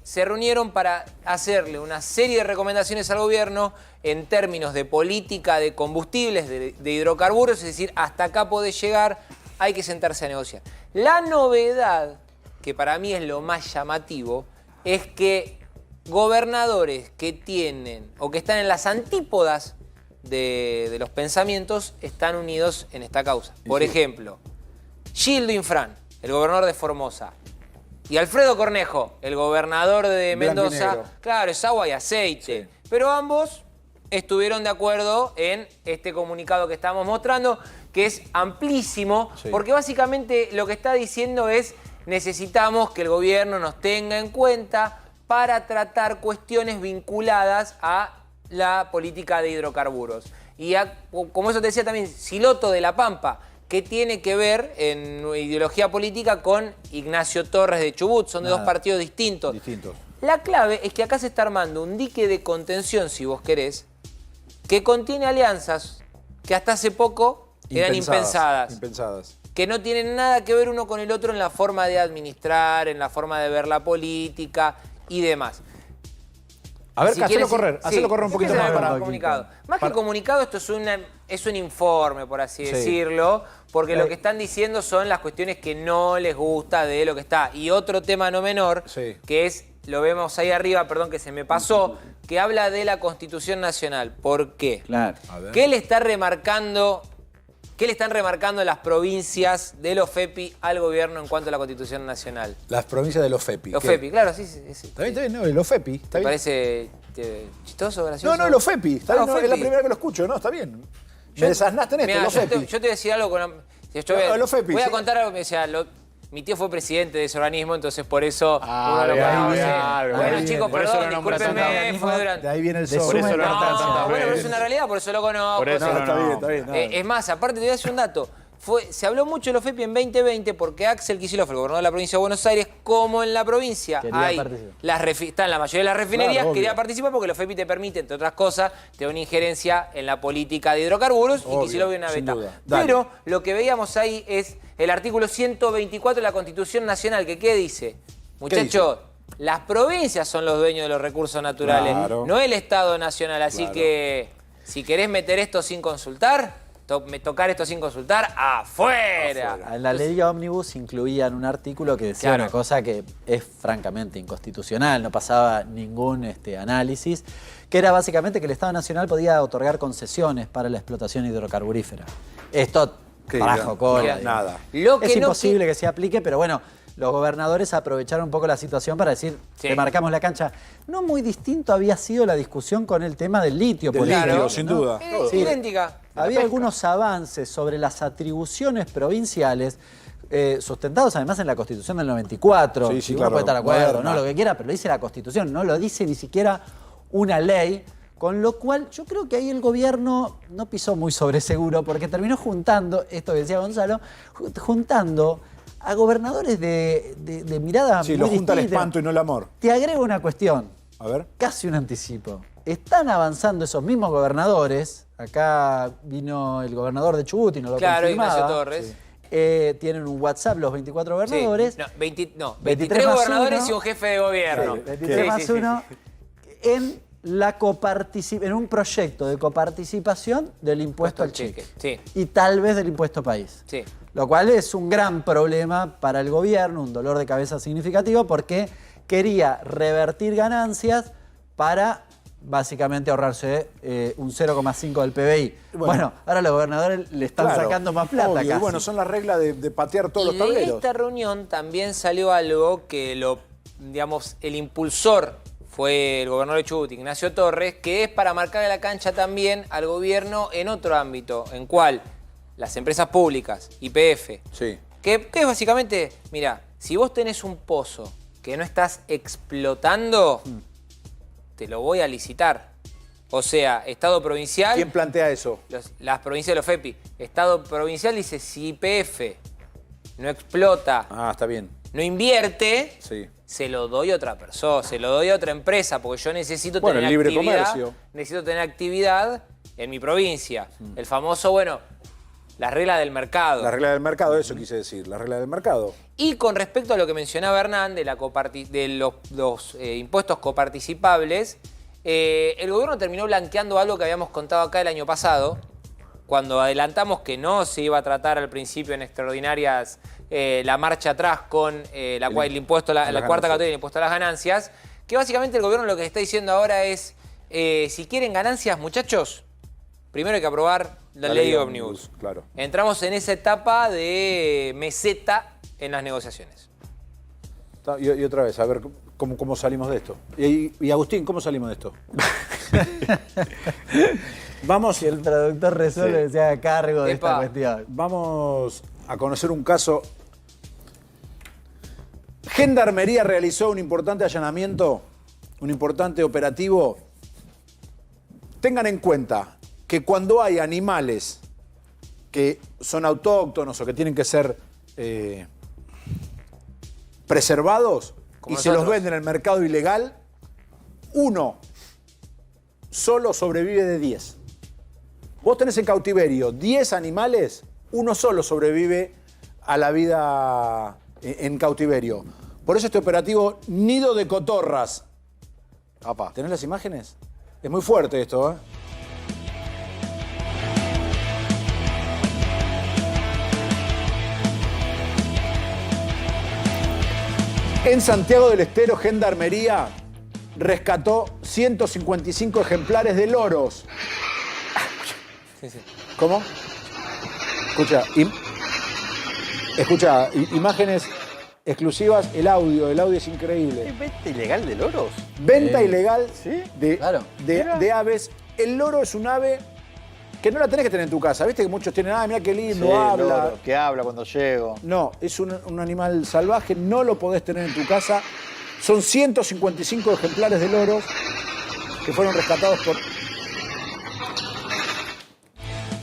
se reunieron para hacerle una serie de recomendaciones al gobierno en términos de política de combustibles, de hidrocarburos, es decir, hasta acá podés llegar, hay que sentarse a negociar. La novedad, que para mí es lo más llamativo, es que gobernadores que tienen o que están en las antípodas de los pensamientos están unidos en esta causa. Por ejemplo, Gildo Infran, el gobernador de Formosa, y Alfredo Cornejo, el gobernador de Mendoza. Claro, es agua y aceite. Sí. Pero ambos estuvieron de acuerdo en este comunicado que estamos mostrando, que es amplísimo, porque básicamente lo que está diciendo es: necesitamos que el gobierno nos tenga en cuenta para tratar cuestiones vinculadas a la política de hidrocarburos. Y como eso te decía también, Siloto de La Pampa, que tiene que ver en ideología política con Ignacio Torres de Chubut. Son de dos partidos distintos. La clave es que acá se está armando un dique de contención, si vos querés, que contiene alianzas que hasta hace poco eran impensadas. Que no tienen nada que ver uno con el otro en la forma de administrar, en la forma de ver la política y demás. A ver, hacelo correr un poquito más para comunicado. Más que comunicado, esto es un informe, por así decirlo, porque lo que están diciendo son las cuestiones que no les gusta de lo que está. Y otro tema no menor, que es, lo vemos ahí arriba, perdón que se me pasó, que habla de la Constitución Nacional. ¿Por qué? Claro. ¿Qué le están remarcando las provincias de los FEPI al gobierno en cuanto a la Constitución Nacional? Las provincias de los FEPI. Los FEPI, claro, sí. Está bien, no, los FEPI. ¿Te parece chistoso, gracioso? No, los FEPI. Está bien, es la primera que lo escucho, ¿no? Está bien. Me desasnaste en esto, los FEPI. Yo te voy a decir algo con... los FEPI. Voy a contar algo, mi tío fue presidente de ese organismo, entonces por eso uno lo conoce. Bueno, chicos, perdón, discúlpenme, fue durante... De ahí viene el sol. Por eso no, bueno, pero es una realidad, por eso lo conozco. Por eso está bien. Es más, aparte te voy a decir un dato. se habló mucho de los FEPI en 2020 porque Axel Kicillof, el gobernador de la provincia de Buenos Aires, como en la provincia están la mayoría de las refinerías, Claro, quería obvio. participar porque los FEPI te permiten, entre otras cosas, tener una injerencia en la política de hidrocarburos y Kicillof viene a sin vetar. duda. Dale. Pero lo que veíamos ahí es el artículo 124 de la Constitución Nacional, que ¿qué dice? Muchachos, las provincias son los dueños de los recursos naturales, Claro. no el Estado Nacional. Así que, si querés meter esto sin consultar, tocar esto sin consultar, ¡afuera! En la ley Ómnibus incluían un artículo que decía una cosa que es francamente inconstitucional, no pasaba ningún análisis, que era básicamente que el Estado Nacional podía otorgar concesiones para la explotación hidrocarburífera. Esto trajo cola. Nada. Es imposible que se aplique, pero bueno, los gobernadores aprovecharon un poco la situación para decir que marcamos la cancha. No muy distinto había sido la discusión con el tema del litio. Del litio, sin duda. Sí. Idéntica. Había algunos avances sobre las atribuciones provinciales sustentados además en la Constitución del 94. Sí, sí, uno claro. puede estar de acuerdo, Moderna. no, lo que quiera, pero lo dice la Constitución, no lo dice ni siquiera una ley. Con lo cual, yo creo que ahí el gobierno no pisó muy sobre seguro, porque terminó juntando, esto que decía Gonzalo, juntando a gobernadores de mirada Sí, muy lo junta el distinta. espanto y no el amor. Te agrego una cuestión. A ver. Casi un anticipo. Están avanzando esos mismos gobernadores. Acá vino el gobernador de Chubut y nos lo Claro, confirmaba. Ignacio Torres. Tienen un WhatsApp los 24 gobernadores. Sí. No, 23 23 más gobernadores uno. y un jefe de gobierno. Sí, 23 más 1 en un proyecto de coparticipación del impuesto al cheque. Sí. Y tal vez del impuesto país. Sí. Lo cual es un gran problema para el gobierno, un dolor de cabeza significativo, porque quería revertir ganancias para básicamente ahorrarse un 0,5 del PBI. Bueno, ahora los gobernadores le están sacando más plata obvio. casi. Y bueno, son las reglas de patear todos los Y tableros. de esta reunión también salió algo que el impulsor fue el gobernador de Chubut, Ignacio Torres, que es para marcarle la cancha también al gobierno en otro ámbito, en cual las empresas públicas, YPF, Sí. que es básicamente, mira, si vos tenés un pozo que no estás explotando, te lo voy a licitar. O sea, Estado provincial... ¿Quién plantea eso? Las provincias de los FEPI. Estado provincial dice, si YPF no explota, Está bien. no invierte, Sí. se lo doy a otra persona, se lo doy a otra empresa, porque yo necesito Bueno, tener el libre actividad. comercio. Necesito tener actividad en mi provincia. El famoso, las reglas del mercado. La regla del mercado, eso quise decir, la regla del mercado. Y con respecto a lo que mencionaba Hernán de los impuestos coparticipables, el gobierno terminó blanqueando algo que habíamos contado acá el año pasado, cuando adelantamos que no se iba a tratar al principio en extraordinarias la marcha atrás con la cuarta categoría del impuesto a las ganancias, que básicamente el gobierno lo que está diciendo ahora es, si quieren ganancias, muchachos, primero hay que aprobar la ley Ómnibus. Claro. Entramos en esa etapa de meseta en las negociaciones. Y otra vez, a ver cómo salimos de esto. Y Agustín, ¿cómo salimos de esto? Vamos. Si el productor resuelve, se haga cargo de esta Epa. cuestión. Vamos a conocer un caso. Gendarmería realizó un importante allanamiento, un importante operativo. Tengan en cuenta que cuando hay animales que son autóctonos o que tienen que ser preservados Como y se los nosotros. venden en el mercado ilegal, uno solo sobrevive de 10. Vos tenés en cautiverio 10 animales, uno solo sobrevive a la vida en cautiverio. Por eso este operativo Nido de Cotorras. ¿Tenés las imágenes? Es muy fuerte esto, ¿eh? En Santiago del Estero, Gendarmería rescató 155 ejemplares de loros. ¿Cómo? Escucha, imágenes exclusivas, el audio es increíble. ¿Venta ilegal de loros? Venta ilegal ¿Sí? de aves. El loro es un ave que no la tenés que tener en tu casa. ¿Viste que muchos tienen, mira qué lindo, Sí, habla? loro, que habla cuando llego. No, es un animal salvaje, no lo podés tener en tu casa. Son 155 ejemplares de loros que fueron rescatados por...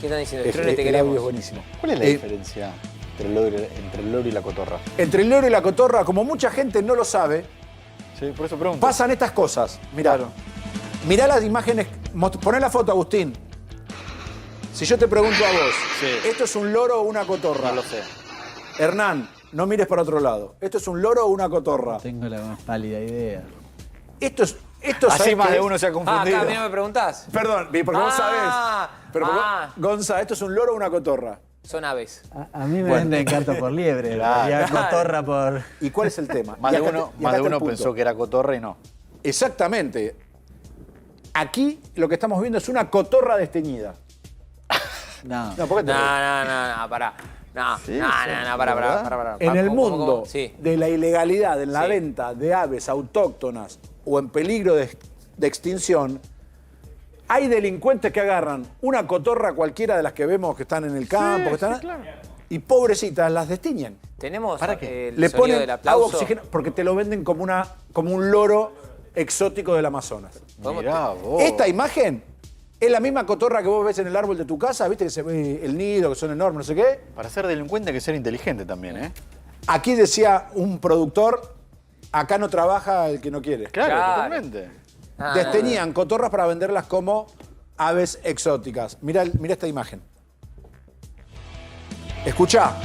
¿Qué están diciendo? Truene, te El audio queremos. es buenísimo. ¿Cuál es la diferencia entre el loro y la cotorra? Entre el loro y la cotorra, como mucha gente no lo sabe, Sí, por eso pregunto. pasan estas cosas. Mirá, mirá las imágenes, poné la foto, Agustín. Si yo te pregunto a vos, ¿esto es un loro o una cotorra? No lo sé. Hernán, no mires para otro lado. ¿Esto es un loro o una cotorra? No tengo la más pálida idea. Esto Así ¿sabés más qué de es? uno se ha confundido. Acá, ¿no me preguntás? Perdón, porque vos sabés. Pero Gonza, ¿esto es un loro o una cotorra? Son aves. A mí me venden gato por liebre, ya cotorra por... ¿Y cuál es el tema? Más Y de acá uno, y más acá de está el uno punto. pensó que era cotorra y no. Exactamente. Aquí lo que estamos viendo es una cotorra desteñida. No. No, ¿por qué te reís? No, pará. No, Sí, pará. En el ¿Cómo? mundo Sí. de la ilegalidad en la Sí. venta de aves autóctonas o en peligro de extinción, hay delincuentes que agarran una cotorra cualquiera de las que vemos que están en el campo, que están, y pobrecitas las destiñen. Tenemos el Le sonido ponen del agua aplauso. oxígeno porque te lo venden como un loro exótico del Amazonas. Mirá vos. Esta imagen es la misma cotorra que vos ves en el árbol de tu casa, viste que se ve el nido, que son enormes, no sé qué. Para ser delincuente hay que ser inteligente también, ¿eh? Aquí decía un productor, acá no trabaja el que no quiere. Claro, Claro. totalmente. Desteñían cotorras para venderlas como aves exóticas. Mirá esta imagen. Escuchá.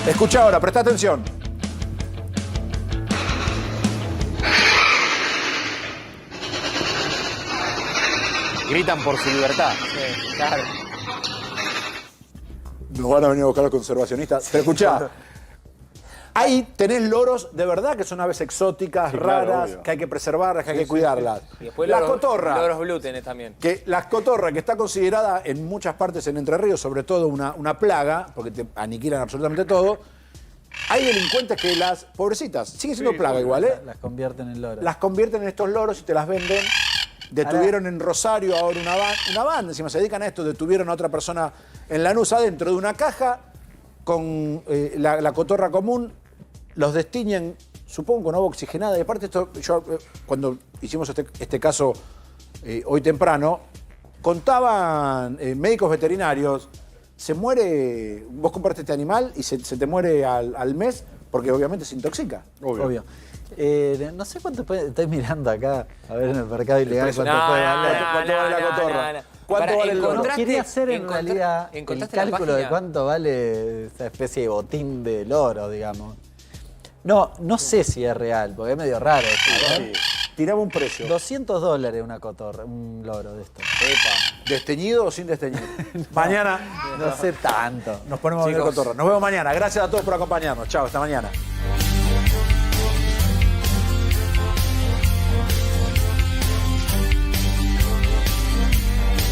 Escuchá ahora, presta atención. Gritan por su libertad. Claro. Nos van a venir a buscar los conservacionistas. Pero escuchá. Ahí tenés loros de verdad que son aves exóticas, Sí, claro, raras, obvio. que hay que preservarlas, que hay que cuidarlas. Y después La loros, cotorra. loros blue tenés también. Que la cotorra, que está considerada en muchas partes en Entre Ríos, sobre todo una plaga, porque te aniquilan absolutamente todo, hay delincuentes que las, pobrecitas, siguen siendo plaga igual, ¿eh? Las convierten en loros. Las convierten en estos loros y te las venden. Detuvieron en Rosario ahora una banda, encima se dedican a esto, detuvieron a otra persona en Lanús adentro de una caja con la cotorra común, los destiñen, supongo, con agua oxigenada. Y aparte esto, yo cuando hicimos este caso hoy temprano, contaban médicos veterinarios, se muere, vos compraste este animal y se te muere al mes porque obviamente se intoxica. Obvio. No sé cuánto puede... Estoy mirando acá, a ver en el mercado ilegal cuánto No, puede valer. ¿Cuánto vale la cotorra? ¿Cuánto vale el loro? encontraste- Quería hacer en realidad el encontraste la cálculo de página. cuánto vale esa especie de botín de loro, digamos. No sé si es real, porque es medio raro esto, ¿no? Tiraba un precio. $200 una cotorra, un loro de esto. ¿Desteñido o sin desteñir? Mañana No sé tanto. nos ponemos a ver Chicos. cotorra. Nos vemos mañana. Gracias a todos por acompañarnos. Chao, hasta mañana.